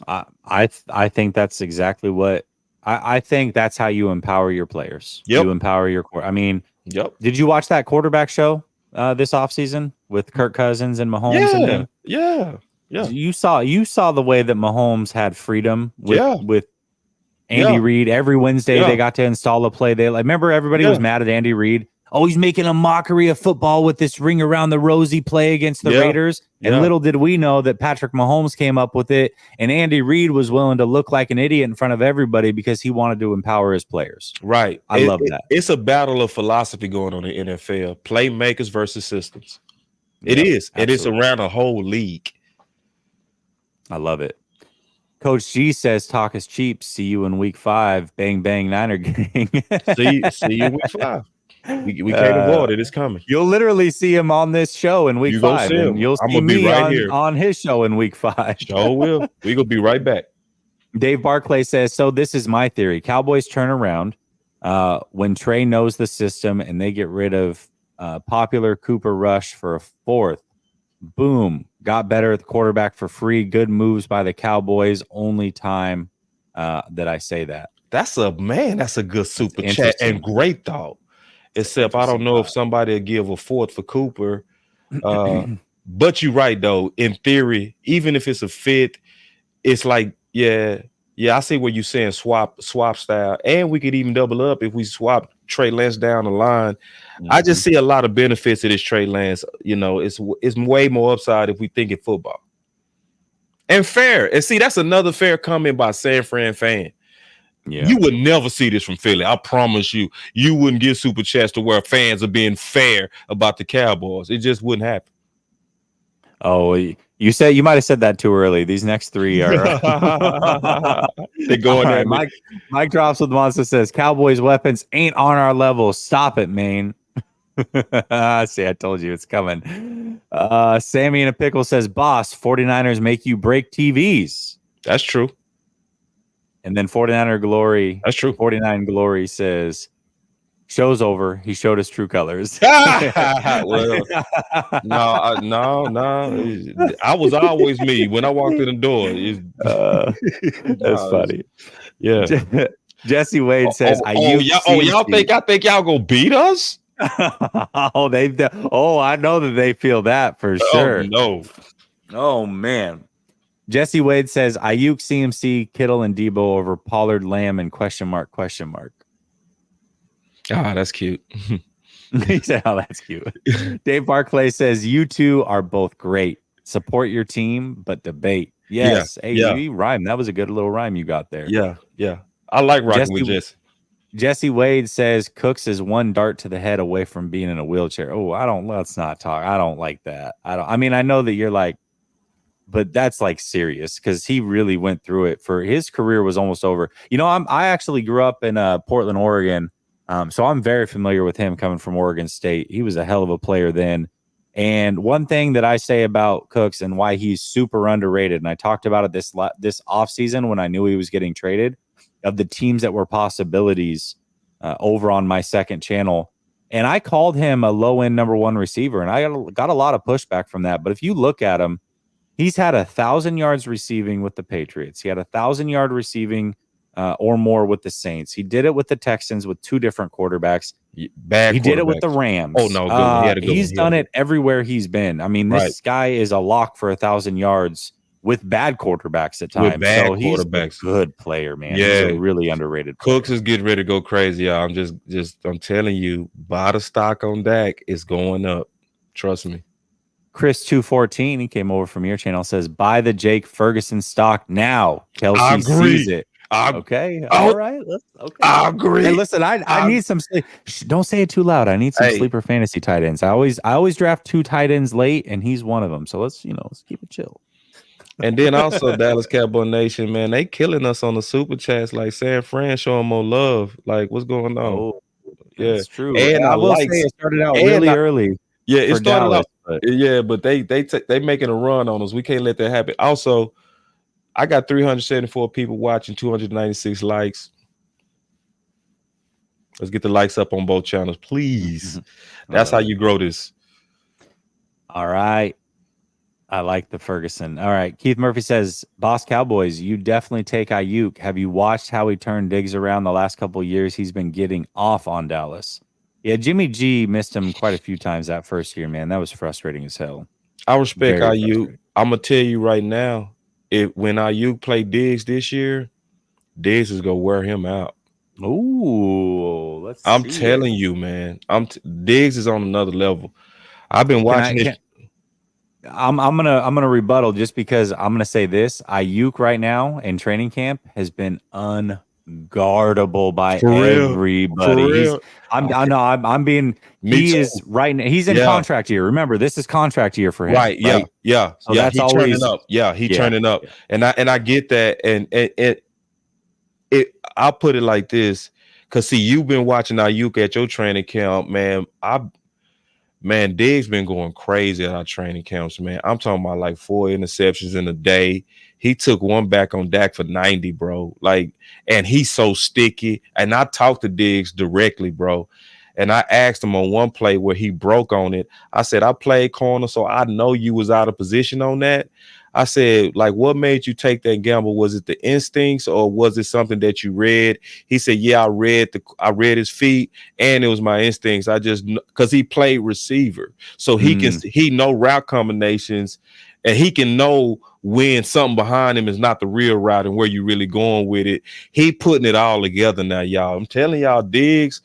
I think that's exactly what I think that's how you empower your players. You empower your core. I mean, did you watch that quarterback show this offseason with Kirk Cousins and Mahomes and them? Yeah. You saw the way that Mahomes had freedom with Andy Reid. Every Wednesday they got to install a play. Remember everybody was mad at Andy Reid. Oh, he's making a mockery of football with this ring around the rosy play against the Raiders. And little did we know that Patrick Mahomes came up with it, and Andy Reid was willing to look like an idiot in front of everybody because he wanted to empower his players. Right. I love that. It's a battle of philosophy going on in the NFL. Playmakers versus systems. It is. Absolutely. It is around a whole league. I love it. Coach G says, talk is cheap. See you in week 5. Bang, bang, Niner gang. see you in week 5. We can't avoid it. It's coming. You'll literally see him on this show in week 5. And you'll see me on his show in week 5. Sure will. We're going to be right back. Dave Barclay says, so this is my theory. Cowboys turn around when Trey knows the system and they get rid of popular Cooper Rush for a 4th. Boom. Got better at the quarterback for free. Good moves by the Cowboys. Only time that I say that. That's a good super chat and great thought. Except I don't know if somebody will give a 4th for Cooper. But you're right, though. In theory, even if it's a fit, it's I see what you're saying, swap style. And we could even double up if we swap Trey Lance down the line. Mm-hmm. I just see a lot of benefits of this Trey Lance. It's way more upside if we think in football. And fair. And see, that's another fair comment by San Fran fan. Yeah. You would never see this from Philly. I promise you. You wouldn't get super chats to where fans are being fair about the Cowboys. It just wouldn't happen. Oh, you might have said that too early. These next 3 are they're going there. Right, Mike drops with Monster says Cowboys weapons ain't on our level. Stop it, man. See, I told you it's coming. Sammy in a pickle says, boss, 49ers make you break TVs. That's true. And then 49er Glory. That's true. 49 Glory says, show's over. He showed us true colors. Well, no. I was always me when I walked in the door. That's funny. Yeah. Jesse Wade says, y'all think y'all gonna beat us? I know that they feel that for sure. No. Oh man. Jesse Wade says Ayuk, CMC, Kittle, and Debo over Pollard, Lamb, and question mark. Ah, that's cute. He said, "Oh, that's cute." Dave Barclay says, "You two are both great. Support your team, but debate." Yes. Hey, yeah, you rhyme. That was a good little rhyme you got there. yeah. I like rocking with Jesse. Jesse Wade says Cooks is one dart to the head away from being in a wheelchair. Oh, let's not talk. I don't like that. I mean, I know that you're like, but that's like serious because he really went through it. For his career was almost over. You know, I actually grew up in Portland, Oregon. So I'm very familiar with him coming from Oregon State. He was a hell of a player then. And one thing that I say about Cooks and why he's super underrated, and I talked about it this offseason when I knew he was getting traded, of the teams that were possibilities over on my second channel. And I called him a low-end number one receiver, and I got a lot of pushback from that. But if you look at him, he's had 1,000 yards receiving with the Patriots. He had 1,000-yard receiving or more with the Saints. He did it with the Texans with two different quarterbacks. He did it with the Rams. Oh, no, good. He's done it everywhere he's been. I mean, this guy is a lock for 1,000 yards with bad quarterbacks at times. So he's a good player, man. Yeah. He's a really underrated player. Cooks is getting ready to go crazy, y'all. I'm telling you, buy the stock on Dak. It's going up. Trust me. Chris 214, he came over from your channel, says buy the Jake Ferguson stock now. Kelsey sees it. Okay. All right. Okay. I agree. Hey, listen, I need some sleep. Don't say it too loud. I need some sleeper fantasy tight ends. I always draft 2 tight ends late, and he's one of them. So let's keep it chill. And then also Dallas Cowboy Nation, man, they killing us on the super chats. Like San Fran showing more love. Like, what's going on? Oh, yeah, it's true. And I will say it started out really early. Yeah, it started out. But they making a run on us. We can't let that happen. Also, I got 374 people watching, 296 likes. Let's get the likes up on both channels, please. That's how you grow this. All right. I like the Ferguson. All right. Keith Murphy says, Boss Cowboys, you definitely take Ayuk. Have you watched how he turned Diggs around the last couple of years? He's been getting off on Dallas. Yeah, Jimmy G missed him quite a few times that first year, man. That was frustrating as hell. I respect Ayuk. I'm going to tell you right now, when Ayuk played Diggs this year, Diggs is going to wear him out. Ooh, I'm telling you, man. Diggs is on another level. I've been watching it. I'm gonna rebuttal just because I'm gonna say this. Ayuk right now in training camp has been unguardable by everybody. I'm being. He is right now. He's in contract year. Remember, this is contract year for him. Right? Yeah. So that's always turning up. Yeah, turning up, and I get that, and I'll put it like this, because see, you've been watching Ayuk at your training camp, man. Man, Diggs been going crazy at our training camps, man. I'm talking about like 4 interceptions in a day. He took one back on Dak for 90, bro. Like, and he's so sticky. And I talked to Diggs directly, bro. And I asked him on one play where he broke on it. I said, I played corner, so I know you was out of position on that. I said, like, what made you take that gamble? Was it the instincts or was it something that you read? He said, yeah, I read his feet and it was my instincts. Because he played receiver. So he know route combinations and he can know when something behind him is not the real route and where you really going with it. He putting it all together now, y'all. I'm telling y'all, Diggs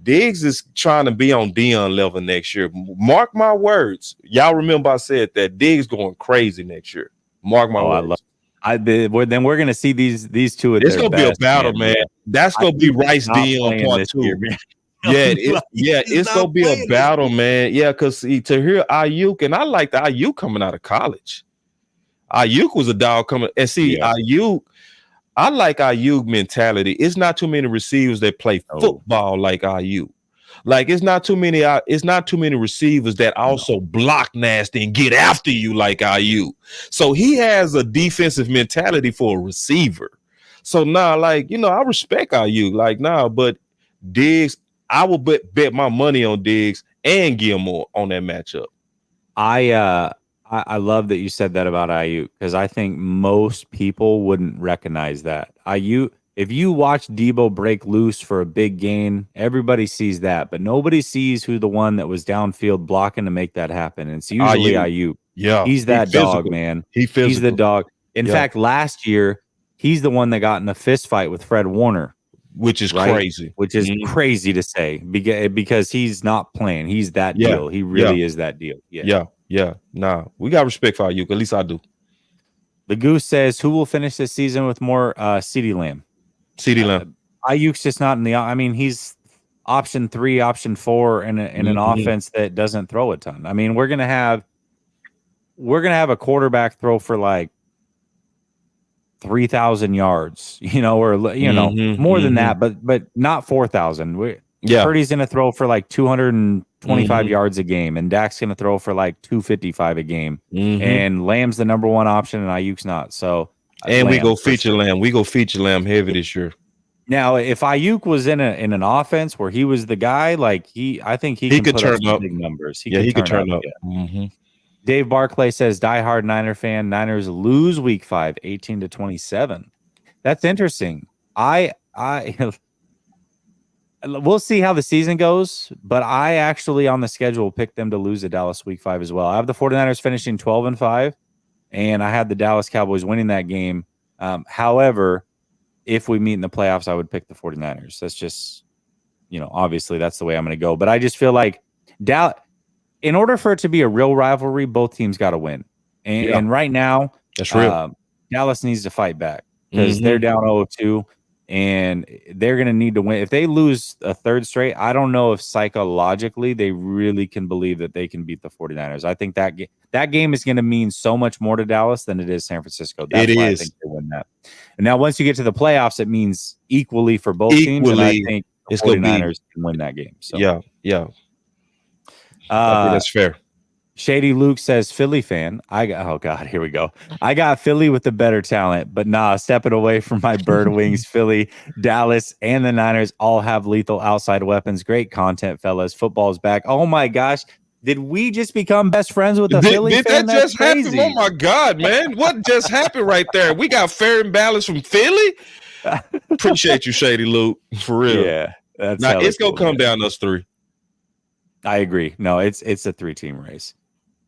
is trying to be on Dion level next year. Mark my words. Y'all remember I said that Diggs going crazy next year. Mark my words. Then we're gonna see these two. It's gonna be a battle, man. That's gonna be Rice Dion part 2. It's gonna be a battle, man. Yeah, because to hear Ayuk, and I like the Ayuk coming out of college. Ayuk was a dog coming, and see Ayuk. I like Ayuk mentality. It's not too many receivers that play football like Ayuk. Like it's not too many receivers that also block nasty and get after you like Ayuk. So he has a defensive mentality for a receiver. So now, I respect Ayuk. But Diggs, I will bet my money on Diggs and Gilmore on that matchup. I love that you said that about Ayuk because I think most people wouldn't recognize that. Ayuk, if you watch Debo break loose for a big gain, everybody sees that, but nobody sees who the one that was downfield blocking to make that happen. And it's usually Ayuk. Yeah, he's that dog, man. He's the dog. In fact, last year, he's the one that got in a fist fight with Fred Warner. Which is crazy. Which is crazy to say because he's not playing. He's that deal. He really is that deal. Yeah. Nah, we got respect for Ayuk. At least I do. The Goose says, who will finish this season with more CeeDee Lamb? CeeDee Lamb. Ayuk's just not in the. I mean, he's option 3, option 4 in an offense that doesn't throw a ton. I mean, we're gonna have a quarterback throw for like 3,000 yards, or more than that, but not 4,000. Yeah, Purdy's gonna throw for like 225 yards a game, and Dak's gonna throw for like 255 a game, and Lamb's the number 1 option, and Ayuk's not. So, and we go feature Lamb. We go feature Lamb heavy this year. Now, if Ayuk was in an offense where he was the guy, like I think he could turn up big numbers. He could turn up. Yeah. Dave Barclay says, diehard Niner fan, Niners lose week 5, 18-27. That's interesting. We'll see how the season goes, but I actually on the schedule picked them to lose at Dallas week 5 as well. I have the 49ers finishing 12-5, and I had the Dallas Cowboys winning that game. However, if we meet in the playoffs, I would pick the 49ers. That's just, obviously that's the way I'm going to go. But I just feel like in order for it to be a real rivalry, both teams got to win. And right now, that's real. Dallas needs to fight back because they're down 0-2, and they're going to need to win. If they lose a third straight, I don't know if psychologically they really can believe that they can beat the 49ers. I think that game is going to mean so much more to Dallas than it is San Francisco. That's why I think they win that. And now once you get to the playoffs, it means equally for both teams, and I think the 49ers can win that game. So yeah. I think that's fair. Shady Luke says, Philly fan. Oh God, here we go. I got Philly with the better talent, but stepping away from my bird wings. Philly, Dallas, and the Niners all have lethal outside weapons. Great content, fellas. Football's back. Oh my gosh. Did we just become best friends with the Philly fan? Did that just happen? Oh my God, man. What just happened right there? We got fair and balanced from Philly. Appreciate you, Shady Luke. For real. Yeah. Now it's going to come down us 3. I agree. No, it's a 3-team race.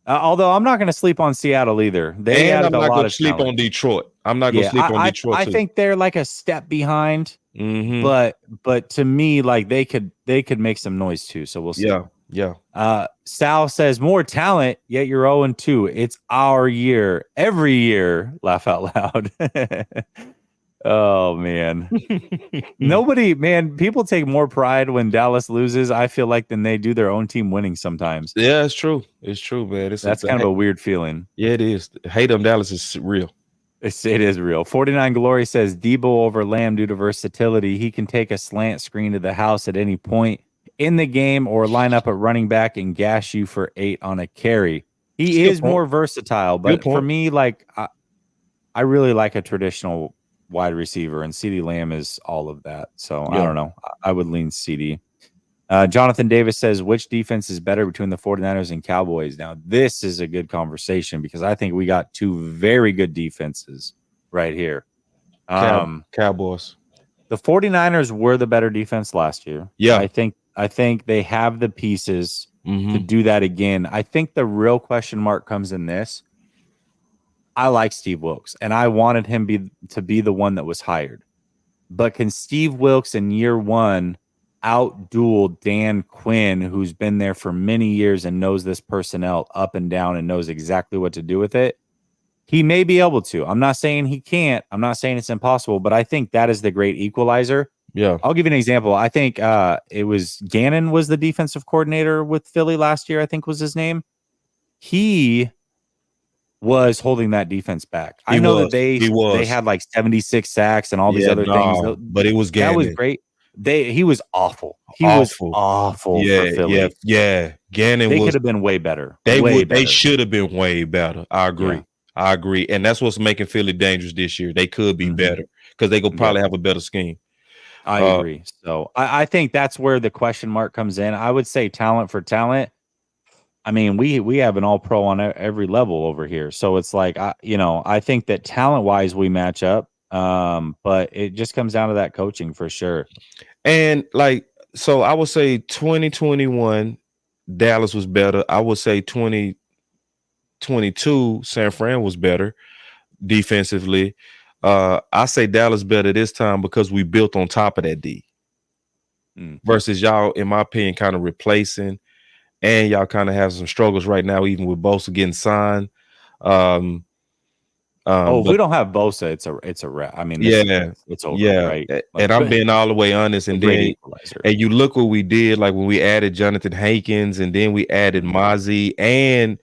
Although I'm not going to sleep on Seattle either. I'm not going to sleep on Detroit. I'm not going to sleep on Detroit. I think they're like a step behind, but to me, like they could make some noise too. So we'll see. Yeah. Sal says more talent, yet you're 0-2. It's our year. Every year. Laugh out loud. Oh man. People take more pride when Dallas loses, I feel like, than they do their own team winning sometimes. Yeah, it's true. It's true, man. That's kind of a weird feeling. Yeah, it is. Hate on Dallas is real. It is real. 49 Glory says Debo over Lamb due to versatility. He can take a slant screen to the house at any point in the game or line up at running back and gash you for 8 on a carry. He is more versatile, but for me, like I really like a traditional wide receiver, and CeeDee Lamb is all of that. So I don't know. I would lean CeeDee. Jonathan Davis says, which defense is better between the 49ers and Cowboys? Now, this is a good conversation because I think we got 2 very good defenses right here. Cowboys. The 49ers were the better defense last year. Yeah. I think they have the pieces to do that again. I think the real question mark comes in this. I like Steve Wilks, and I wanted him to be the one that was hired. But can Steve Wilks in year 1 out-duel Dan Quinn, who's been there for many years and knows this personnel up and down and knows exactly what to do with it? He may be able to. I'm not saying he can't. I'm not saying it's impossible, but I think that is the great equalizer. Yeah. I'll give you an example. I think it was Gannon was the defensive coordinator with Philly last year, I think was his name. He was holding that defense back. I know that they had like 76 sacks and all these other things. But it was Gannon. That was great. He was awful. He was awful for Philly. Yeah. Gannon could have been way better. They should have been way better. I agree. Yeah. I agree. And that's what's making Philly dangerous this year. They could be better because they could probably have a better scheme. I agree. So I think that's where the question mark comes in. I would say talent for talent. I mean, we have an all-pro on every level over here. So it's like, I think that talent-wise we match up, but it just comes down to that coaching for sure. And, so I would say 2021, Dallas was better. I would say 2022, San Fran was better defensively. I say Dallas better this time because we built on top of that D. Versus y'all, in my opinion, kind of replacing. And y'all kind of have some struggles right now, even with Bosa getting signed. If we don't have Bosa, it's a wrap. I mean, it's over, right? Like, and I'm being all the way honest. And then, and you look what we did, like when we added Jonathan Hankins, and then we added Mozzie, and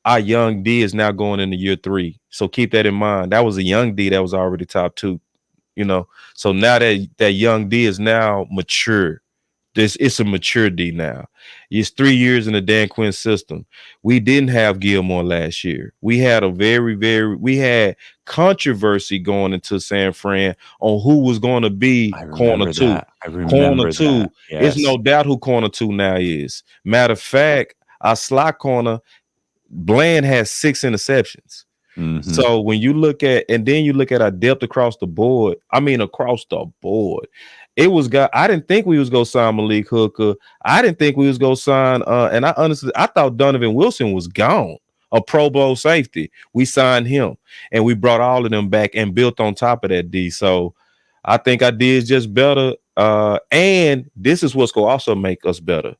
our young D is now going into year 3. So keep that in mind. That was a young D that was already top 2, So now that young D is now mature. It's a mature D now. It's 3 years in the Dan Quinn system. We didn't have Gilmore last year. We had we had controversy going into San Fran on who was going to be corner 2. Corner 2. Yes. It's no doubt who corner 2 now is. Matter of fact, our slot corner, Bland has 6 interceptions. Mm-hmm. So when you look at, and then you look at our depth across the board, it was I didn't think we was gonna sign Malik Hooker. I didn't think we was gonna sign and I thought Donovan Wilson was gone, a Pro Bowl safety. We signed him and we brought all of them back and built on top of that D. So I think our D is just better. And this is what's gonna also make us better.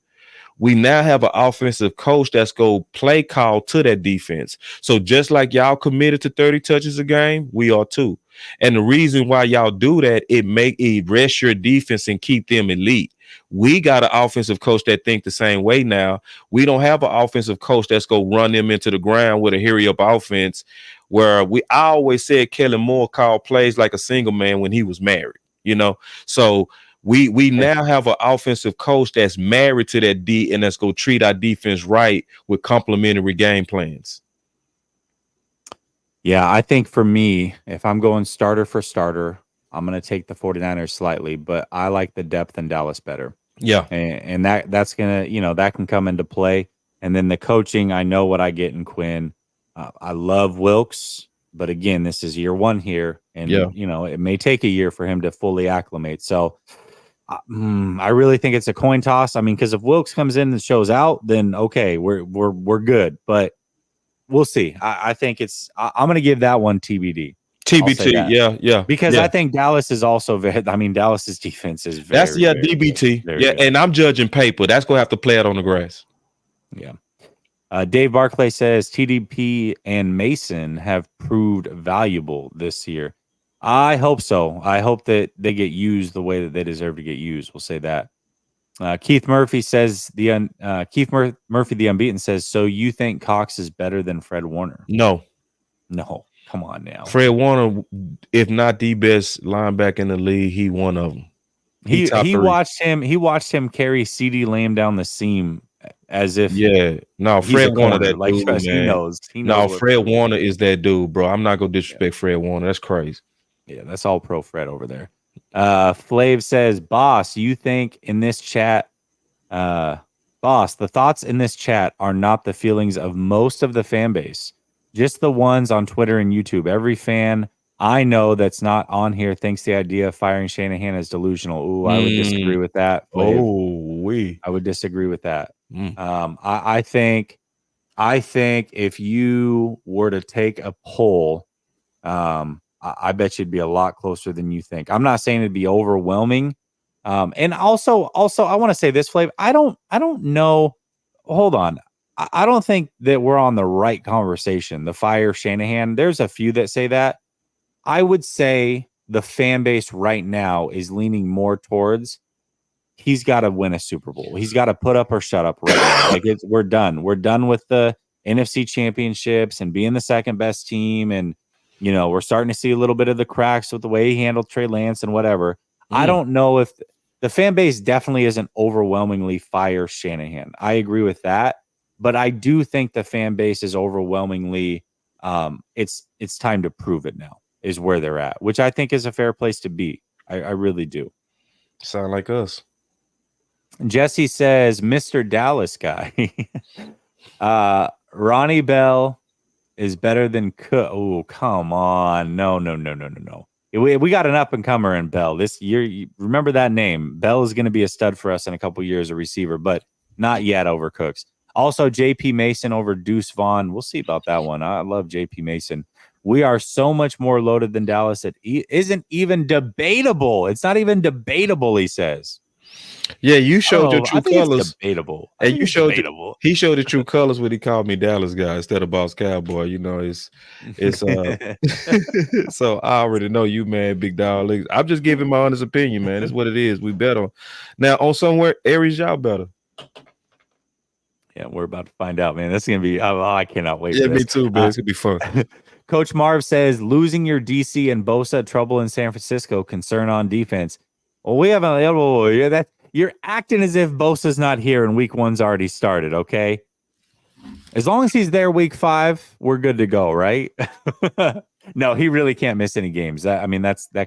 We now have an offensive coach that's go play call to that defense. So just like y'all committed to 30 touches a game, we are too. And the reason why y'all do that, it rest your defense and keep them elite. We got an offensive coach that think the same way now. We don't have an offensive coach that's go run them into the ground with a hurry up offense where I always said Kellen Moore called plays like a single man when he was married, So we now have an offensive coach that's married to that D and that's going to treat our defense right with complementary game plans. Yeah, I think for me, if I'm going starter for starter, I'm going to take the 49ers slightly, but I like the depth in Dallas better. Yeah. And that's going to, that can come into play. And then the coaching, I know what I get in Quinn. I love Wilkes, but again, this is year 1 here. And, it may take a year for him to fully acclimate. So I really think it's a coin toss. I mean, because if Wilkes comes in and shows out, then okay, we're good. But we'll see. I think I'm going to give that one TBD. TBT, yeah. Because I think Dallas is also Dallas's defense is very. That's DBT. Very good. And I'm judging paper. That's going to have to play out on the grass. Yeah. Dave Barclay says TDP and Mason have proved valuable this year. I hope so. I hope that they get used the way that they deserve to get used. We'll say that. Keith Murphy says Murphy the Unbeaten says, so you think Cox is better than Fred Warner? No. Come on now. Fred Warner, if not the best linebacker in the league, he one of them. He watched him carry CD Lamb down the seam as if Fred Warner that like dude, man. He knows Fred Warner is that dude, bro. I'm not gonna disrespect Fred Warner. That's crazy. Yeah, that's all pro Fred over there. Flav says, Boss, you think in this chat, Boss, the thoughts in this chat are not the feelings of most of the fan base, just the ones on Twitter and YouTube. Every fan I know that's not on here thinks the idea of firing Shanahan is delusional. Ooh, I would disagree with that. I would disagree with that. I think if you were to take a poll, I bet you'd be a lot closer than you think. I'm not saying it'd be overwhelming. And also I want to say this, Flav. I don't know. Hold on. I don't think that we're on the right conversation. The fire Shanahan. There's a few that say that. I would say the fan base right now is leaning more towards he's got to win a Super Bowl. He's got to put up or shut up right now. Like we're done. We're done with the NFC championships and being the second best team. And we're starting to see a little bit of the cracks with the way he handled Trey Lance and whatever. I don't know if the fan base definitely isn't overwhelmingly fire Shanahan. I agree with that. But I do think the fan base is overwhelmingly it's time to prove it now is where they're at, which I think is a fair place to be. I really do. Sound like us. Jesse says, Mr. Dallas guy. Ronnie Bell is better than Cook. Oh, come on. No. We got an up-and-comer in Bell. This year, remember that name. Bell is going to be a stud for us in a couple years, a receiver, but not yet over Cooks. Also, J.P. Mason over Deuce Vaughn. We'll see about that one. I love J.P. Mason. We are so much more loaded than Dallas. It isn't even debatable. It's not even debatable, he says. Yeah, you showed your I true think it's colors. debatable. And you showed he showed the true colors when he called me Dallas guy instead of Boss Cowboy. You know, it's so I already know you, man, big dog. I'm just giving my honest opinion, man. It's what it is. We bet on now on somewhere areas y'all better. Yeah, we're about to find out, man. This is gonna be. I cannot wait Yeah, for this. me too, man. It's gonna be fun. Coach Marv says losing your DC and Bosa, trouble in San Francisco, concern on defense. Well, we haven't. Yeah, that you're acting as if Bosa's not here and week one's already started. Okay, as long as he's there week 5, we're good to go, right? No, he really can't miss any games. That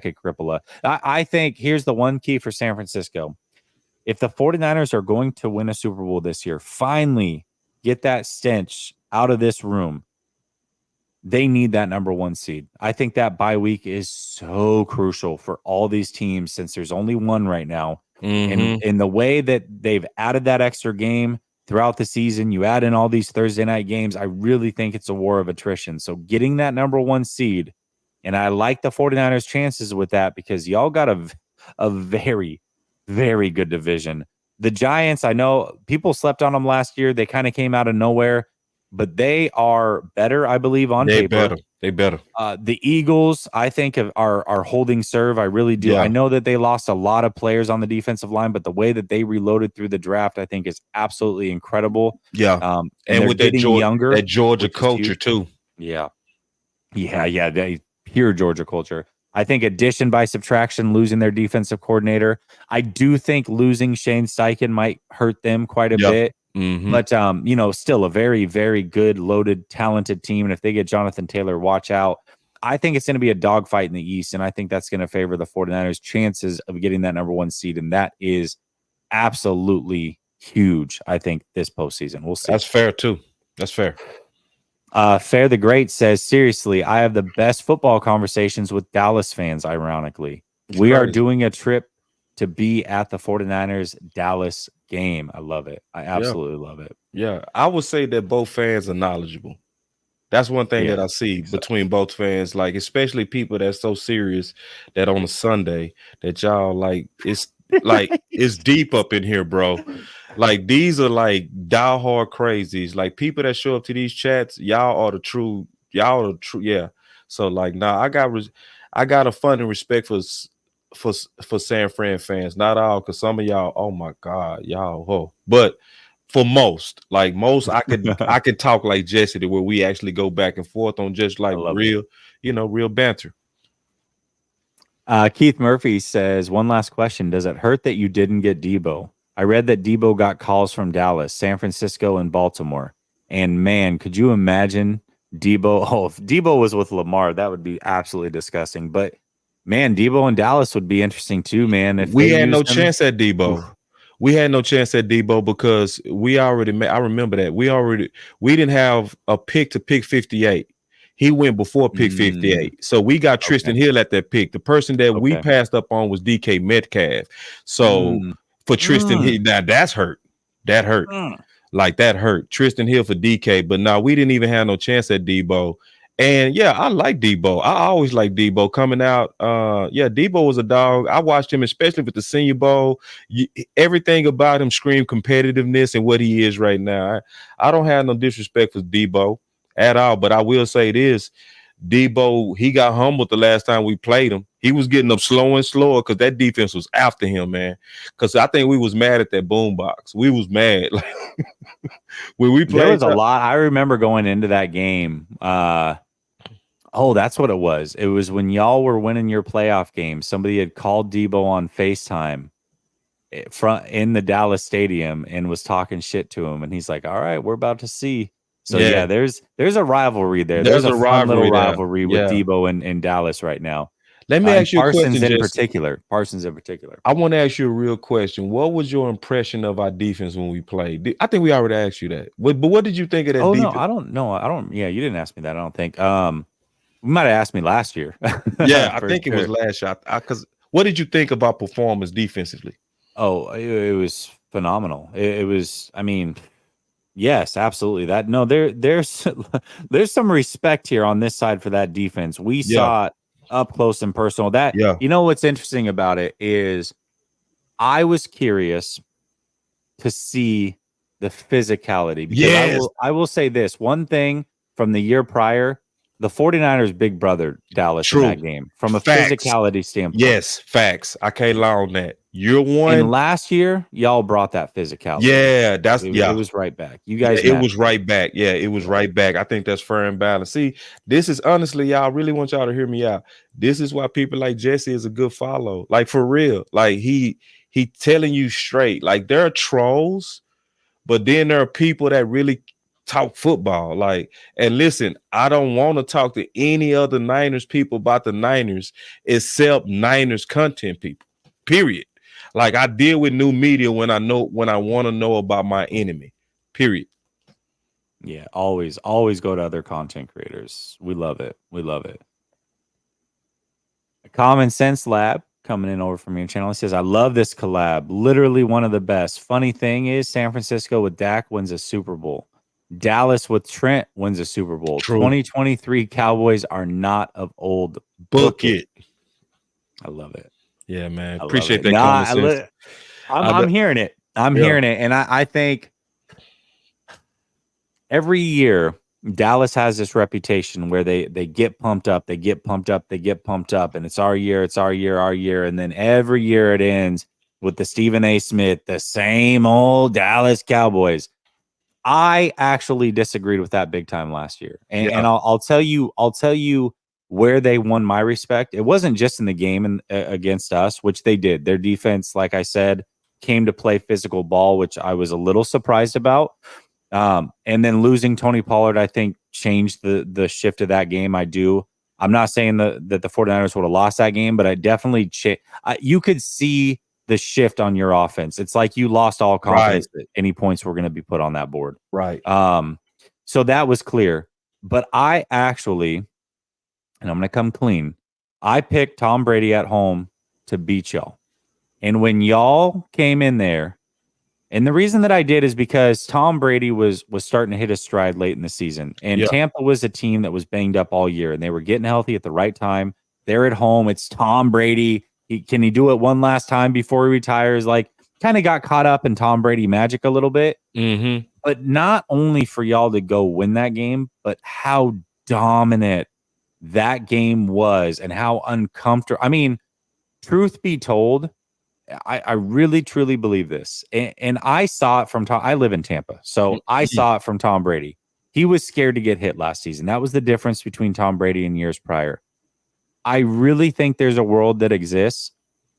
could cripple us. I think here's the one key for San Francisco. If the 49ers are going to win a Super Bowl this year, finally get that stench out of this room, they need that number 1 seed. I think that bye week is so crucial for all these teams since there's only one right now. And in the way that they've added that extra game throughout the season, you add in all these Thursday night games, I really think it's a war of attrition. So getting that number 1 seed, and I like the 49ers' chances with that because y'all got a very, very good division. The Giants, I know people slept on them last year. They kind of came out of nowhere, but they are better, I believe, on paper. They better. The Eagles, I think, are holding serve. I really do. Yeah. I know that they lost a lot of players on the defensive line, but the way that they reloaded through the draft, I think, is absolutely incredible. Yeah. And with that Georgia culture too. Yeah. Pure Georgia culture. I think addition by subtraction, losing their defensive coordinator. I do think losing Shane Steichen might hurt them quite a bit. But still a very, very good, loaded, talented team. And if they get Jonathan Taylor, watch out. I think it's going to be a dogfight in the East, and I think that's going to favor the 49ers' chances of getting that number 1 seed, and that is absolutely huge, I think, this postseason. We'll see. That's fair, too. That's fair. Fair the Great says, seriously, I have the best football conversations with Dallas fans, ironically. We are doing a trip to be at the 49ers Dallas game. I love it. I absolutely love it. Yeah, I would say that both fans are knowledgeable. That's one thing that I see between both fans, like especially people that's so serious that on a Sunday that y'all like it's deep up in here, bro. Like these are like diehard crazies. Like people that show up to these chats, y'all are the true. Yeah. So like, I got a fun and respect for San Fran fans. Not all, because some of y'all, oh my God, y'all, but for most I could talk like Jesse to where we actually go back and forth on just like real, real banter. Keith Murphy says, one last question. Does it hurt that you didn't get Debo? I read that Debo got calls from Dallas, San Francisco, and Baltimore. And man, could you imagine Debo? Oh, if Debo was with Lamar, that would be absolutely disgusting. But man, Debo and Dallas would be interesting too, man. If we had no chance at Debo. We had no chance at Debo because I remember that we didn't have a pick to pick 58. He went before pick 58. So we got Tristan Hill at that pick. The person that we passed up on was DK Metcalf. So for Tristan Hill, now that's hurt. That hurt. Like that hurt. Tristan Hill for DK. But now we didn't even have no chance at Debo. And yeah, I like Debo. I always like Debo coming out. Debo was a dog. I watched him, especially with the Senior Bowl. Everything about him screamed competitiveness and what he is right now. I don't have no disrespect for Debo at all, but I will say this. Debo, he got humbled the last time we played him. He was getting up slower and slower because that defense was after him, man. Because I think we was mad at that boombox. We was mad. When we played, there was a lot. I remember going into that game. That's what it was. It was when y'all were winning your playoff game. Somebody had called Debo on FaceTime in the Dallas stadium and was talking shit to him. And he's like, all right, we're about to see. So yeah, there's a rivalry there. There's a fun little rivalry with Debo and Dallas right now. Let me ask you a question, Parsons in particular. I want to ask you a real question. What was your impression of our defense when we played? I think we already asked you that. But what did you think of that defense? No, I don't know. I don't. Yeah, you didn't ask me that. I don't think. You might have asked me last year. Yeah, I think it was last year. Because what did you think about performance defensively? Oh, it was phenomenal. It was. I mean, yes, absolutely. There's some respect here on this side for that defense. We saw it up close and personal. You know what's interesting about it is I was curious to see the physicality because Yes. I will say this one thing from the year prior, the 49ers big brother Dallas True. in that game from a Facts. physicality standpoint. Yes, facts. I can't lie on that. You're one. And last year, y'all brought that physicality. Yeah, it was right back. You guys, it was right back. Yeah, it was right back. I think that's fair and balanced. See, this is honestly, y'all, I really want y'all to hear me out. This is why people like Jesse is a good follow. Like for real. Like he telling you straight. Like there are trolls, but then there are people that really talk football. Like, and listen, I don't want to talk to any other Niners people about the Niners except Niners content people. Period. Like I deal with new media when I want to know about my enemy. Period. Yeah, always go to other content creators. We love it. A Common Sense Lab coming in over from your channel. He says, I love this collab. Literally one of the best. Funny thing is, San Francisco with Dak wins a Super Bowl. Dallas with Trent wins a Super Bowl. True. 2023 Cowboys are not of old. Book it. I love it. Yeah, man. Appreciate that Common sense. I'm hearing it. I'm hearing it. And I think every year Dallas has this reputation where they get pumped up, and it's our year. And then every year it ends with the Stephen A. Smith, the same old Dallas Cowboys. I actually disagreed with that big time last year. And I'll tell you where they won my respect. It wasn't just in the game against us, which they did. Their defense, like I said, came to play physical ball, which I was a little surprised about. And then losing Tony Pollard, I think, changed the shift of that game. I'm not saying that the 49ers would have lost that game, but I definitely you could see the shift on your offense. It's like you lost all confidence that any points were going to be put on that board. Right. So that was clear. But I actually, and I'm going to come clean, I picked Tom Brady at home to beat y'all. And when y'all came in there, and the reason that I did is because Tom Brady was starting to hit his stride late in the season. And Tampa was a team that was banged up all year, and they were getting healthy at the right time. They're at home. It's Tom Brady. Can he do it one last time before he retires? Like, kind of got caught up in Tom Brady magic a little bit. Mm-hmm. But not only for y'all to go win that game, but how dominant that game was and how uncomfortable. I mean, truth be told, I really, truly believe this. And I saw it from Tom. I live in Tampa, so I saw it from Tom Brady. He was scared to get hit last season. That was the difference between Tom Brady and years prior. I really think there's a world that exists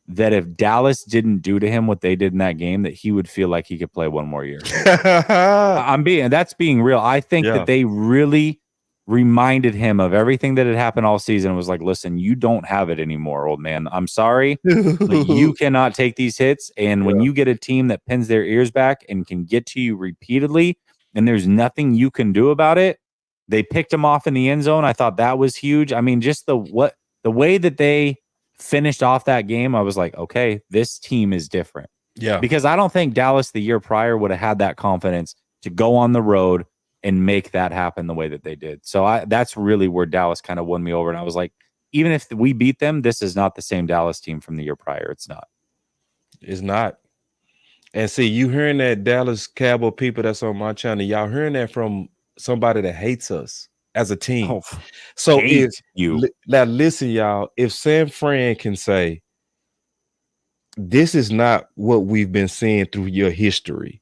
that if Dallas didn't do to him what they did in that game, that he would feel like he could play one more year. That's being real. I think that they really reminded him of everything that had happened all season and was like, listen, you don't have it anymore, old man. I'm sorry, but you cannot take these hits. And when you get a team that pins their ears back and can get to you repeatedly, and there's nothing you can do about it, they picked him off in the end zone. I thought that was huge. I mean, just the way that they finished off that game, I was like, okay, this team is different. Yeah. Because I don't think Dallas the year prior would have had that confidence to go on the road and make that happen the way that they did. So that's really where Dallas kind of won me over. And I was like, even if we beat them, this is not the same Dallas team from the year prior. It's not. It's not. And see, you hearing that, Dallas Cowboy people that's on my channel, y'all hearing that from somebody that hates us as a team. Oh, so hate you. Now listen, y'all, if San Fran can say, this is not what we've been seeing through your history.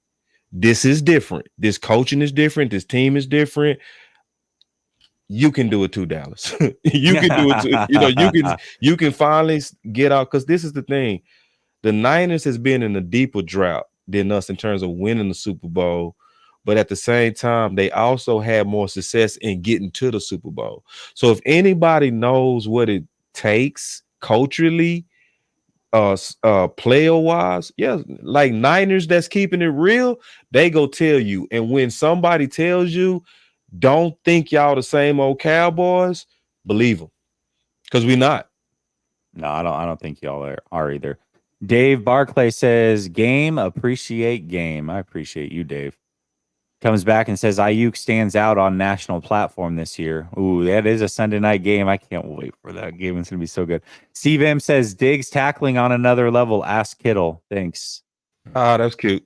This is different. This coaching is different. This team is different. You can do it too, Dallas. You can do it too. You can finally get out, because this is the thing. The Niners has been in a deeper drought than us in terms of winning the Super Bowl. But at the same time, they also had more success in getting to the Super Bowl. So if anybody knows what it takes culturally, player wise, like Niners that's keeping it real, they go tell you. And when somebody tells you, don't think y'all the same old Cowboys, believe them, because we're not. No, I don't think y'all are either. Dave Barclay says, game, appreciate game. I appreciate you, Dave. Comes back and says Ayuk stands out on national platform this year. Ooh, that is a Sunday night game. I can't wait for that game. It's going to be so good. Steve M says Diggs tackling on another level. Ask Kittle. Thanks. Ah, that's cute.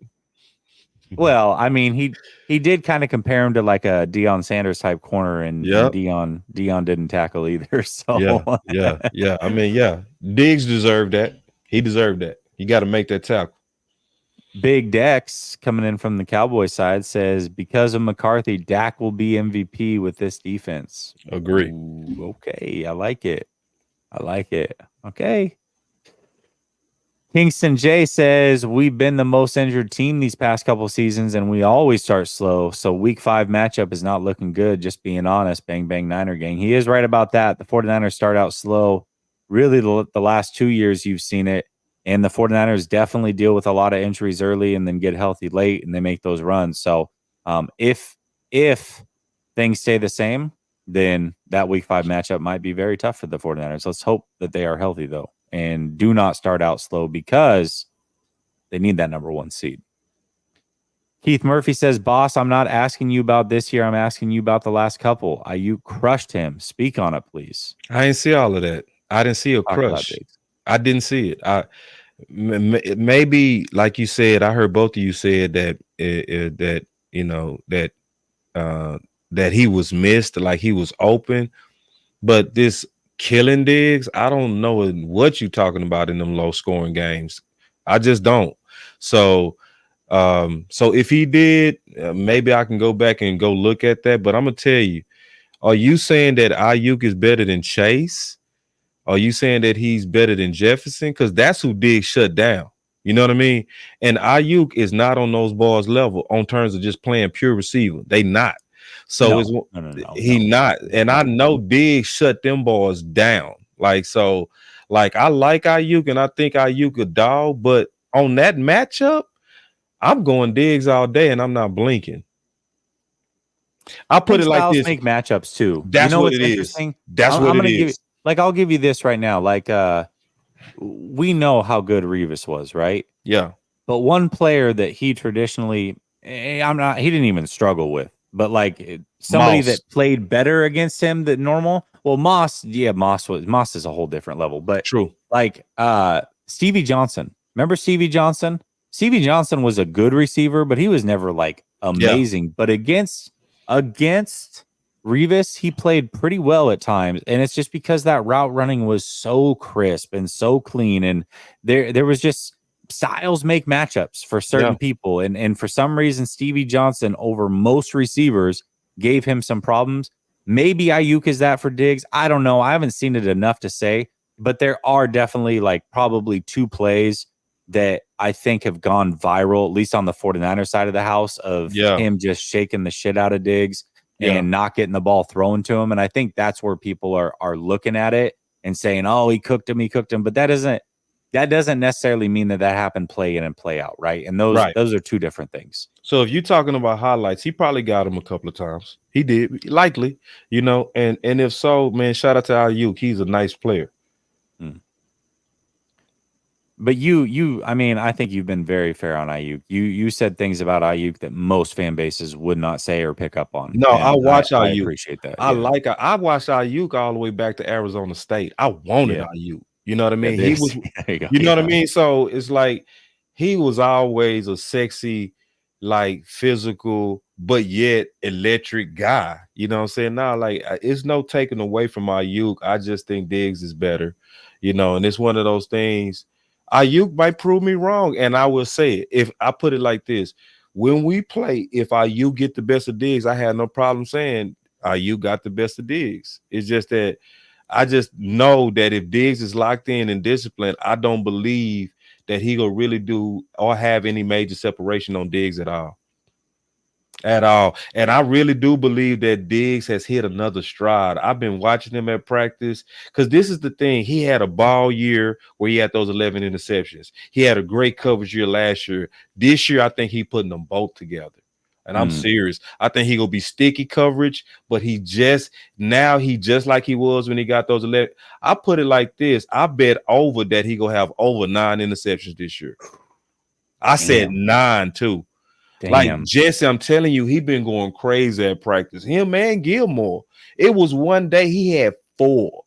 Well, I mean, he did kind of compare him to like a Deion Sanders type corner, and Deion didn't tackle either. So yeah. I mean, yeah, Diggs deserved that. He deserved that. You got to make that tackle. Big Dex coming in from the Cowboy side says because of McCarthy, Dak will be MVP with this defense. Agree. Ooh, okay, I like it. Okay. Kingston J says we've been the most injured team these past couple seasons, and we always start slow. So week 5 matchup is not looking good. Just being honest, bang bang Niner gang. He is right about that. The 49ers start out slow. Really, the last 2 years you've seen it. And the 49ers definitely deal with a lot of injuries early and then get healthy late, and they make those runs. So if things stay the same, then that week 5 matchup might be very tough for the 49ers. Let's hope that they are healthy, though, and do not start out slow because they need that number 1 seed. Keith Murphy says, boss, I'm not asking you about this year. I'm asking you about the last couple. You crushed him. Speak on it, please. I didn't see all of that. I didn't see a crush. I didn't see it. Maybe like you said, I heard both of you said that that he was missed, like he was open. But this killing Diggs, I don't know what you're talking about in them low scoring games. I just don't. So if he did, maybe I can go back and go look at that. But I'm gonna tell you, are you saying that Ayuk is better than Chase? Are you saying that he's better than Jefferson? Because that's who Diggs shut down. You know what I mean? And Ayuk is not on those balls level on terms of just playing pure receiver. They not. So not. And I know Diggs shut them balls down. I like Ayuk, and I think Ayuk a dog. But on that matchup, I'm going Diggs all day, and I'm not blinking. I'll put it like this: make matchups too. That's what it is. That's what it is. I'll give you this right now. We know how good Revis was, right? Yeah. But one player that he traditionally, he didn't even struggle with, but somebody that played better against him than normal. Well, Moss is a whole different level, but true. Stevie Johnson. Remember Stevie Johnson? Stevie Johnson was a good receiver, but he was never amazing. Yeah. But against Revis, he played pretty well at times, and it's just because that route running was so crisp and so clean, and there was just styles make matchups for certain people, and for some reason Stevie Johnson over most receivers gave him some problems. Maybe Ayuk is that for Diggs. I don't know. I haven't seen it enough to say, but there are definitely probably 2 plays that I think have gone viral, at least on the 49er side of the house, of him just shaking the shit out of Diggs. And not getting the ball thrown to him. And I think that's where people are looking at it and saying, oh, he cooked him. But that doesn't necessarily mean that happened play in and play out, right? And those are 2 different things. So if you're talking about highlights, he probably got him a couple of times. He did, likely, and if so, man, shout out to Ayuk. He's a nice player. But I think you've been very fair on Ayuk. You said things about Ayuk that most fan bases would not say or pick up on. No, I watch Ayuk. I appreciate that. I watched Ayuk all the way back to Arizona State. I wanted Ayuk. You know what I mean? He was, you know what I mean? So it's like he was always a sexy, physical, but yet electric guy. You know what I'm saying? Now, it's no taking away from Ayuk. I just think Diggs is better, and it's one of those things. Ayuk might prove me wrong, and I will say it. If I put it like this, when we play, if Ayuk get the best of Diggs, I had no problem saying Ayuk got the best of Diggs. It's just that I just know that if Diggs is locked in and disciplined, I don't believe that he will really do or have any major separation on Diggs at all. And I really do believe that Diggs has hit another stride. I've been watching him at practice because this is the thing. He had a ball year where he had those 11 interceptions. He had a great coverage year last year. This year, I think he's putting them both together. And I'm serious. I think he gonna be sticky coverage, but he just like he was when he got those 11. I put it like this. I bet over that he gonna have over 9 interceptions this year. I said 9 too. Damn. Like Jesse, I'm telling you, he been going crazy at practice. Him and Gilmore. It was one day he had 4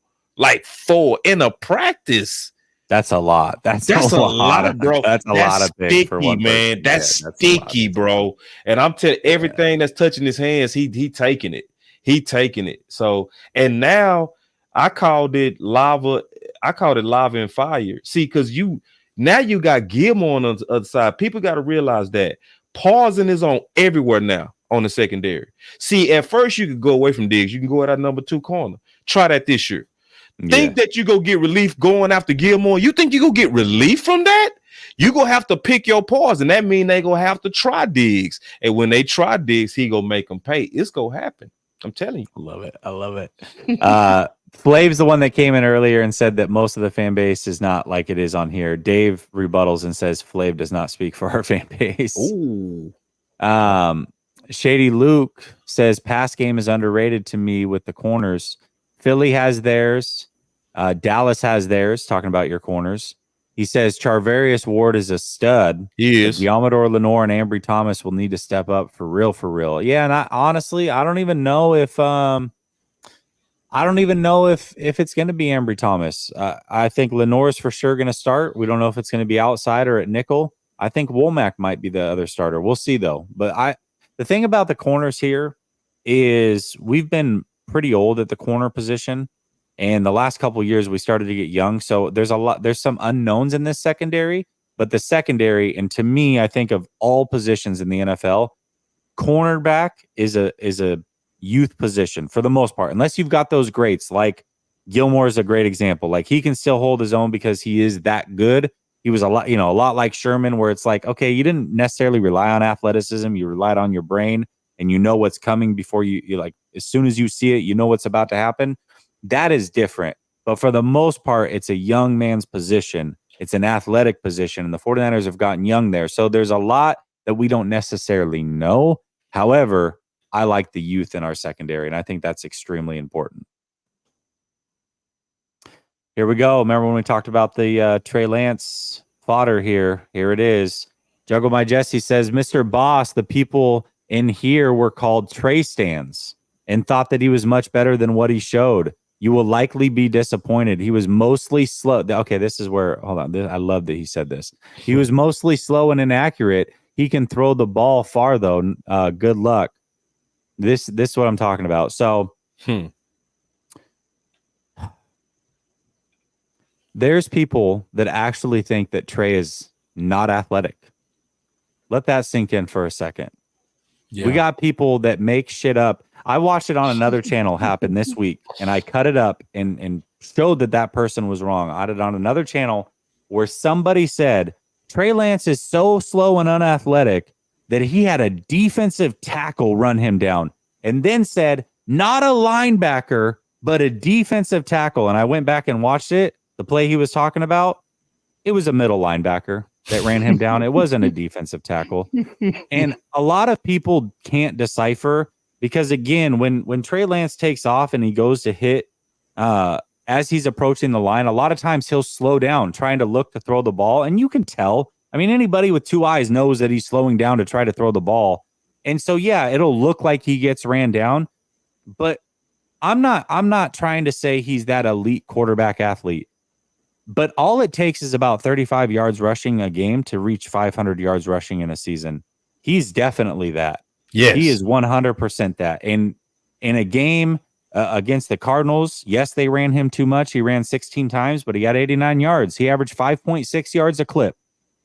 in a practice. That's a lot. That's a lot, bro. That's a lot of picks for one man. person. That's Yeah, sticky, bro. And I'm telling everything that's touching his hands, he taking it. He taking it. So, and now I called it lava. I called it lava and fire. See, because now you got Gilmore on the other side. People got to realize that pausing is on everywhere now on the secondary. See, at first you could go away from Diggs. You can go at that number 2 corner. Try that this year. Think that you go get relief going after Gilmore. You think you go get relief from that? You gonna have to pick your pause, and that mean they gonna have to try Diggs. And when they try Diggs, he gonna make them pay. It's gonna happen. I'm telling you. I love it. Flav's the one that came in earlier and said that most of the fan base is not like it is on here. Dave rebuttals and says Flav does not speak for our fan base. Ooh. Shady Luke says pass game is underrated to me with the corners. Philly has theirs. Dallas has theirs, talking about your corners. He says Charvarius Ward is a stud. He is. Diamador Lenore and Ambry Thomas will need to step up for real. Yeah, and honestly, I don't even know if it's going to be Ambry Thomas. I think Lenore is for sure going to start. We don't know if it's going to be outside or at nickel. I think Womack might be the other starter. We'll see though. But the thing about the corners here is we've been pretty old at the corner position. And the last couple of years, we started to get young. So there's some unknowns in this secondary. But the secondary, and to me, I think of all positions in the NFL, cornerback is a youth position for the most part. Unless you've got those greats, like Gilmore is a great example. Like he can still hold his own because he is that good. He was a lot like Sherman, where it's like, okay, you didn't necessarily rely on athleticism. You relied on your brain, and you know what's coming before you like, as soon as you see it, you know what's about to happen. That is different. But for the most part, it's a young man's position. It's an athletic position, and the 49ers have gotten young there. So there's a lot that we don't necessarily know. However, I like the youth in our secondary, and I think that's extremely important. Here we go. Remember when we talked about the Trey Lance fodder here? Here it is. Juggle My Jesse says, Mr. Boss, the people in here were called Trey stands and thought that he was much better than what he showed. You will likely be disappointed. He was mostly slow. Okay, this is where, hold on. I love that he said this. He was mostly slow and inaccurate. He can throw the ball far, though. Good luck. This is what I'm talking about. So there's people that actually think that Trey is not athletic. Let that sink in for a second. Yeah. We got people that make shit up. I watched it on another channel happen this week, and I cut it up and showed that person was wrong. I did it on another channel where somebody said Trey Lance is so slow and unathletic that he had a defensive tackle run him down, and then said not a linebacker, but a defensive tackle. And I went back and watched it. The play he was talking about, it was a middle linebacker that ran him down. It wasn't a defensive tackle. And a lot of people can't decipher. Because again, when Trey Lance takes off and he goes to hit as he's approaching the line, a lot of times he'll slow down trying to look to throw the ball. And you can tell. I mean, anybody with 2 eyes knows that he's slowing down to try to throw the ball. And so, yeah, it'll look like he gets ran down. But I'm not trying to say he's that elite quarterback athlete. But all it takes is about 35 yards rushing a game to reach 500 yards rushing in a season. He's definitely that. Yes. He is 100% that. And in a game against the Cardinals, yes, they ran him too much. He ran 16 times, but he got 89 yards. He averaged 5.6 yards a clip.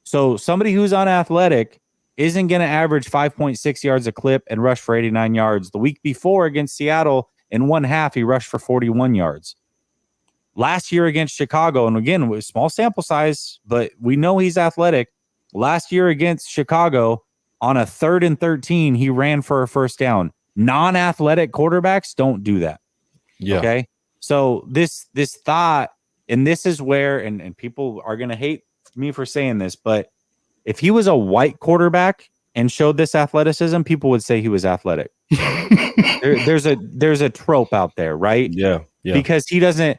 So somebody who's unathletic isn't going to average 5.6 yards a clip and rush for 89 yards. The week before against Seattle, in one half, he rushed for 41 yards. Last year against Chicago, and again, with small sample size, but we know he's athletic. Last year against Chicago, on a 3rd and 13, he ran for a first down. Non-athletic quarterbacks don't do that. Yeah. Okay. So this thought, and this is where, and people are going to hate me for saying this, but if he was a white quarterback and showed this athleticism, people would say he was athletic. There's a trope out there, right? Yeah. Because he doesn't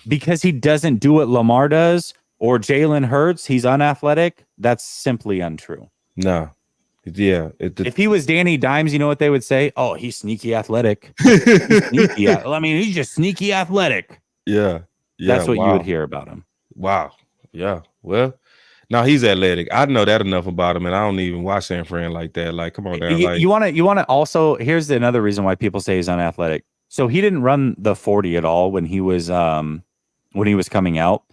do what Lamar does or Jalen Hurts, he's unathletic. That's simply untrue. No. Yeah. If he was Danny Dimes, you know what they would say? Oh, he's sneaky athletic. He's sneaky. I mean, he's just sneaky athletic. Yeah. That's what you would Wow. hear about him. Wow. Yeah. Well, now he's athletic. I know that enough about him, and I don't even watch San Fran like that. Like, come on down. Like, You want to also, here's another reason why people say he's unathletic. So he didn't run the 40 at all when he was coming out.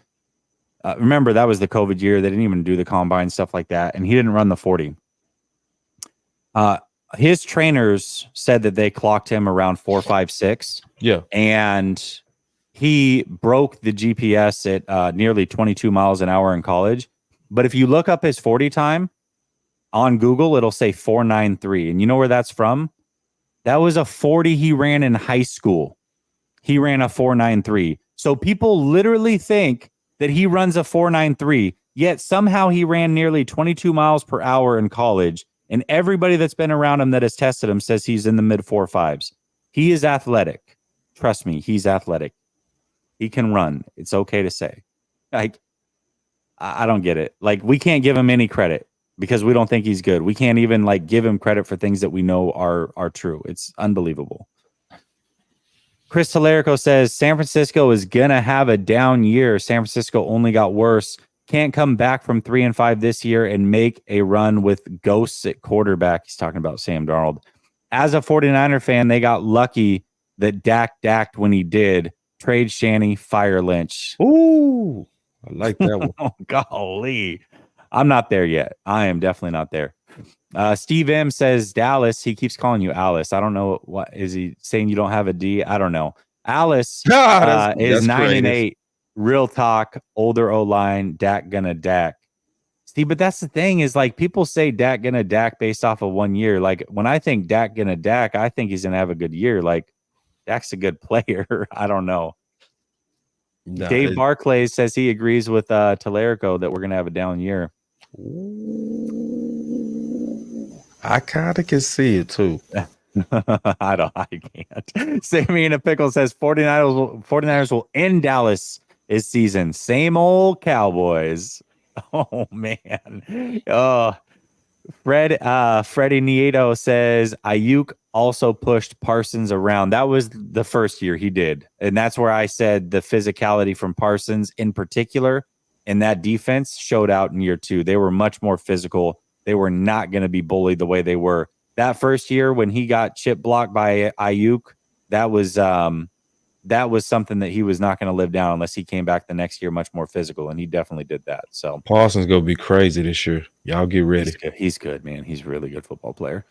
Remember, that was the COVID year. They didn't even do the combine, stuff like that. And he didn't run the 40. His trainers said that they clocked him around 4.56. yeah. And he broke the GPS at nearly 22 miles an hour in college. But if you look up his 40 time on Google, it'll say 4.93. And you know where that's from? That was a 40 he ran in high school. He ran a 4.93. So people literally think that he runs a 4.93, yet somehow he ran nearly 22 miles per hour in college. And everybody that's been around him that has tested him says he's in the mid 4.5s. He is athletic. Trust me, he's athletic. He can run. It's okay to say. Like, I don't get it. Like, we can't give him any credit because we don't think he's good. We can't even like give him credit for things that we know are true. It's unbelievable. Chris Talerico says San Francisco is gonna have a down year. San Francisco only got worse. Can't come back from 3-5 this year and make a run with ghosts at quarterback. He's talking about Sam Darnold. As a 49er fan, they got lucky that Dak dacked when he did. Trade Shanny, fire Lynch. Ooh, I like that one. Oh, golly. I'm not there yet. I am definitely not there. Steve M says Dallas. He keeps calling you Alice. I don't know. What is he saying? You don't have a D? I don't know. Alice is 9-8. Real talk. Older O-line. Dak gonna Dak. See, but that's the thing is like people say Dak gonna Dak based off of 1 year. Like when I think Dak gonna Dak, I think he's gonna have a good year. Like Dak's a good player. I don't know. Nah, Dave Barclay says he agrees with Talerico that we're gonna have a down year. I kind of can see it too. I can't. Sammy in a pickle says 49ers will end Dallas this season. Same old Cowboys. Oh man. Oh, Freddie Nieto says Ayuk also pushed Parsons around. That was the first year he did. And that's where I said the physicality from Parsons in particular and that defense showed out in year 2. They were much more physical. They were not going to be bullied the way they were. That first year when he got chip blocked by Ayuk, that was something that he was not going to live down unless he came back the next year much more physical, and he definitely did that. So Parsons gonna be crazy this year. Y'all get ready. He's good, man. He's a really good football player.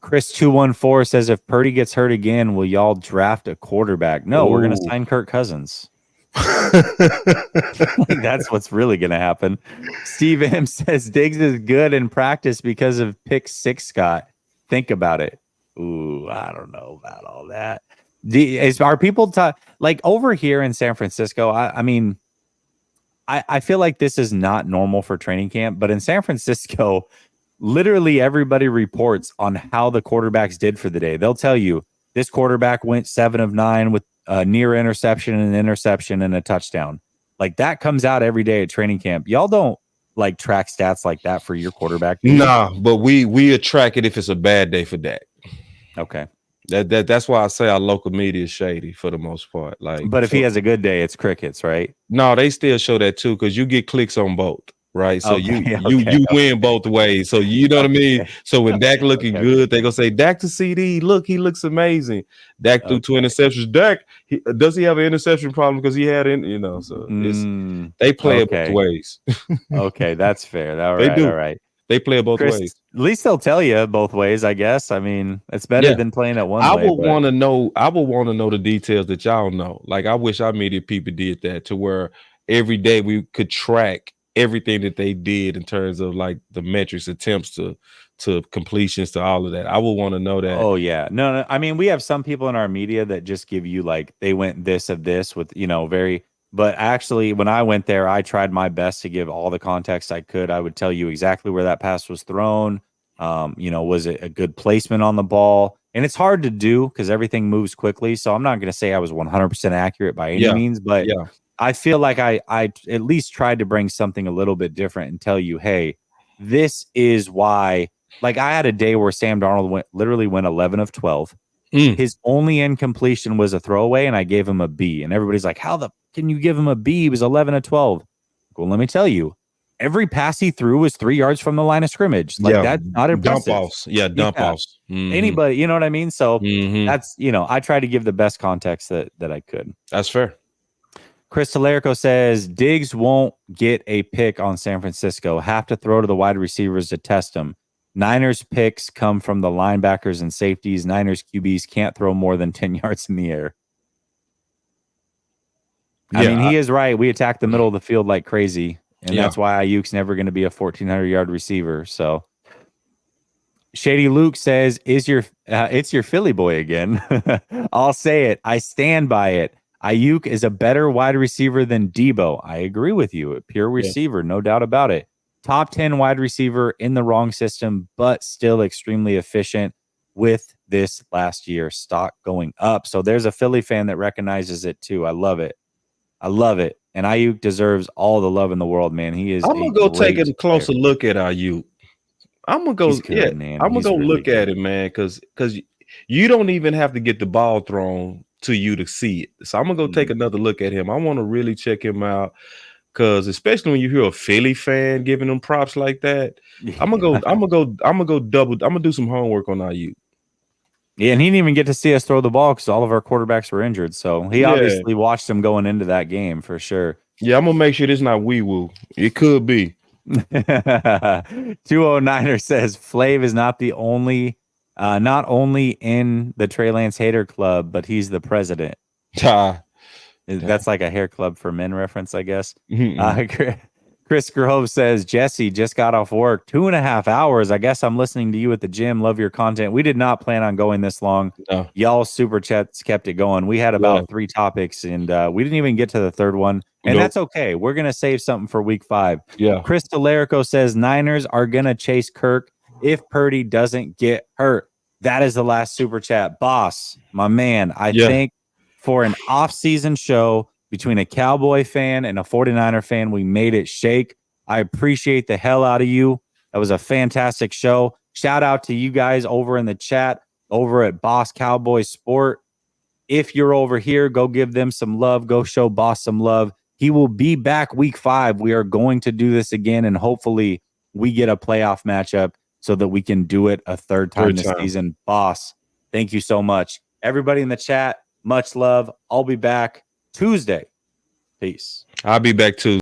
Chris 214 says if Purdy gets hurt again, will y'all draft a quarterback? No, we're going to sign Kirk Cousins. Like, that's what's really going to happen. Steve M says Diggs is good in practice because of pick 6, Scott. Think about it. Ooh, I don't know about all that. Are people like over here in San Francisco? I mean, I feel like this is not normal for training camp, but in San Francisco, literally everybody reports on how the quarterbacks did for the day. They'll tell you this quarterback went 7 of 9 with a near interception and an interception and a touchdown. Like that comes out every day at training camp. Y'all don't like track stats like that for your quarterback? Nah, but we track it if it's a bad day for Dak. Okay. That's why I say our local media is shady for the most part. Like, but if he has a good day, it's crickets, right? No, they still show that too because you get clicks on both, right? So you win both ways. So you know what I mean. So when Dak looking good, they gonna say Dak to CD. Look, he looks amazing. Dak threw 2 interceptions. Dak, does he have an interception problem because he had So they play it both ways. Okay, that's fair. All right, all right. They play it both ways. At least they'll tell you both ways, I guess. I mean, it's better than playing it one way. I would want to know the details that y'all know. Like, I wish our media people did that to where every day we could track everything that they did in terms of like the metrics, attempts to completions, to all of that. I would want to know that. Oh yeah. No. I mean, we have some people in our media that just give you like they went this of this with, but actually when I went there, I tried my best to give all the context I could. I would tell you exactly where that pass was thrown. Was it a good placement on the ball? And it's hard to do because everything moves quickly. So I'm not going to say I was 100% accurate by any means, but I feel like I at least tried to bring something a little bit different and tell you, hey, this is why Like I had a day where Sam Darnold literally went 11 of 12. His only incompletion was a throwaway, and I gave him a B. And everybody's like, how the can you give him a B? He was 11 of 12. Well, let me tell you, every pass he threw was 3 yards from the line of scrimmage. Like that's not impressive. Dump offs. Yeah, dump offs. Anybody, you know what I mean? So that's, I try to give the best context that I could. That's fair. Chris Talerico says Diggs won't get a pick on San Francisco. Have to throw to the wide receivers to test them. Niners picks come from the linebackers and safeties. Niners QBs can't throw more than 10 yards in the air. I mean, he is right. We attack the middle of the field like crazy, and that's why Ayuk's never going to be a 1,400-yard receiver. So Shady Luke says, it's your Philly boy again. I'll say it. I stand by it. Ayuk is a better wide receiver than Debo. I agree with you. A pure receiver, no doubt about it. Top 10 wide receiver in the wrong system, but still extremely efficient with this last year stock going up. So there's a Philly fan that recognizes it too. I love it. And Ayuk deserves all the love in the world, man. He is. I'm gonna go take a closer look at Ayuk. I'm gonna go. I'm gonna go look at it, man, because you don't even have to get the ball thrown to you to see it. So I'm gonna go take another look at him. I want to really check him out. Because especially when you hear a Philly fan giving them props like that, I'm gonna do some homework on Ayuk. Yeah, and he didn't even get to see us throw the ball because all of our quarterbacks were injured. So he obviously watched him going into that game for sure. Yeah, I'm gonna make sure this not wee woo. It could be. 209er says Flav is not only in the Trey Lance hater club, but he's the president. That's like a hair club for men reference, I guess. Chris Grove says, Jesse just got off work. 2.5 hours. I guess I'm listening to you at the gym. Love your content. We did not plan on going this long. No. Y'all super chats kept it going. We had about 3 topics, and we didn't even get to the third one. And that's okay. We're going to save something for week 5. Yeah. Chris Talerico says, Niners are going to chase Kirk if Purdy doesn't get hurt. That is the last super chat. Boss, my man, I think for an off-season show between a Cowboy fan and a 49er fan, we made it shake. I appreciate the hell out of you. That was a fantastic show. Shout out to you guys over in the chat, over at Boss Cowboy Sport. If you're over here, go give them some love. Go show Boss some love. He will be back week 5. We are going to do this again, and hopefully we get a playoff matchup so that we can do it a third time this season. Boss, thank you so much. Everybody in the chat, much love. I'll be back Tuesday. Peace. I'll be back too.